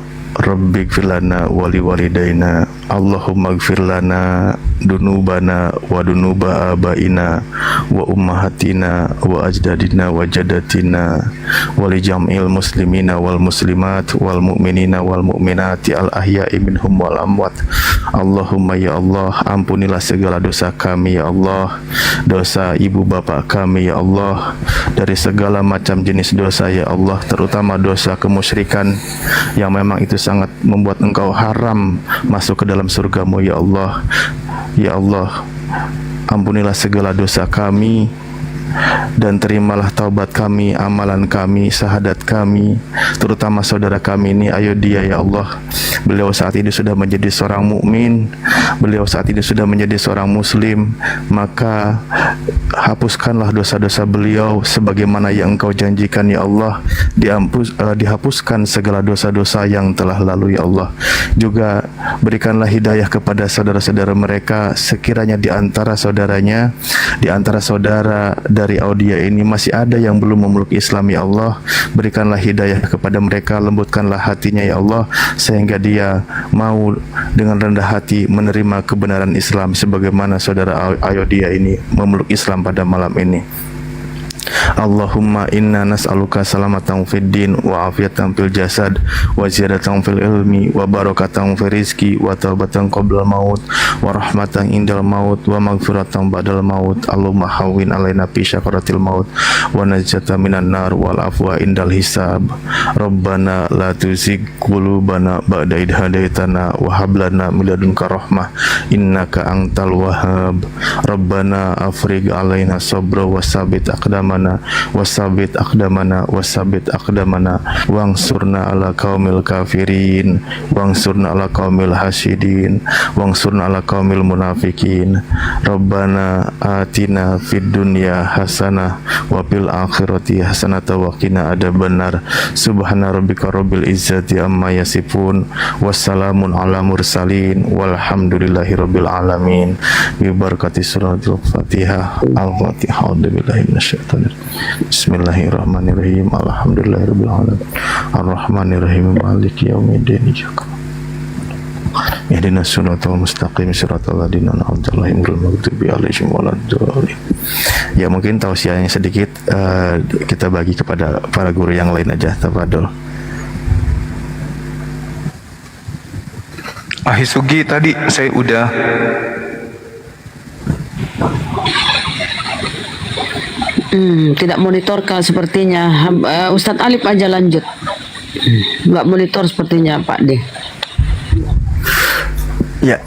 Speaker 9: wali walidaina. Allahumma gfir lana dunubana wa dunuba abaina wa ummahatina wa ajdadina wa jadatina wa li jam'il muslimina wal muslimat wal mu'minina wal mu'minati al ahya'i minhum wal amwat. Allahumma ya Allah, ampunilah segala dosa kami ya Allah, dosa ibu bapak kami ya Allah, dari segala macam jenis dosa ya Allah, terutama dosa kemusyrikan yang memang itu sangat membuat engkau haram masuk ke dalam surgamu ya Allah. Ya Allah, ampunilah segala dosa kami, dan terimalah taubat kami, amalan kami, syahadat kami, terutama saudara kami ini Ayodia ya Allah. Beliau saat ini sudah menjadi seorang mukmin, beliau saat ini sudah menjadi seorang muslim, maka hapuskanlah dosa-dosa beliau sebagaimana yang Engkau janjikan ya Allah. Dihapuskan segala dosa-dosa yang telah lalu ya Allah. Juga berikanlah hidayah kepada saudara-saudara mereka, sekiranya di antara saudaranya, di antara saudara dari Audia ini masih ada yang belum memeluk Islam ya Allah, berikanlah hidayah kepada mereka, lembutkanlah hatinya ya Allah, sehingga dia mau dengan rendah hati menerima kebenaran Islam sebagaimana saudara Audia ini memeluk Islam pada malam ini. Allahumma inna nas'aluka salamatan fid din wa afiyatan fil jasad wa ziyadatan fil ilmi wa barakatan fil rizki wa taubatan qabla maut wa rahmatan indal maut wa maghfiratan ba'dal maut. Allahumma hawwin alaina fi syakaratil maut wa najata minan nar wal afwa indal hisab. Rabbana la tuzigh qulubana ba'da idh hadaitana wa hab lana min ladunka rahmah innaka antal wahhab. Rabbana afrigh alaina sabra wa sabit aqdamana wasabit akdamana wasabit akdamana wangsurna ala qaumil kafirin wangsurna ala qaumil hasidin wangsurna ala qaumil munafikin. Rabbana atina fid dunya hasanah wa fil akhirati hasanah wa qina adzabannar. Subhana rabbika rabbil izzati amma yasifun wassalamun ala mursalin walhamdulillahi rabbil alamin. Bi barakati suratul Fatihah. Al-Fatihah. A'udzubillahi minasyaitonir. Bismillahirrahmanirrahim. Alhamdulillahirabbil alamin. Arrahmanirrahim. Maliki yaumiddin. Ihdinas siratal mustaqim siratal ladzina an'amta 'alaihim ghairil maghdubi 'alaihim waladdallin. Ya, mungkin tausiahnya sedikit kita bagi kepada para guru yang lain aja. Tafadhol.
Speaker 7: Ahisugi tadi saya udah
Speaker 6: Tidak monitorkan sepertinya. Ustadz Alif aja lanjut. Nggak monitor sepertinya Pak D.
Speaker 9: Ya,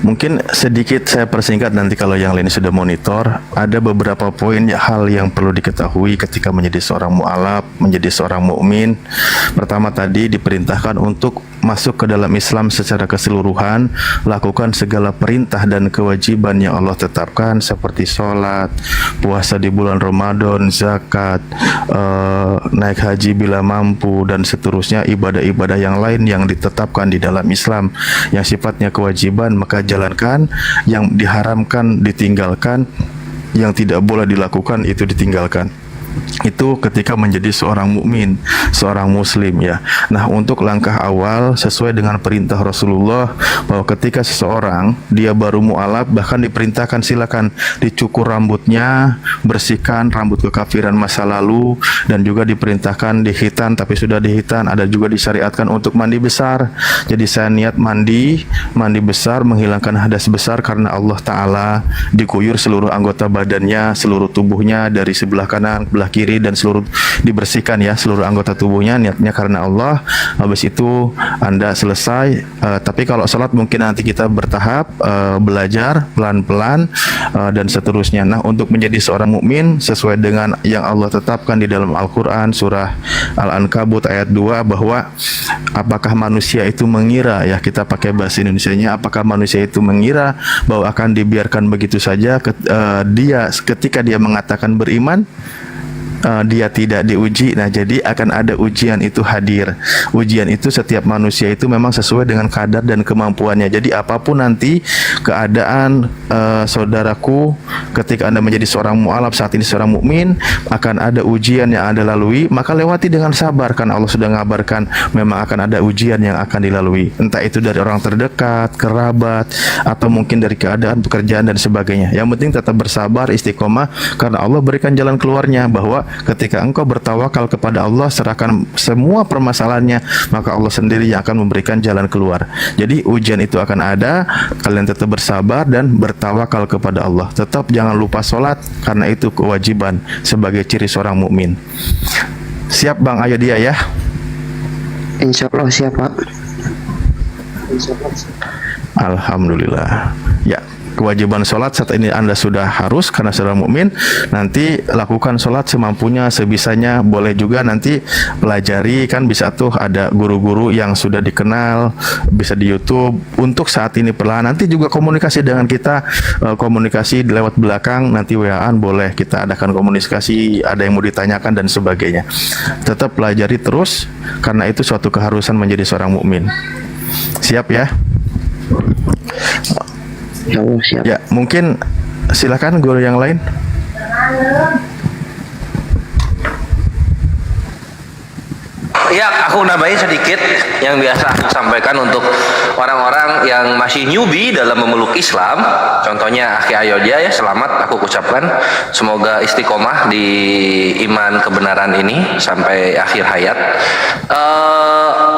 Speaker 9: mungkin sedikit saya persingkat, nanti kalau yang lain sudah monitor. Ada beberapa poin hal yang perlu diketahui ketika menjadi seorang mu'alaf, menjadi seorang mukmin. Pertama tadi diperintahkan untuk masuk ke dalam Islam secara keseluruhan, lakukan segala perintah dan kewajiban yang Allah tetapkan seperti sholat, puasa di bulan Ramadan, zakat, naik haji bila mampu, dan seterusnya ibadah-ibadah yang lain yang ditetapkan di dalam Islam yang sifatnya kewajiban, maka jalankan. Yang diharamkan ditinggalkan, yang tidak boleh dilakukan itu ditinggalkan. Itu ketika menjadi seorang mukmin, seorang muslim ya. Nah, untuk langkah awal sesuai dengan perintah Rasulullah bahwa ketika seseorang dia baru mu'alaf, bahkan diperintahkan silakan dicukur rambutnya, bersihkan rambut kekafiran masa lalu, dan juga diperintahkan dihitan, tapi sudah dihitan. Ada juga disyariatkan untuk mandi besar. Jadi saya niat mandi besar, menghilangkan hadas besar karena Allah Ta'ala, dikuyur seluruh anggota badannya, seluruh tubuhnya dari sebelah kanan, sebelah kiri, dan seluruh dibersihkan ya, seluruh anggota tubuhnya, niatnya karena Allah. Habis itu Anda selesai. Tapi kalau sholat mungkin nanti kita bertahap, belajar pelan-pelan dan seterusnya. Nah, untuk menjadi seorang mukmin sesuai dengan yang Allah tetapkan di dalam Al-Quran surah Al-Ankabut ayat 2, bahwa apakah manusia itu mengira, ya kita pakai bahasa Indonesianya, apakah manusia itu mengira bahwa akan dibiarkan begitu saja dia ketika dia mengatakan beriman, dia tidak diuji. Nah, jadi akan ada ujian itu hadir. Ujian itu setiap manusia itu memang sesuai dengan kadar dan kemampuannya. Jadi apapun nanti keadaan saudaraku ketika Anda menjadi seorang mu'alaf, saat ini seorang mukmin, akan ada ujian yang Anda lalui, maka lewati dengan sabar, karena Allah sudah mengabarkan memang akan ada ujian yang akan dilalui. Entah itu dari orang terdekat, kerabat, atau mungkin dari keadaan pekerjaan dan sebagainya. Yang penting tetap bersabar, istiqomah, karena Allah berikan jalan keluarnya, bahwa ketika engkau bertawakal kepada Allah, serahkan semua permasalahannya, maka Allah sendiri yang akan memberikan jalan keluar. Jadi ujian itu akan ada, kalian tetap bersabar dan bertawakal kepada Allah. Tetap jangan lupa sholat, karena itu kewajiban sebagai ciri seorang mukmin. Siap Bang Ayodia ya?
Speaker 1: Insya Allah siap Pak.
Speaker 9: Alhamdulillah. Ya, kewajiban sholat saat ini Anda sudah harus karena sudah mukmin, nanti lakukan sholat semampunya, sebisanya. Boleh juga nanti pelajari, kan bisa tuh ada guru-guru yang sudah dikenal, bisa di YouTube. Untuk saat ini perlahan, nanti juga komunikasi dengan kita, komunikasi lewat belakang, nanti WA-an boleh kita adakan komunikasi, ada yang mau ditanyakan dan sebagainya. Tetap pelajari terus karena itu suatu keharusan menjadi seorang mukmin. Siap ya?
Speaker 1: Ya Allah, siap.
Speaker 9: Ya, mungkin silakan guru yang lain.
Speaker 8: Ya, aku nambahin sedikit yang biasa aku sampaikan untuk orang-orang yang masih newbie dalam memeluk Islam. Contohnya Akhi Ayodia ya, selamat aku ucapkan. Semoga istiqomah di iman kebenaran ini sampai akhir hayat.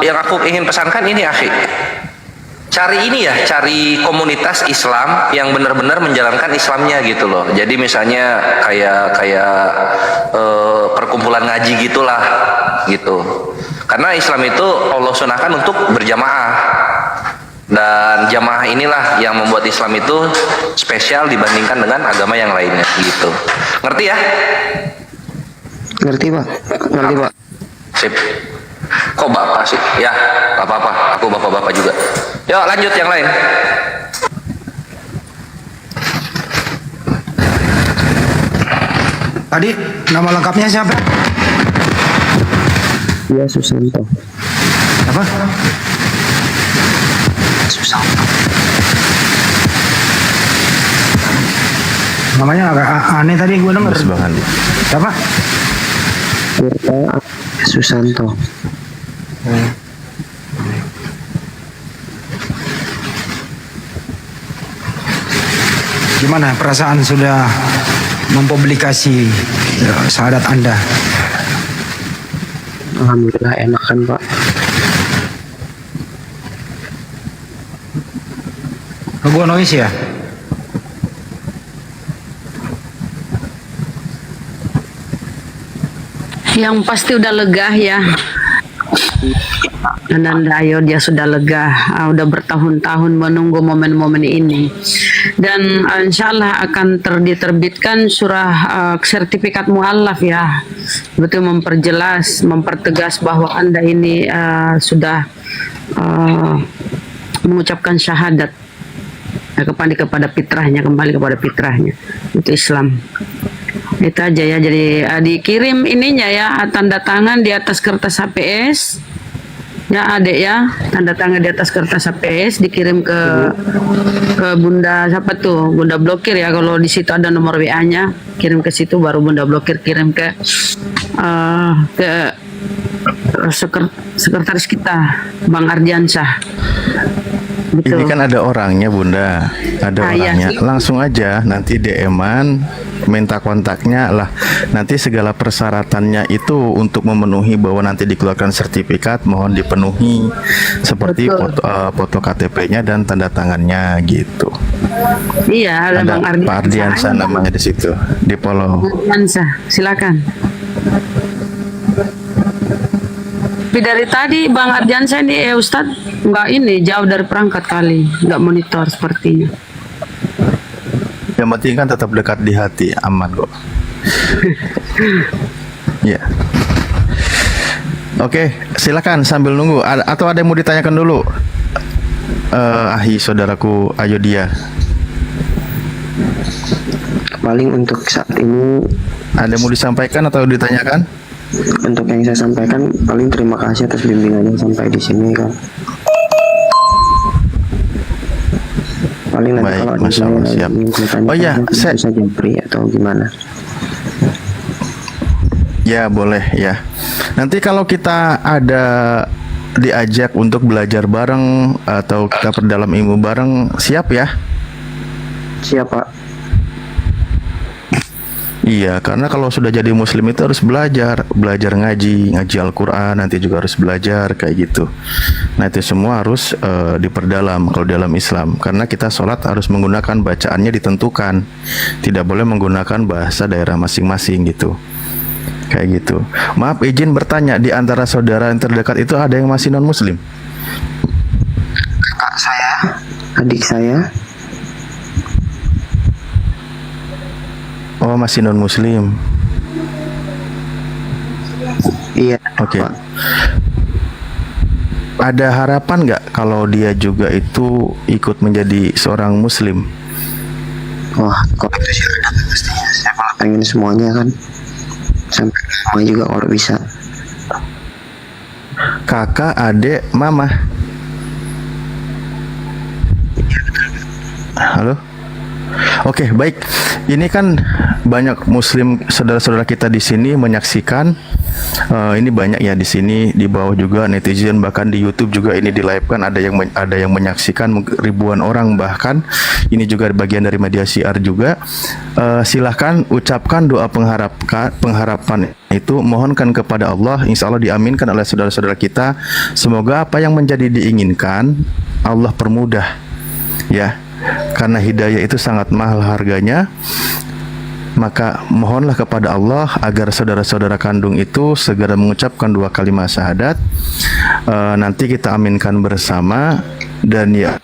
Speaker 8: Yang aku ingin pesankan ini, Akhi. Cari ini ya, cari komunitas Islam yang benar-benar menjalankan Islamnya gitu loh. Jadi misalnya kayak perkumpulan ngaji gitulah gitu. Karena Islam itu Allah sunahkan untuk berjamaah. Dan jamaah inilah yang membuat Islam itu spesial dibandingkan dengan agama yang lainnya gitu. Ngerti ya?
Speaker 1: Ngerti Pak, ngerti Pak.
Speaker 8: Sip. Kok bapak sih? Ya, gak apa-apa. Aku bapak-bapak juga. Yuk lanjut yang lain.
Speaker 10: Tadi nama lengkapnya siapa?
Speaker 1: Iya, Susanto.
Speaker 10: Apa?
Speaker 1: Susanto.
Speaker 10: Namanya agak aneh tadi gue denger.
Speaker 9: Mas Bang Andi.
Speaker 10: Siapa?
Speaker 1: Tirta Susanto.
Speaker 10: Gimana perasaan sudah mempublikasi syahadat Anda?
Speaker 1: Alhamdulillah enak kan Pak.
Speaker 10: Gua noise ya?
Speaker 6: Yang pasti udah lega ya. Ananda Ayodia sudah lega, udah bertahun-tahun menunggu momen-momen ini. Dan insya Allah akan diterbitkan surah sertifikat mu'allaf ya. Betul memperjelas, mempertegas bahwa Anda ini sudah mengucapkan syahadat. Kembali kepada fitrahnya, itu Islam. Itu aja ya, jadi dikirim ininya ya, tanda tangan di atas kertas HPS ya adek ya, tanda tangan di atas kertas HPS, dikirim ke Bunda siapa tuh, Bunda blokir ya, kalau di situ ada nomor WA-nya, kirim ke situ, baru Bunda blokir kirim ke sekretaris kita Bang Ardiansyah.
Speaker 9: Ini kan ada orangnya Bunda, ada orangnya.
Speaker 6: Iya.
Speaker 9: Langsung aja nanti DM-an, minta kontaknya lah. Nanti segala persyaratannya itu untuk memenuhi bahwa nanti dikeluarkan sertifikat mohon dipenuhi seperti foto KTP-nya dan tanda tangannya gitu.
Speaker 6: Iya, ada Bang Ardiansyah.
Speaker 9: Pak Ardiansyah namanya di situ, di follow.
Speaker 6: Ardiansyah, silakan. Tapi dari tadi Bang Ardiansyah ini Ustadz nggak ini, jauh dari perangkat kali, nggak monitor sepertinya.
Speaker 9: Yang penting kan tetap dekat di hati, aman kok. Ya. Oke, silakan sambil nunggu. Atau ada yang mau ditanyakan dulu? Ahi saudaraku Ayodia.
Speaker 1: Paling untuk saat ini
Speaker 9: Ada yang mau disampaikan atau ditanyakan?
Speaker 1: untuk yang saya sampaikan paling terima kasih atas bimbingannya sampai di sini kan. Paling nanti
Speaker 9: Baik,
Speaker 1: kalau ada
Speaker 9: Masya Allah, siap. Oh iya,
Speaker 1: saya bisa japri atau gimana?
Speaker 9: Ya boleh ya. Nanti kalau kita ada diajak untuk belajar bareng atau kita perdalam ilmu bareng, siap ya?
Speaker 1: Siap Pak.
Speaker 9: Iya, karena kalau sudah jadi muslim itu harus belajar ngaji Al-Quran, nanti juga harus belajar kayak gitu. Nah itu semua harus diperdalam kalau dalam Islam, karena kita sholat harus menggunakan bacaannya ditentukan, tidak boleh menggunakan bahasa daerah masing-masing gitu. Kayak gitu. Maaf izin bertanya, di antara saudara yang terdekat itu ada yang masih non muslim?
Speaker 1: Kakak saya, adik saya,
Speaker 9: Oh, masih non muslim.
Speaker 1: Iya.
Speaker 9: Oke.
Speaker 1: Pak.
Speaker 9: Ada harapan nggak kalau dia juga itu ikut menjadi seorang muslim?
Speaker 1: Wah, kalau itu sih ada pastinya. Saya malah pengen semuanya kan. Sampai mama juga kalau bisa.
Speaker 9: Kakak, adik, mama. Halo? Oke, baik. Ini kan banyak muslim saudara-saudara kita di sini menyaksikan. Ini banyak ya di sini, di bawah juga netizen, bahkan di YouTube juga ini di-live-kan, ada yang menyaksikan ribuan orang, bahkan ini juga bagian dari media syiar juga. Silahkan ucapkan doa pengharapan itu, mohonkan kepada Allah, insya Allah diaminkan oleh saudara-saudara kita. Semoga apa yang menjadi diinginkan Allah permudah ya, karena hidayah itu sangat mahal harganya. Maka mohonlah kepada Allah agar saudara-saudara kandung itu segera mengucapkan 2 kalimat syahadat. Nanti kita aminkan bersama, dan ya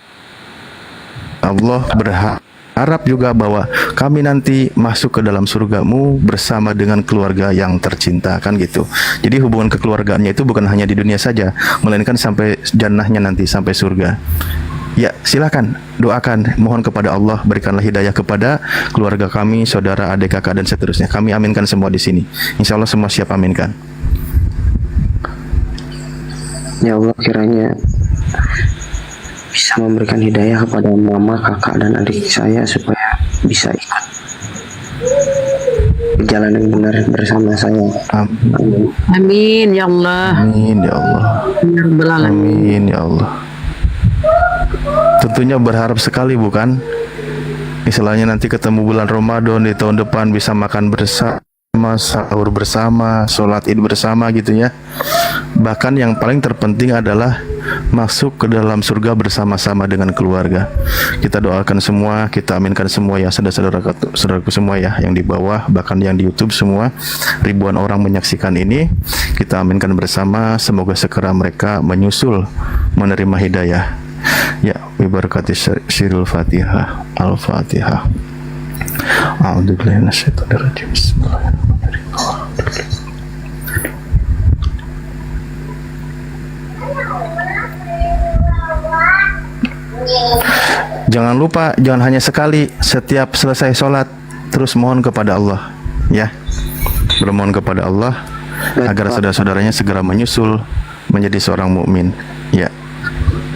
Speaker 9: Allah berharap juga bahwa kami nanti masuk ke dalam surgamu bersama dengan keluarga yang tercinta, kan gitu. Jadi hubungan kekeluargaannya itu bukan hanya di dunia saja, melainkan sampai jannahnya nanti, sampai surga. Ya, silakan doakan, mohon kepada Allah, berikanlah hidayah kepada keluarga kami, saudara, adik, kakak, dan seterusnya. Kami aminkan semua di sini. Insya Allah semua siap aminkan.
Speaker 1: Ya Allah, kiranya bisa memberikan hidayah kepada mama, kakak, dan adik saya supaya bisa ikut jalan yang benar bersama saya. Amin.
Speaker 6: Amin ya Allah.
Speaker 9: Amin ya Allah. Amin ya Allah. Tentunya berharap sekali, bukan? Istilahnya nanti ketemu bulan Ramadan di tahun depan bisa makan bersama, sahur bersama, sholat id bersama gitu ya. Bahkan yang paling terpenting adalah masuk ke dalam surga bersama-sama dengan keluarga. Kita doakan semua, kita aminkan semua ya, saudara-saudaraku semua ya, yang di bawah, bahkan yang di YouTube semua, ribuan orang menyaksikan ini. Kita aminkan bersama, semoga segera mereka menyusul menerima hidayah. Ya, bibarakati syirul Fatihah. Al-Fatihah. A'udzubillahi minasyaitonir rajim. Bismillahirrahmanirrahim. Jangan lupa, jangan hanya sekali, setiap selesai sholat terus mohon kepada Allah, ya, bermohon kepada Allah agar saudara-saudaranya segera menyusul menjadi seorang mukmin. Ya.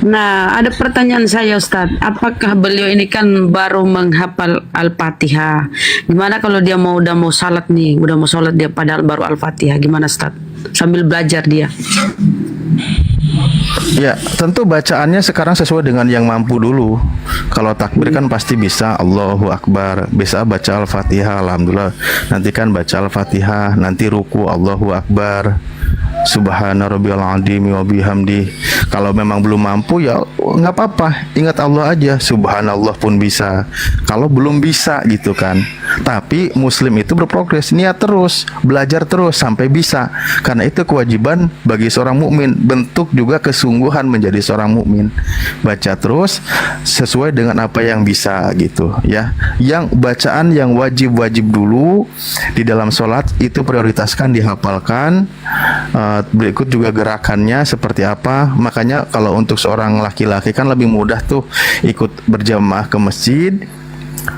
Speaker 6: Nah, ada pertanyaan saya Ustadz, apakah beliau ini kan baru menghafal Al-Fatihah? Gimana kalau dia udah mau salat nih, udah mau salat dia padahal baru Al-Fatihah, gimana Ustadz? Sambil belajar dia.
Speaker 9: Ya, tentu bacaannya sekarang sesuai dengan yang mampu dulu. Kalau takbir kan pasti bisa Allahu Akbar, bisa baca Al-Fatihah, alhamdulillah. Nanti kan baca Al-Fatihah, nanti ruku Allahu Akbar, Subhana rabbiyal azim wa bihamdi. Kalau memang belum mampu ya nggak apa-apa, ingat Allah aja, subhanallah pun bisa. Kalau belum bisa gitu kan. Tapi muslim itu berprogres, niat terus, belajar terus sampai bisa. Karena itu kewajiban bagi seorang mukmin, bentuk juga kesungguhan menjadi seorang mukmin. Baca terus sesuai dengan apa yang bisa gitu ya. Yang bacaan yang wajib-wajib dulu di dalam sholat itu prioritaskan, dihafalkan. Berikut juga gerakannya seperti apa. Makanya kalau untuk seorang laki-laki kan lebih mudah tuh ikut berjamaah ke masjid,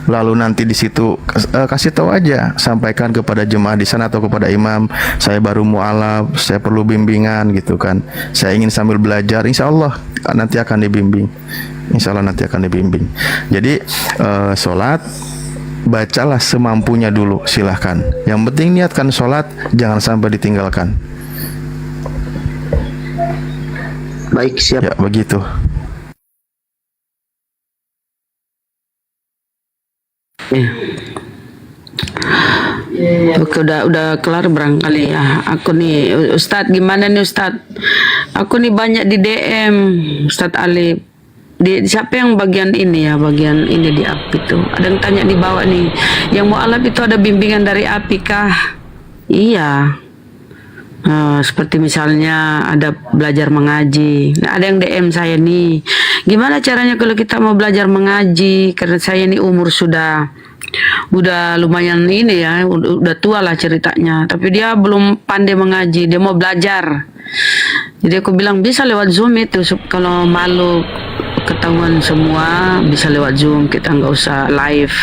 Speaker 9: lalu nanti di situ kasih tahu aja, sampaikan kepada jemaah di sana atau kepada imam, saya baru mualaf, saya perlu bimbingan gitu kan, saya ingin sambil belajar, insya Allah nanti akan dibimbing, insya Allah nanti akan dibimbing. Jadi sholat bacalah semampunya dulu, silahkan. Yang penting niatkan sholat, jangan sampai ditinggalkan.
Speaker 1: Baik, siap.
Speaker 9: Ya, begitu.
Speaker 6: Oke, udah kelar barangkali ya. Aku nih Ustadz, gimana nih Ustadz? Aku nih banyak di DM Ustadz Ali. Siapa yang bagian ini ya, bagian ini di api tuh. Ada yang tanya di bawah nih, yang mualaf itu ada bimbingan dari api kah? Iya. Seperti misalnya ada belajar mengaji. Nah, ada yang DM saya nih, gimana caranya kalau kita mau belajar mengaji, karena saya ini umur sudah udah lumayan ini ya, udah tua lah ceritanya, tapi dia belum pandai mengaji, dia mau belajar. Jadi aku bilang bisa lewat Zoom itu, kalau malu ketahuan semua bisa lewat Zoom, kita nggak usah live.